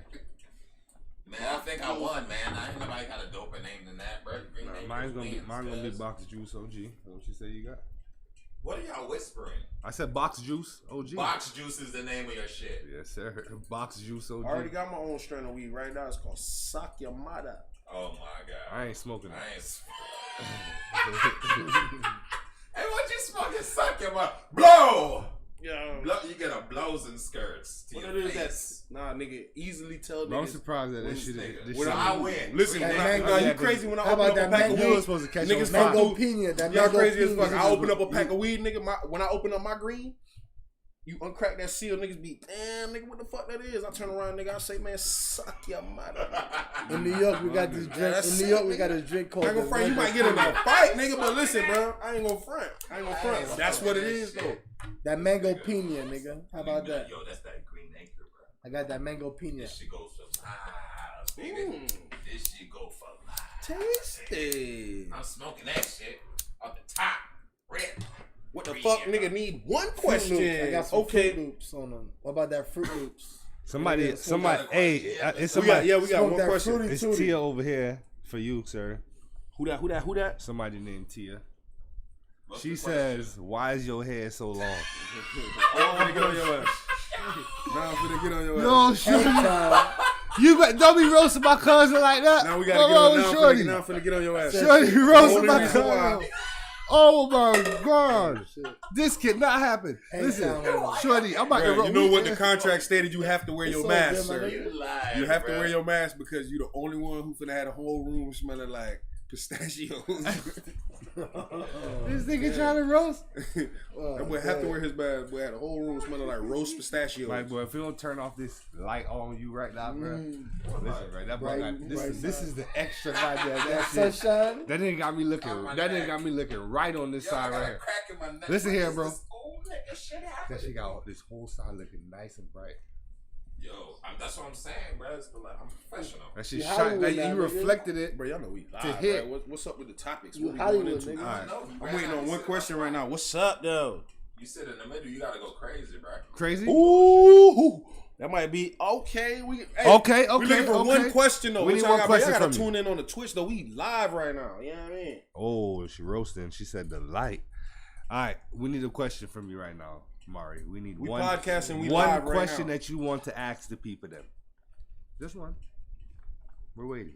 Man, I think I won, man. I ain't nobody got a doper name than that, bro. Green name Mine's is gonna be wins, cuz. Box Juice OG. What you say you got? What are y'all whispering? I said Box Juice OG. Box Juice is the name of your shit. Yes, sir. Box Juice OG. I already got my own strain of weed right now. It's called Sakyamada. Oh my god. I ain't smoking it. I ain't. Hey, what you smoking? Suck your mouth. Blow. Yeah. Blow. You get a blows and skirts. To What your it is face. that? Nah, nigga, easily tell Bro, I'm niggas. surprised that When this shit. nigga- This when shit I win. Listen, That when mango- you yeah, crazy when I How open about up a that pack of mango- You were weed. supposed to catch Niggas on Mango fire. pina. That Y'all mango crazy as pina. fuck. I open up a pack of weed, nigga. When I open up my green, you uncrack that seal, niggas be, damn, nigga, what the fuck that is? I turn around, nigga, I say, man, suck your mother. In New York, we got this drink. that's In New sick, York, we nigga. got this drink I called. ain't gonna the front. You might mango get in a pina. fight, nigga, but listen, bro, I ain't gonna front. I ain't gonna front. That's what it is, though. That mango pina, nigga. How about that? Yo, that's that green anchor, bro. I got that mango pina. This shit goes for miles, nigga. This shit go for miles. Tasty. I'm smoking that shit off the top. Red. What the fuck, nigga, need one Fruit question. Loops. I got some Okay. Fruit Loops on them. What about that Fruit Loops? Somebody, Yeah, hey, it's We got, somebody. yeah, we got Smoke one that question. fruity It's tooty. Tia over here for you, sir. Who that? Somebody named Tia. What's She the says, "Why is your hair so long?" I'm finna get on your ass. Nah, I'm finna get on your ass. No, Anytime. don't be roasting my cousin like that. Now we gotta What get on. wrong with Now Shorty. I'm finna get on your ass. Shorty The roasting only my reason why- cousin. Oh my god, this cannot happen. Listen, Anytime. Shorty, I'm about to. Bruh, you know what the contract stated? You have to wear your It's so mask, good, my sir. nigga. You lying, You have to bruh. wear your mask because you're the only one who finna have the whole room smelling like pistachios. This nigga trying to roast. That boy have to wear his mask. Boy had the whole room smelling like roast pistachios. Like, boy, if we don't turn off this light on you right now, bro. Listen, bro, that boy Bright- got this. bright This side. is the extra light there. That That shit. sunshine. That nigga got me looking. On my That nigga neck. got me looking right on this Yo, I side got right a here. crack in my neck. Listen here, bro. This old nigga shit That happened. shit got this whole side looking nice and bright. Yo, that's what I'm saying, bro. It's the, like, I'm professional. That shit You shot. Hollywood Like, now, you nigga. reflected it. Bro, y'all know we live, To hit. bro. What's up with the topics? You What we Hollywood, going into? nigga. Alright. I'm waiting on one question right now. What's up, though? You sit in the middle, you gotta go crazy, bro. Crazy. Ooh, that might be okay. Okay, We looking for okay. one question though. We What need y'all one got? question Y'all gotta from you. tune in on the Twitch though. We live right now. You know what I mean? Oh, she roasting. She said the light. All right, we need a question from you right now, Mari. We need We one podcasting, we one live right question now. that you want to ask the people. Then, just one. We're waiting.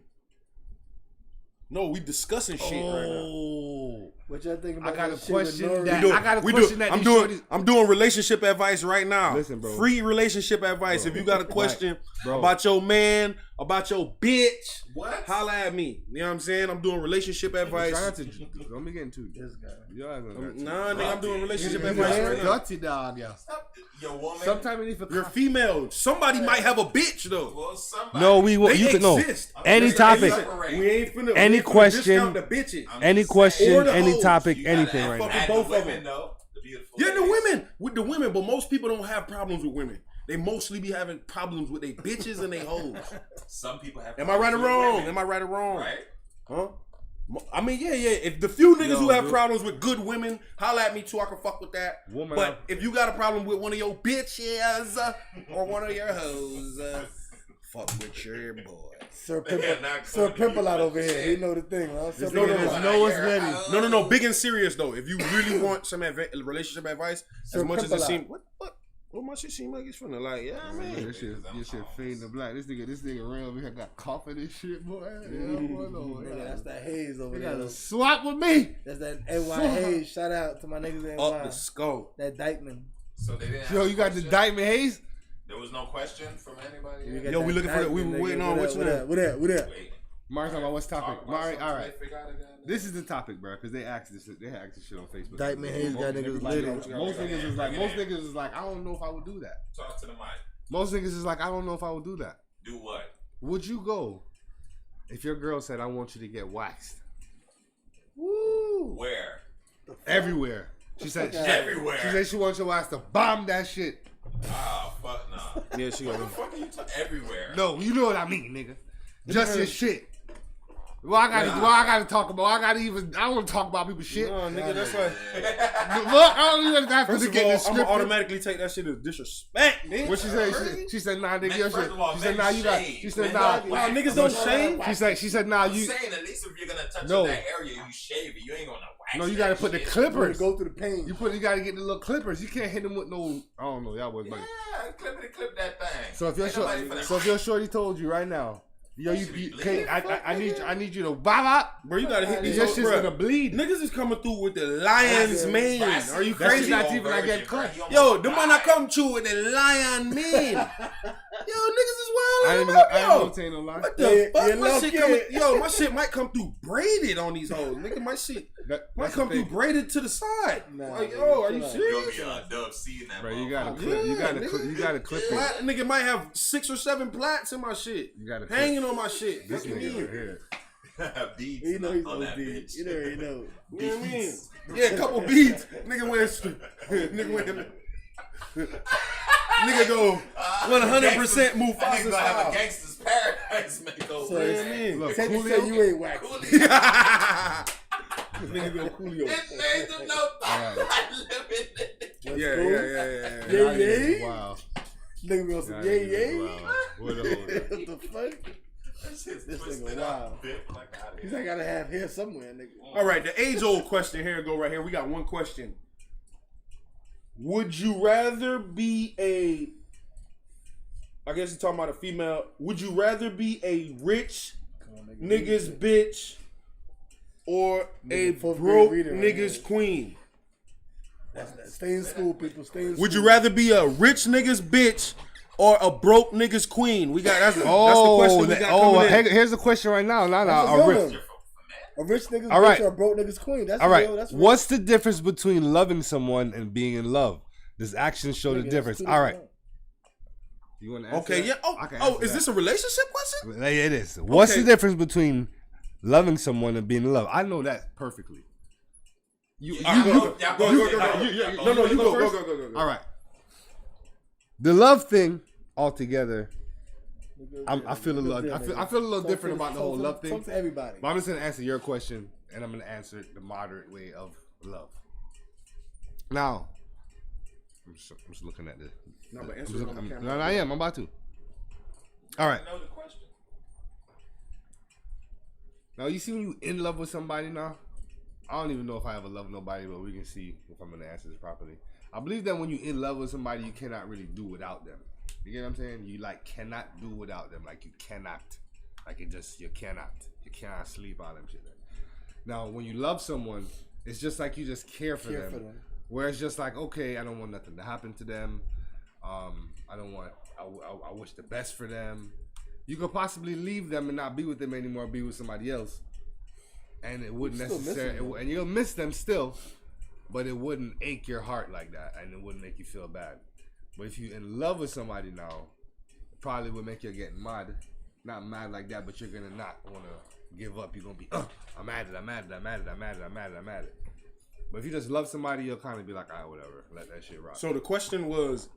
No, we discussing shit right now. Oh, What y'all think I about got a that shit with question Nori? that- We doing- I got a we question doing- that I'm these doing. shorties- I'm doing relationship advice right now. Listen, bro. Free relationship advice. Bro. If you got a question Bro. about your man, about your bitch, What? holla at me. You know what I'm saying? I'm doing relationship try advice. not to. Don't be getting too. This guy. Y'all ain't gonna. Nah, nigga, I'm doing relationship You advice right now. dirty dog, yeah. Stop. Your woman. Sometimes we need for. You're female. Somebody might have a bitch though. Well, somebody. No, we They you can no. exist. Any Listen, topic. listen, we ain't finna. Any we ain't finna question- discount the bitches. Any Or question, the any hoes. topic, You gotta anything add right fucking now. add both the of women, them. though. The beautiful. Yeah, the ladies. women with the women, but most people don't have problems with women. They mostly be having problems with their bitches and they hoes. Some people have. Am I right or problems with wrong? women, Am I right or wrong? Right. Huh? I mean, yeah. If the few niggas Yo, who have dude. problems with good women, holla at me too. I can fuck with that. Woman, but if you got a problem with one of your bitches or one of your hoes, fuck with your boy. Sir Pimple out over here. He know the thing, huh? Sir No, no, Pimple. no. Noah's ready. No. Big and serious though. If you really want some relationship advice, as Sir much as it Pimple seems, what much it seem like it's finna like, yeah, I mean. This shit fading to black. This nigga real over here got coughing and shit, boy. Yeah, boy, no, Nigga, that's that haze over They there. got a swap with me. That's that NY haze. Shout out to my niggas in Up NY. the skull. That Dykeman. So they didn't. Yo, have you a got the question? Diamond Haze? There was no question from anybody. We yet? got Yo, we that looking for that. We Dykeman, were waiting nigga. on What what's up, your name? what up? Wait. Mari talking about what's topic. Talk about Mari, something all they right. forgot again. This is the topic, bro, because they asked this shit on Facebook. Diamond Hayes got niggas Like, litty. most niggas is like, I don't know if I would do that. Talk to the mic. Most niggas is like, I don't know if I would do that. Do what? Would you go if your girl said, I want you to get waxed? Woo! Where? Everywhere. She said, Everywhere. She said she wants your ass to bomb that shit. Ah, fuck no. Yeah, she What the got fuck are you talking? Everywhere. No, you know what I mean, nigga. Just your shit. Well, I gotta talk about. I don't want to talk about people's shit. No, nigga, that's like. Look, I don't even have First to of get all, this I'm gonna scripted. automatically take that shit as disrespect, bitch. What she said? She said, nah, nigga, Man, your first shit. of all, She said, man, nah, you got. shade. She said, Man, nah. don't Nah, wax. niggas don't shave. She said, nah, I'm you. saying at least if you're gonna touch No. on that area, you shave it. You ain't gonna wax. No, you that gotta put the shit. clippers. Go through the pain. You gotta get the little clippers. You can't hit them with no. I don't know. Y'all was like. Yeah, clip that thing. So if your Ain't nobody shorty, finna- shorty told you right now, yo, you should be okay, bleeding. I need you to bop. Bro, you gotta hit these Your hoes, shit's bro. gonna bleed. Niggas is coming through with the lion's mane. Are you That shit's crazy? not even like that cut. Yo, the man I come through with the lion mane. Yo, niggas is I wild. ain't Yo, gonna tell you no lie. what the fuck? you My shit lucky. coming, yo, my shit might come through braided on these hoes. Nigga, my shit might That's come the through thing. braided to the side. Nah, Like, nigga, yo, are you chill out. You're gonna serious? be on Dub C in that. Bro, you gotta motherfucker. clip. You gotta Yeah, clip. You nigga. gotta clip it. Plat, nigga might have 6 or 7 plats in my shit. You gotta clip. Hanging on my shit. This What you nigga mean? right here. Beads You know he's on that OD. bitch. You already know. You know what I mean? Yeah, a couple beads. Nigga nigga go 100% Mufasa That nigga gonna have a style. gangster's paradise makeover. So it's- Man. Look, Say Coolio. you ain't whack. Nigga go Coolio. It made them no Alright. limit. Yeah, yeah. Yeah, yeah. Wow. Nigga be on some Y'all yay niggas yay. wow. What a hold What the fuck? That shit's This twisted nigga up. wild. Bit like out of He's here. like, I gotta have hair somewhere, nigga. All right, the age-old question here go right here. We got one question. Would you rather be I guess you're talking about a female. Would you rather be a rich nigga's bitch or a Nigga, fourth broke grade reader right nigga's here. queen? Stay in school, people. Stay in school. Would you rather be a rich nigga's bitch or a broke nigga's queen? We got that's the Oh, question we got coming in. here's the question right now. That's Nah, a a good rich. one. A rich nigga's All bitch right. or a broke nigga's queen. That's All right. real. That's real. What's the difference between loving someone and being in love? Does actions show the Nigga, that's difference? two All right. different You want to answer Okay, that? yeah. I can Oh, answer is that. this a relationship question? Yeah, it is. What's Okay. the difference between loving someone and being in love? I know that perfectly. You No, you go, go. All right. The love thing altogether, I feel a little. I feel a little different about the whole love thing. Talk to everybody. But I'm just gonna answer your question, and I'm gonna answer it the moderate way of love. Now, I'm just looking at this. No, but answer it on the camera. No, I am. I'm about to. All right. Know the question. Now you see when you in love with somebody now. I don't even know if I ever love nobody, but we can see if I'm gonna answer this properly. I believe that when you in love with somebody, you cannot really do without them. You get what I'm saying? You like cannot do without them. Like you cannot. Like you cannot. You cannot sleep on them shit. Now when you love someone, it's just like you just care for them. Where it's just like, okay, I don't want nothing to happen to them. I don't want. I wish the best for them. You could possibly leave them and not be with them anymore, be with somebody else, and it wouldn't necessarily. And you'll miss them still, but it wouldn't ache your heart like that, and it wouldn't make you feel bad. But if you're in love with somebody now, it probably would make you get mad. Not mad like that, but you're gonna not want to give up. You're gonna be, I'm mad at it. But if you just love somebody, you'll kind of be like, all right, whatever, let that shit rock. So the question was,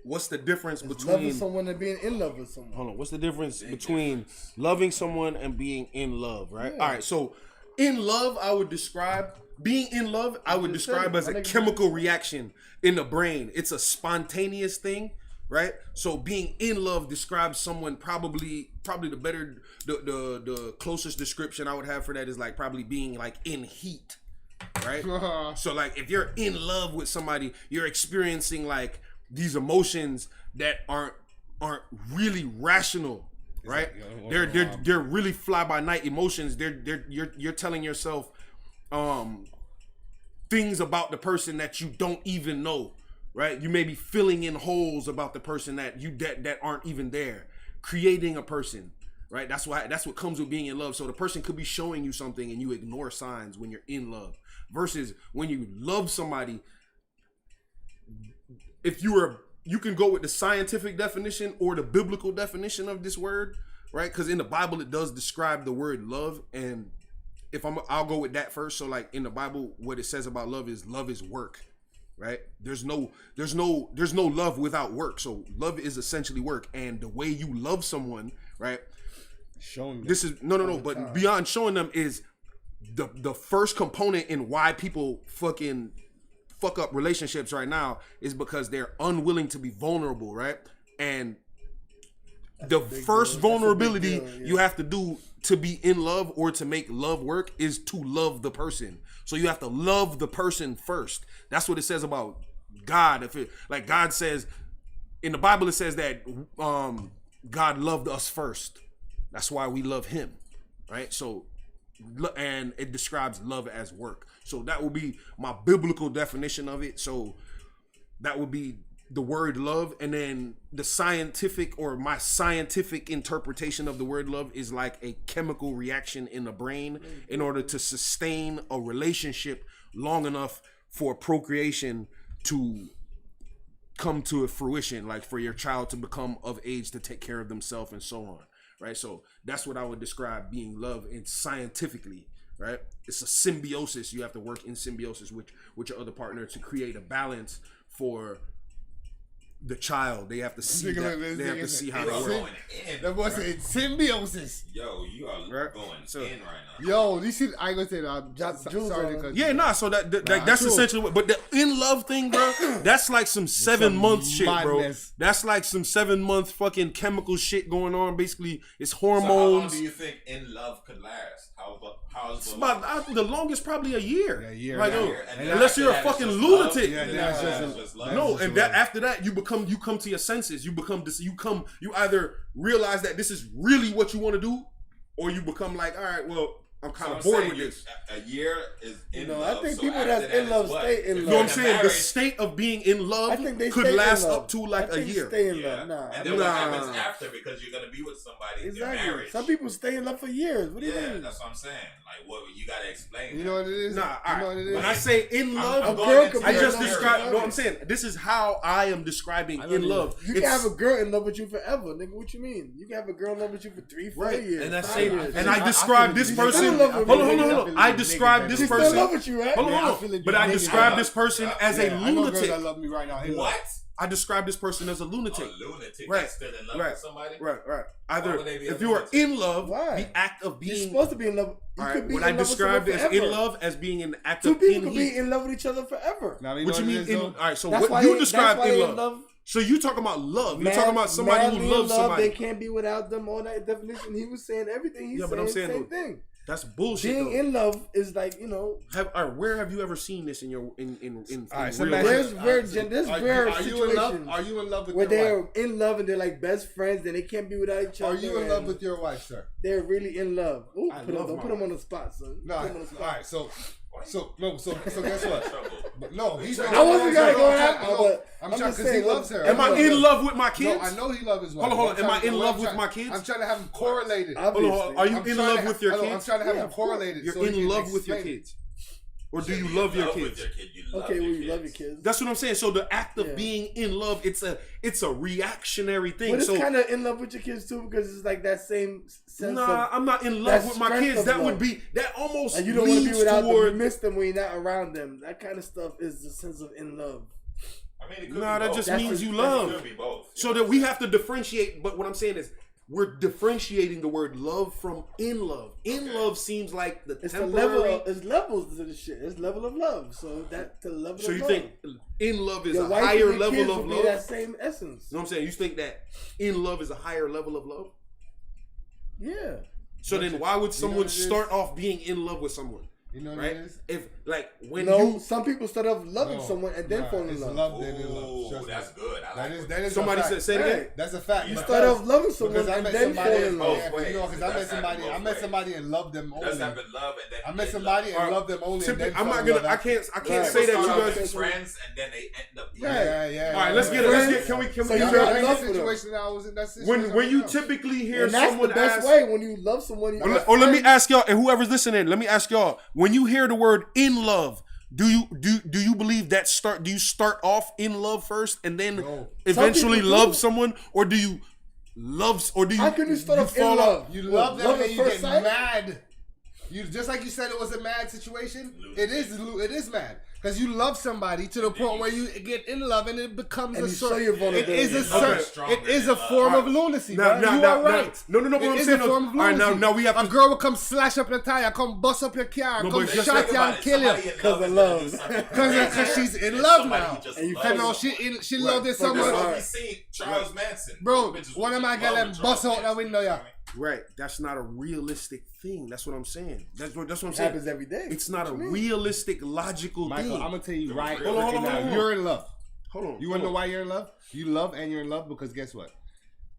what's the difference between Loving someone and being in love with someone. Hold on. What's the difference between loving someone and being in love, right? All right. So, in love, I would describe being in love. I would describe as a chemical reaction in the brain. It's a spontaneous thing, right? So, being in love describes someone probably the closest description I would have for that is like probably being like in heat, right? So, like if you're in love with somebody, you're experiencing like these emotions that aren't really rational, right? They're really fly by night emotions. You're telling yourself things about the person that you don't even know, right? You may be filling in holes about the person that aren't even there, creating a person, right? That's what comes with being in love. So the person could be showing you something and you ignore signs when you're in love. Versus when you love somebody, if you can go with the scientific definition or the biblical definition of this word, right? Because in the Bible it does describe the word love, and I'll go with that first. So like in the Bible, what it says about love is work, right? There's no love without work. So love is essentially work, and the way you love someone, right? Showing them. This is no, but beyond showing them is the first component in why people fucking fuck up relationships right now is because they're unwilling to be vulnerable, right? And the first vulnerability you have to do to be in love or to make love work is to love the person. So you have to love the person first. That's what it says about God. Like God says in the Bible, it says that God loved us first. That's why we love him, right? So, and it describes love as work. So that will be my biblical definition of it. So that would be the word love. And then the scientific or my scientific interpretation of the word love is like a chemical reaction in the brain in order to sustain a relationship long enough for procreation to come to a fruition, like for your child to become of age to take care of themselves and so on, right? So that's what I would describe being love in scientifically, right? It's a symbiosis. You have to work in symbiosis with your other partner to create a balance for the child. They have to see that. They have to see how they work. That boy said symbiosis. Yo, you are going in right now. Yo, you see, I ain't gonna say that. Sorry to cut you. So that's essentially what. But the in love thing, bro, that's like some 7 month shit, bro. That's like some 7 month fucking chemical shit going on. Basically, it's hormones. So how long do you think in love could last? How's the about the longest probably a year. Yeah, a year. Like, And unless you're a fucking lunatic. Love. And that after that you come to your senses. You either realize that this is really what you want to do, or you become like, all right, well, I'm kind of bored with this. A year is in love. I think people that's in love stay in love. You know what I'm saying? The state of being in love I think they could stay in last love. up to like a year. Stay in Yeah. love. Nah. And then what happens after? Because you're gonna be with somebody in Exactly. marriage. Some people stay in love for years. What do you mean? That's what I'm saying. Like, what you gotta explain. You know what it is? Nah, you know what it is? when I say in love, I'm girl going could into I be just in love described. with No, I'm saying this is how I am describing in love. You can have a girl in love with you forever, nigga. What you mean? You can have a girl in love with you for 3-4 years. And I 5 say, years. and I describe this you person. still in love with Hold me, on. nigga. I describe this She's still in love person. with you, right? Hold on. But I describe this person as a I know girls lunatic. that love me right now. in love. What? I describe this person as a lunatic. A lunatic Right. that's still in love Right. with somebody? Right. Why Either would they be if a you are lunatic? in love, Why? the act of You're being. supposed to be in love. You All could right, be what in I love with someone described as forever. in love as being an act Two of people in could heat. be in love with each other forever. Now, What you mean it is, in? though? All right, so That's what why you they- describe that's why in they love. So you talking about love? You're talking about somebody who madly loves in love, somebody. They can't be without them. All that definition. He was saying everything. He's Yeah, but saying I'm saying the same though, thing. That's bullshit. Being though. in love is like, you know. Where have you ever seen this in your in All right, so real imagine- life? There's Are rare you in love? situations Are you in love with where your wife? they're in love and they're like best friends and they can't be without each other. Are you in love and with your wife, sir? They're really in love. Ooh, I don't love put my him on the spot, son. No. Put All him on the spot. right. So guess what? But no, he's. I wasn't gonna go out, No, but I'm I'm trying just because he saying, loves her. Am I in love with my No, kids? I know he loves his wife. Hold on. I'm Am I trying- in what love I'm with trying- my kids? I'm trying to have them correlated. Obviously. Hold on. Are you I'm in trying love to with your I'm kids? trying to have Yeah, them of course. correlated. You're so he in can love with your explain it. kids, or do So you you're love in your with kids? your kid. You love Okay, your well, you kids. love your kids. That's what I'm saying. So the act of Yeah. being in love, it's a reactionary thing. But it's So kind of in love with your kids too because it's like that same sense nah, of. I'm not in that love with my strength kids. of That would love. be that almost And you don't want to be leads without them. You toward. miss them when you're not around them. That kind of stuff is the sense of in love. I mean, it could Nah, be that both. just That's means what- you It love. could be both. So that we have to differentiate. But what I'm saying is, we're differentiating the word love from in love. In love seems like the It's the temporary. level. It's levels to the shit. It's level of love. So that the level. So of you love. think in love is Your a wife and higher your level kids of would be love? that same essence. You know what I'm saying? You think that in love is a higher level of love? Yeah. So then why would someone what it is? start off being in love with someone? You know what right? it is? If like when No, you some people start off loving No. someone and then Nah, fall in it's love. love, then in love. Ooh, Trust me. that's good. I like That is somebody a fact. said, say it again. Hey, That's a fact. you Because- start off loving someone because I and met then fall somebody in both love. Yeah, ways. you know, because I That's met somebody. happened I both met ways. somebody and loved them That's only. having love and then I met in somebody love. and loved them only. And then I'm not fell in gonna. love I after. can't Right. say that Start you off guys. as friends and then they end up. Yeah. All right, let's get it. Let's get. Can we? So Can you we? fell That's in the love with them. situation that I was in. That's When you typically hear And that's someone the best ask, way when you love someone. You or let me ask y'all, and whoever's listening, let me ask y'all: when you hear the word "in love," do you believe that do you start off in love first and then No. eventually Some people love do. someone, or do you love, or do you? How can you start off in fall love? You What, love them at and you first get sight? mad. You just like you said it was a mad situation. It is mad because you love somebody to the point where you get in love and it becomes And a you sort. show your It is a vulnerability. sort. It is a form of lunacy. Now- bro. now- You now- are right. now- no, but It I'm is saying, a form of all right, lunacy. now we have a to- girl will come slash up your tire, come bust up your car, No, come but just shot think you and kill you. Because of love. Because she's in love now. And you I know she loved it so Fuck much. it. That's what we seen Charles Manson. Bro, Bitches one of was my in girl love them with bust Charles out the Manson. window, yeah. Right, that's not a realistic thing. That's what I'm saying. That's what I'm It saying. happens every day. It's not a What you mean? realistic, logical Michael, thing. I'm gonna tell you right Hold on, freaking now. hold on. You're in love. Hold on. You wanna know why you're in love? You love and you're in love because guess what?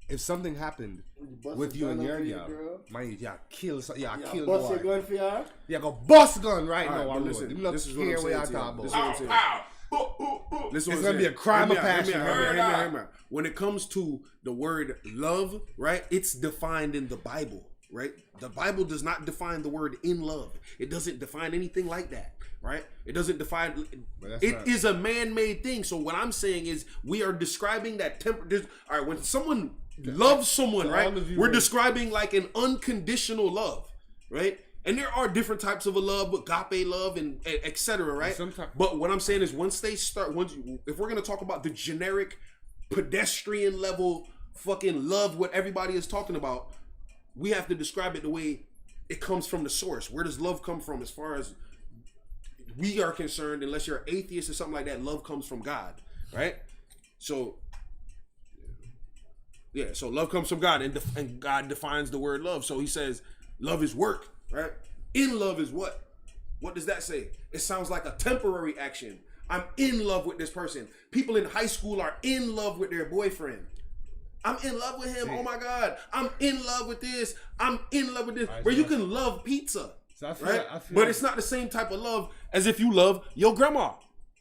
If something happened bust with a you gun and up your for your girl, girl? man, y'all kill some, y'all Y'all kill bust your boy. gun for y'all? Y'all go bust gun right All right, now. but I'm listen, listen, this is what I'm care what saying y'all to you. talking This about. is what I'm saying. Pow, pow. Boop, boop, boop. Listen It's what I'm gonna be saying. a crime Hear of me out, passion, hear me right? out, hear me out, hear me out. When it comes to the word love, right? It's defined in the Bible, right? The Bible does not define the word in love. It doesn't define anything like that, right? It doesn't define. But that's It not- is a man-made thing. So what I'm saying is, we are describing that temper. All right, when someone loves someone, to right? all of you We're who- describing like an unconditional love, right? And there are different types of a love, agape love, and etc. Right? sometimes- But what I'm saying is, if we're gonna talk about the generic pedestrian level fucking love, what everybody is talking about, we have to describe it the way it comes from the source. Where does love come from? As far as we are concerned, unless you're an atheist or something like that, love comes from God, right? So, yeah, so love comes from God, and God defines the word love. So He says, love is work, right? In love is what? What does that say? It sounds like a temporary action. I'm in love with this person. People in high school are in love with their boyfriend. I'm in love with him. Oh my God. I'm in love with this. I'm in love with this. Where you can love pizza, So I feel right? like- I feel But like- it's not the same type of love as if you love your grandma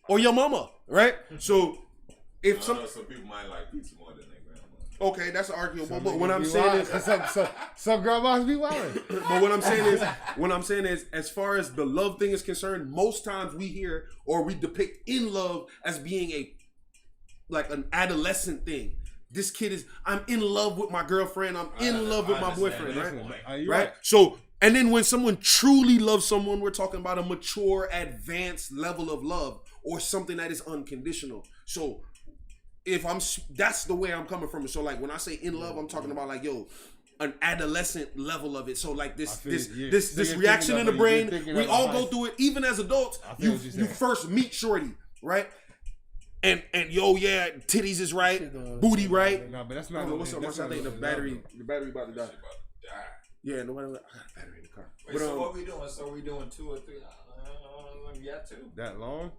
or your mama, right? So if I some know some people might like pizza more than their grandma. okay, that's arguable. But what I'm saying wild. is, some grandmas be wild. but what I'm saying is, as far as the love thing is concerned, most times we hear or we depict in love as being like an adolescent thing. This kid is, I'm in love with my girlfriend. I'm in love with my boyfriend, right? Are you Right? So, and then when someone truly loves someone, we're talking about a mature, advanced level of love or something that is unconditional. So, that's the way I'm coming from. So, like when I say in love, I'm talking about like, yo, an adolescent level of it. So, like this feel it, yeah. this So you're reaction thinking in the of it, you're brain, thinking we of all it. go through it. Even as adults, feel you what you're saying. first meet shorty, right? And yo, yeah, titties is right, booty right. No, but that's not. What's up, that's Marshall? I not think the love, battery though. about to die. About to die. Yeah, nobody. I got a battery in the car. Wait, But, so what we doing? So we doing 2 or 3? Yeah, 2. That long?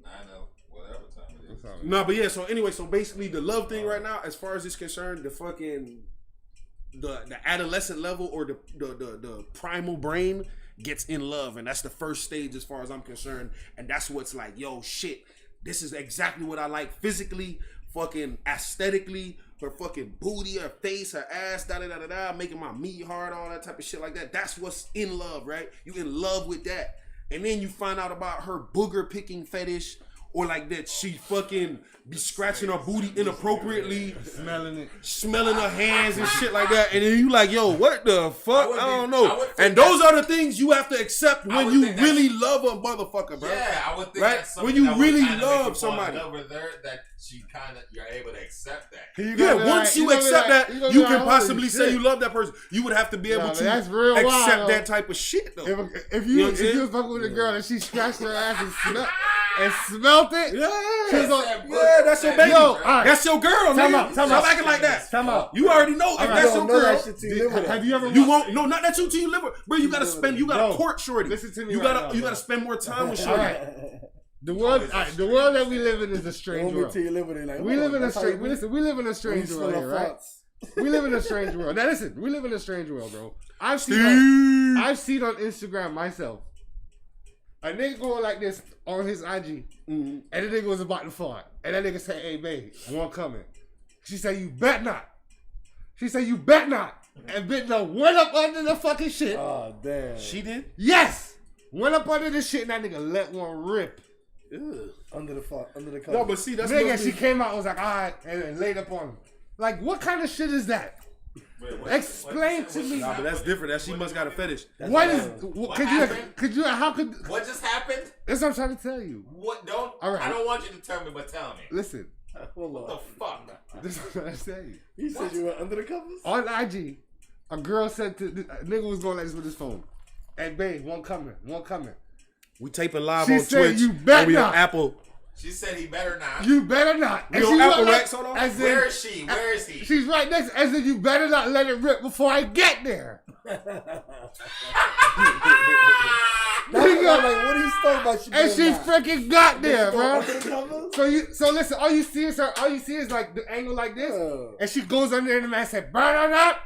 9 or whatever time it is. That's all. no, but yeah. So anyway, so basically, the love thing right now, as far as it's concerned, the fucking the adolescent level or the primal brain gets in love, and that's the first stage as far as I'm concerned, and that's what's like, yo, shit. This is exactly what I like physically, fucking aesthetically, her fucking booty, her face, her ass, making my meat hard, all that type of shit like that. That's what's in love, right? You in love with that. And then you find out about her booger picking fetish, or like that she fucking be scratching her booty inappropriately, smelling her hands and shit like that. And then you like, yo, what the fuck? I don't know. And those are the things you have to accept when would you think that's- really love a motherfucker, bro. Yeah, I would think Right? that's When something you that would really kinda make love you fall in somebody. love with her, that you're able to accept that. Yeah, once you accept that, you can possibly say you love that person. You would have to be able Nah, to that's real accept wild, that type of shit, though. If You know you what I'm if saying? you was fucking with a girl and she scratched her ass and smelled, and smelt it. Yeah, She was like, yeah, that's your baby. Yo, all right. That's your girl, Time nigga. out, time Stop out. acting like that. Time out. You already know if right. that's You your don't know girl. that shit till you live with Have her. you ever? You won't no, not that you till you live with, bro. You gotta spend, you gotta No. court shorty. Listen to me You right gotta, now, you bro. gotta spend more time with All shorty. right. The world, the world that we live in is a strange Only world. till you live with it. Like, We live in a that's how strange. you We do. listen. We live in a When strange you world smell here, her right? farts. We live in a strange world. Now listen, we live in a strange world, bro. I've seen on Instagram myself a nigga going like this on his IG, and the nigga was about to fart, and that nigga say, "Hey, babe, one coming." She said, "You bet not." She said, "You bet not." And bitch done went up under the fucking shit. Oh damn. She did? Yes, went up under the shit, and that nigga let one rip. Under the cover. No, but see, that's Nigga, must she be- came out and was like, all right, and then laid up on him. Like, what kind of shit is that? Explain to me. Nah, but that's different. That she must got a fetish. What is? What Could you? happened? Could you? How could? What just happened? That's what I'm trying to tell you. What? Don't. All right. I don't want you to tell me, but tell me. Listen, Hold What the on. fuck? this is what I'm trying to tell you. You said you were under the covers? On IG, a girl said to a nigga was going like this with his phone. Hey, babe, one coming, one coming. We taping live She on said Twitch. you bet and we on not. Apple. She said he better not. You better not. We And on she Apple looked like- Rex, hold on. as in- Where is she? Where is he? She's right next. As in, you better not let it rip before I get there. That's what I'm like, what are you talking about? And she freaking got there, Under bro. the covers? So listen, all you see is her. All you see is like the angle like this, Oh. and she goes under there, and the man said, "Burn it up."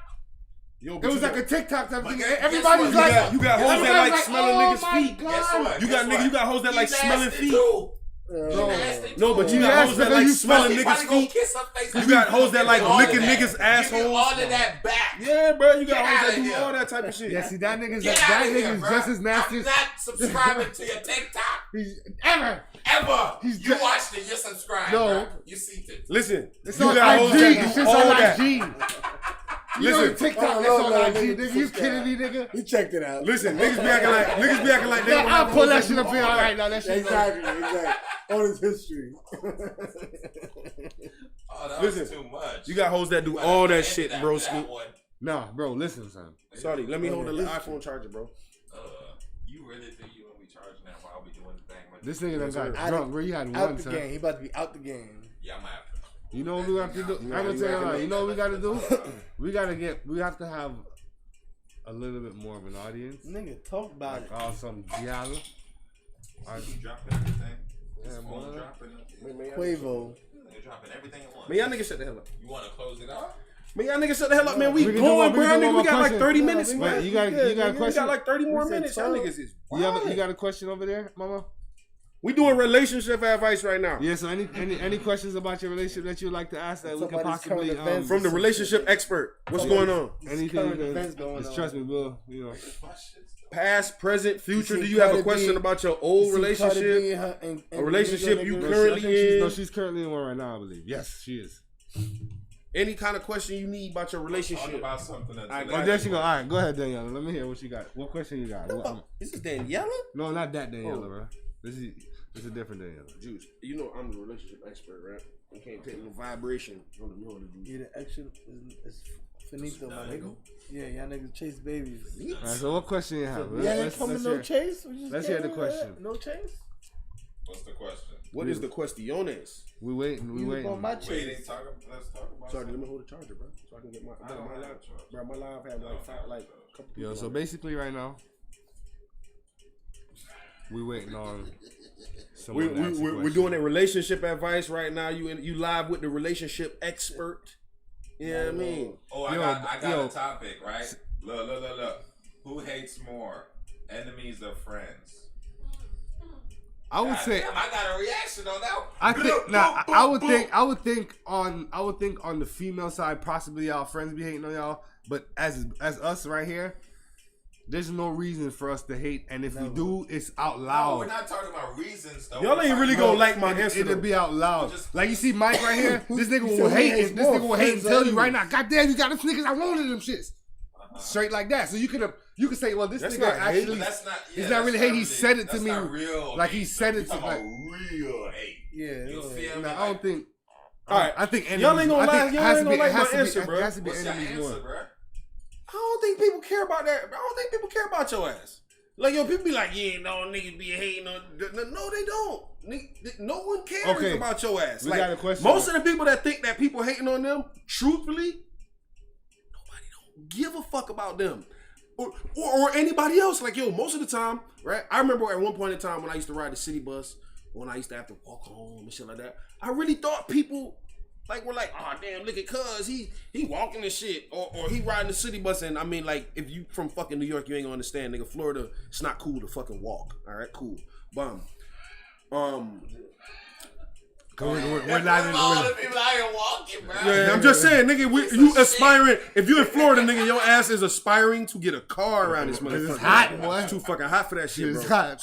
Yo, It was like a TikTok type thing. guess Everybody's what? like, you got hoes that everybody's like smelling oh niggas' my feet. God. Guess what? You got Guess nigga, what? you got hoes that He like smelling nasty feet. too. No. No, but you got Yes, hoes that because like you smelling He niggas' probably gonna feet. kiss her face. You got hoes that like All of licking that. niggas' Give me assholes. all of that back. Yeah, bro, you got Get hoes that outta do here. all that type of shit. Yeah, see that nigga's Get that out of here, nigga's bro. just as nasty I'm as not subscribing to your TikTok ever. ever. He's You just- watched it. You're subscribed. No. bro. You see it. Listen, It's you on got hoes IG. that It's do just all on that. IG. You know Listen, TikTok. Oh, It's no, on no, IG, nigga, nigga. You fuck kidding me, that. nigga? We checked it out. Listen, niggas be acting like they Yeah, don't I'll have pull hoes that do shit up here. all All that. right, now that shit. Exactly. On his history. Oh, that Listen, was too much. You got hoes that do You all gotta that end shit, it bro. after that one. Nah, bro, listen, son. Sorry, let me hold the iPhone charger, bro. You really think you gonna be charging that while we doing the thing? With This nigga done got Out- drunk. Where you had Out one, the son. game. He about to be out the game. Yeah, I'm gonna have to. You know what we have to do? I'm gonna tell you, you know what we gotta do? We have to have a little bit more of an audience. Nigga, talk about it. Some giallo. You dropping everything. This phone boy. dropping. Quavo. You're dropping everything at once. Man, y'all niggas shut the hell up. You wanna close it out? Man, y'all niggas shut the hell up, man. We We can do going, one- we bro. can do Nigga, one we got more like question. 30 minutes. Wait, man. you got a nigga, We question? got like 30 more We said minutes. Y'all 12. niggas is You wild. got a question over there, mama? We doing relationship advice right now. Yeah. So any questions about your relationship that you'd like to ask that we Talk can about these current possibly events. From the relationship expert. What's going on? anything current you events can going just on. trust me, Bill. You know. Past, present, future. see Do you have a Cardi question B- about your old relationship? A relationship you currently in? She's currently in one right now, I believe. Yes, she is. Any kind of question you need about your Talk relationship? about something that's. Oh, there she go. All right, go ahead, Daniela. Let me hear what you got. What question you got? Is this Daniela? No, not that Daniela, bro. This is a different Daniela. Juice, you know I'm the relationship expert, right? You can't take no vibration. You know what to do. Yeah, the action is finito, my nigga. Yeah, y'all niggas chase babies. All right, so what question you have? Y'all ain't coming no chase? We just let's hear came the with question. that? No chase? What's the question? What is the questiones? We waiting. We You waiting. on my Waiting. chase. Let's talk about. Sorry, let something. me hold the charger, bro, so I can get my I don't my have live. a charger. Bro, my live have like a couple. Yo, people so on it. basically right now, we waiting on. We, someone to ask a we're question. doing a relationship advice right now. You live with the relationship expert. You know what I mean? Oh, I Yo, got yo. a topic, right? Look. Who hates more, enemies or friends? I would say. Damn, I got a reaction on that one. I think Boop, now. boop, I would boop, think. boop. I would think on the female side, possibly y'all friends be hating on y'all. But as us right here, there's no reason for us to hate. And if we do, it's out No, loud. we're not talking about reasons, though. Y'all We're ain't talking really about- gonna like my answer. It'll though. be out loud. Just- Like you see Mike right here. This nigga said will who hate. hates This nigga more, will hate and friends or tell you right enemies? now. God damn, you got them niggas. I wanted them shits. Straight like that. So you could say, well, this That's nigga not hate. actually. But that's not. Yeah, It's not really hate. He said it to that's me not real like hate, he said though. it We to talking about real hate. Yeah. You feel me? Nah, I don't think. All right, I think enemies. Y'all ain't gonna I think lie- it y'all has ain't to be- gonna it like has my to be- answer, bro. It has to be What's your enemies answer, more. bro? I don't think people care about that. I don't think people care about your ass. Like, yo, people be like, yeah, no, niggas be hating on. No, they don't. No one cares about your ass. We like, got a question. Most of the people that think that people hating on them, truthfully, nobody don't give a fuck about them. Or anybody else. Like, yo, most of the time, right? I remember at one point in time when I used to ride the city bus, when I used to have to walk home and shit like that, I really thought people were like, oh damn, look at cuz he walking and shit, or he riding the city bus. And I mean, like, if you from fucking New York, you ain't gonna understand, nigga. Florida, it's not cool to fucking walk. All right, cool. Bum. We're not in all the people out here walking, bro. Yeah, I'm just saying, nigga, you aspiring. If you in Florida, nigga, your ass is aspiring to get a car around this motherfucker. It's hot, boy. It's too fucking hot for that shit, bro. It's hot.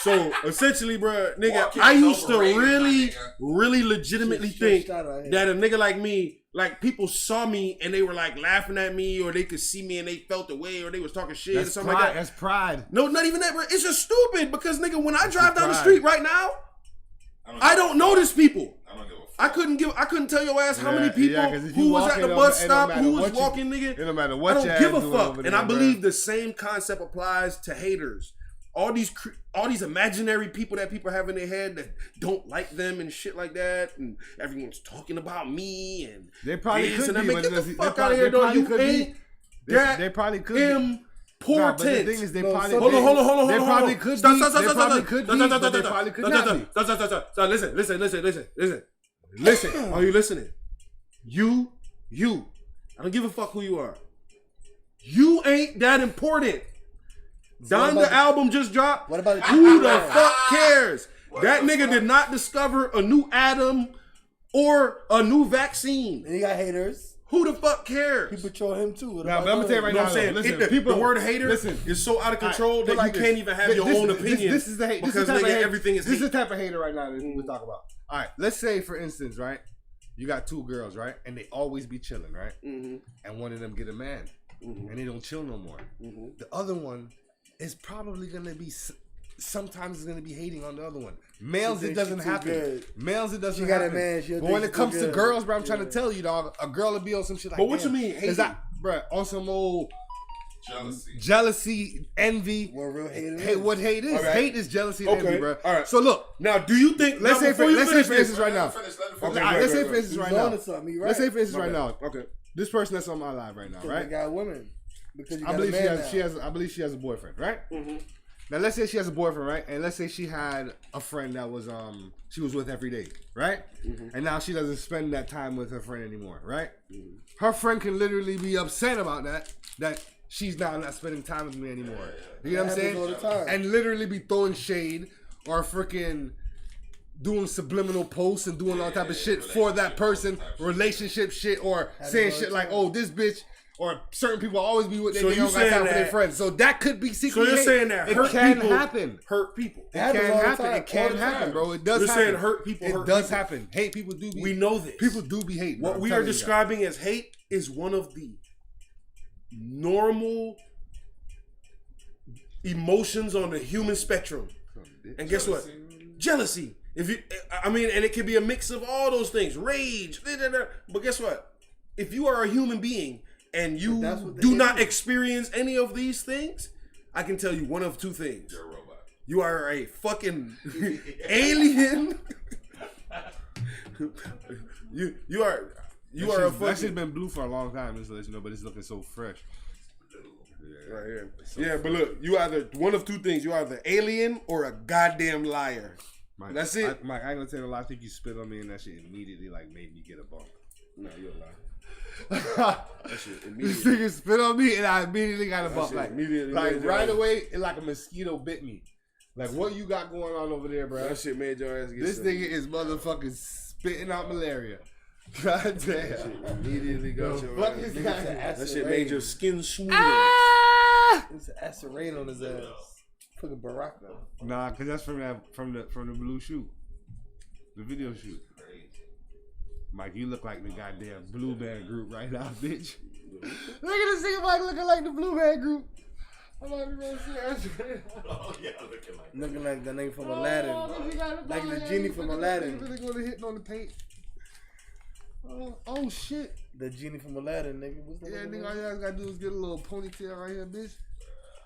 So essentially, bro, nigga, Walking I is used to overrated, my really, nigga. really legitimately Shit think stretched out right here. that a nigga like me, like, people saw me and they were like laughing at me, or they could see me and they felt the way, or they was talking shit or That's something pride. like that. That's pride. No, not even that, bro. It's just stupid because, nigga, when I drive down the pride. street right now, I don't notice people. I don't give a fuck. I couldn't tell your ass how many Yeah, people 'cause if you who was at walking, the bus it don't stop, matter who what was you- walking, nigga. It don't matter I what don't you give a doing fuck, over and there, I believe the same concept applies to haters. All these imaginary people that people have in their head that don't like them and shit like that, and everyone's talking about me and They probably this could and be, that. but Get the they fuck probably- out of here, they dog. probably You could be. ain't that They probably could be. important. Nah, but the thing is, they No, probably some- Hold on. They probably could be. They probably could be, but they probably could not be. Stop. Listen. Listen. Are you listening? You. I don't give a fuck who you are. You ain't that important. what about The album just dropped. What about Who the fuck cares? That nigga did not discover a new atom or a new vaccine. And you got haters. Who the fuck cares? People troll him too. What Nah, about but I'm gonna tell you right You know now. what I'm saying? Listen, It- people. the word hater listen, is so out of control Alright, that but like you can't this. even have your own opinion. This is the hate. This because is the type nigga, of hate. everything is This hate. is the type of hater right now that we talk about. All right, let's say for instance, right, you got two girls, right, and they always be chilling, right, and one of them get a man, and they don't chill no more. The other one is probably gonna be. Sometimes it's gonna be hating on the other one. Males, She it think doesn't she too happen. good. Males, it doesn't She got a happen. man, she'll But think when she it comes too to good. girls, bro, I'm trying to Yeah. tell you, dog, a girl will be on some shit like. But what you damn, mean, is hating? that, bro, on some old Jealousy. jealousy, envy? What real hate is? Hey, what hate is? All right. Hate is jealousy and Okay, envy, bro. all right. So look, Now, do you think? let's say for instance this, right now. Let him finish. Okay, Nah, right, let's say right, for instance He's right on now. to something. You're Let's say right. for instance right now. Okay. This person that's on my live right now, Because right? they got women. Because you I got believe a she man has. now. She has. I believe she has a boyfriend, right? Now let's say she has a boyfriend, right? And let's say she had a friend that was she was with every day, right? And now she doesn't spend that time with her friend anymore, right? Her friend can literally be upset about that she's now not spending time with me anymore. You know what I'm That saying? happens all the time. And literally be throwing shade or freaking doing subliminal posts and doing all type of shit for that person, relationship shit, or saying all shit the like, time. "Oh, this bitch." Or certain people always be with their So they you don't got saying time for their that- friends. So that could be So secret. you're hate. saying that it hurt can people happen. hurt people. It happens can all the happen. time, It can all the happen, time. bro. It does You're happen. saying hurt people It hurt does people. happen. Hate people do be. We know this. People do be hate. What we are describing as hate is one of the normal emotions on the human spectrum. And guess what? Jealousy. If you, I mean, and it can be a mix of all those things, rage. But guess what? If you are a human being and you But that's what they do hate not is. experience any of these things, I can tell you one of two things: You're a robot. you are a fucking alien. you are a That fucking shit been blue for a long time. Just to let you know, but it's looking so fresh. right here. Yeah, but look, you either one of two things: you either alien or a goddamn liar. Mike, That's it. Mike, I ain't gonna tell you a lot. I think you spit on me, and that shit immediately like made me get a bump. No, you're a liar. That shit This immediately. nigga spit on me, and I immediately got a bump. shit Like, immediately like made your right ass- away, it like a mosquito bit me. Like, what you got going on over there, bro? That shit made your ass get This sick. nigga is motherfucking spitting out malaria. God damn. Immediately got The your fuck ass. is Nigga that? said That acid shit rain. made your skin smooth. It's an acid rain on his ass. Fucking Barack though. Nah, cause that's from the blue shoot, the video shoot. Mike, you look like the goddamn Blue Man Group right now, bitch. Look at this nigga Mike looking like the Blue Man Group. I'm not even gonna see that. Oh yeah, looking like. Looking like the nigga from Aladdin. Like the genie from Aladdin. Really going hitting on the paint. Oh shit. The genie from Aladdin, nigga. What's that Yeah, nigga nigga, all name? you guys gotta do is get a little ponytail right here, bitch.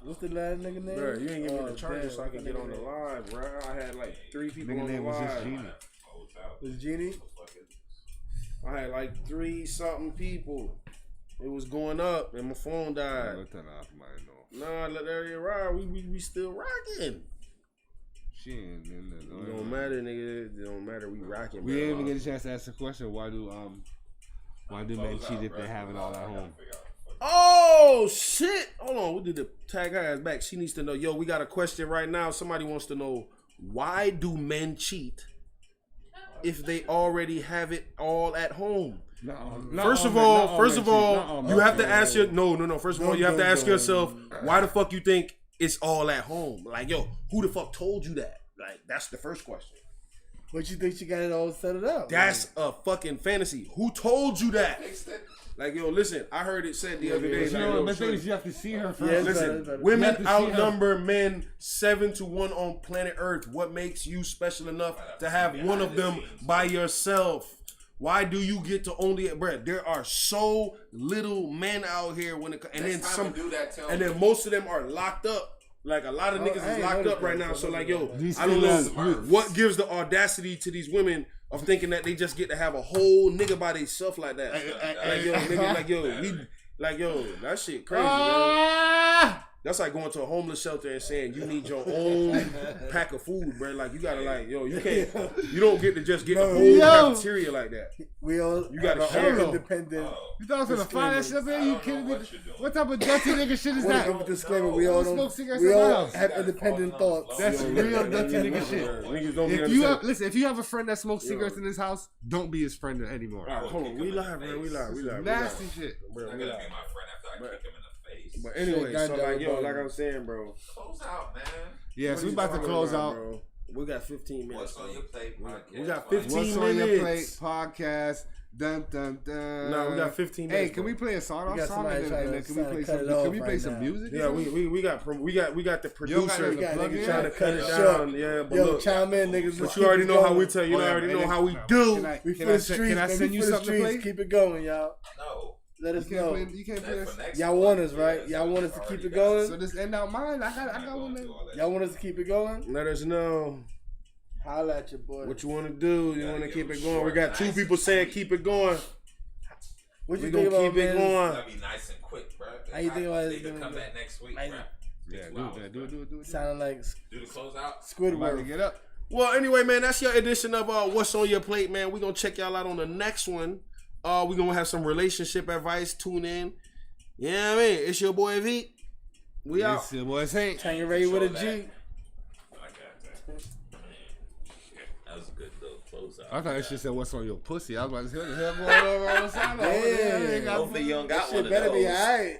What's the last nigga name? Bro, you ain't give me Oh, the charger damn, so I can what get that on the nigga live, bro. I had like 3 people Nigga on the name was just live. Genie. Was Genie? I had like 3 something people. It was going up and my phone died. Let that off mine though. Nah, let that get ride. We still rocking. She ain't in there. It don't matter, nigga. It don't matter. We rocking. We bro. didn't even get a chance to ask the question. Why do men cheat if they have it all at home? Oh shit! Hold on, we did the tag her ass back. She needs to know. Yo, we got a question right now. Somebody wants to know, why do men cheat if they already have it all at home? First of all, you have to ask your no. First of all, you have to ask yourself, why the fuck you think it's all at home? Like, yo, who the fuck told you that? Like, that's the first question. What you think she got it all set up? That's a fucking fantasy. Who told you that? Like, yo, listen, I heard it said the other day. You Like, know, yo, the thing shorty, is you have to see her first. Yeah, listen, better. You women have to see outnumber men 7-1 on planet Earth. What makes you special enough to have one of them by yourself? Why do you get to only, bruh? There are so little men out here when it, and then some, and then most of them are locked up. Like, a lot of niggas I is ain't locked noticed up right that. now. So like, yo, These I don't know females- what gives the audacity to these women of thinking that they just get to have a whole nigga by themselves like that. Like, yo, nigga, like, yo, that shit crazy, man. That's like going to a homeless shelter and saying you need your own pack of food, bro. Like, you gotta, like, yo, you don't get to just get the whole cafeteria like that. We all You gotta have our share. own independent. You thought I was gonna find that shit up there? You kidding me? What type of dirty nigga shit is Want that? to give a disclaimer? We all Smoke don't. cigarettes We in my all house. have independent thoughts. That's real dirty nigga shit. Niggas don't be If you understand. if you have a friend that smokes cigarettes in his house, don't be his friend anymore. All right, hold on. We live, man. We live. Nasty shit. Bro, Not we gonna live. be my friend after I kick him in the face. But anyway, Shit, so goddamn, like, yo, bro. like I'm saying, bro. Close out, man. Yeah, so we about to close out. Bro. We got 15 minutes. What's on your plate, podcast? We got 15 What's on your minutes. plate podcast? Dun dun dun. No, we got 15 Hey, minutes. can bro. we play a song? We got Song somebody and trying then to- can we trying play to some? cut it Can off we play right some now. music? Yeah, we got the producer You got Plug it it trying to in. cut it Nigga, down. Yeah, but Yo, look, chime in, niggas. but you already know how we tell you. You Oh, yeah, already know man. how we do. We Can for I the send- streets, can I man. send We you for the something to streets. play? Keep it going, y'all. No. Let us You can't know. play. You can't play That's this. for next Y'all week. want us, right? Y'all want us to keep it going? So just end out mine. I got one. There. Y'all want us to keep it going? Let us know Holla at your boy. what you want to do. You want to give keep it it going. We short, got 2 nice, people saying keep it going. What We you gonna think about, keep it man? going. Gotta be nice and quick, bro. How you think about They it? can come back next week, Like- bro. Yeah, 2 hours, do bro. it. Sounding like Do the close out. I'm about to Squidward. get up. Well, anyway, man, that's your edition of What's on Your Plate, man. We're gonna check y'all out on the next one. We're gonna have some relationship advice. Tune in. Yeah, man. It's your boy V. We out. It's your boy Saint. Tangeray with a G. I got that. That was a good little close out. I thought that shit said "What's on your pussy." I was about to say, "What the hell going on around the side?" Damn. Hopefully you don't got one Shit of better be those. alright.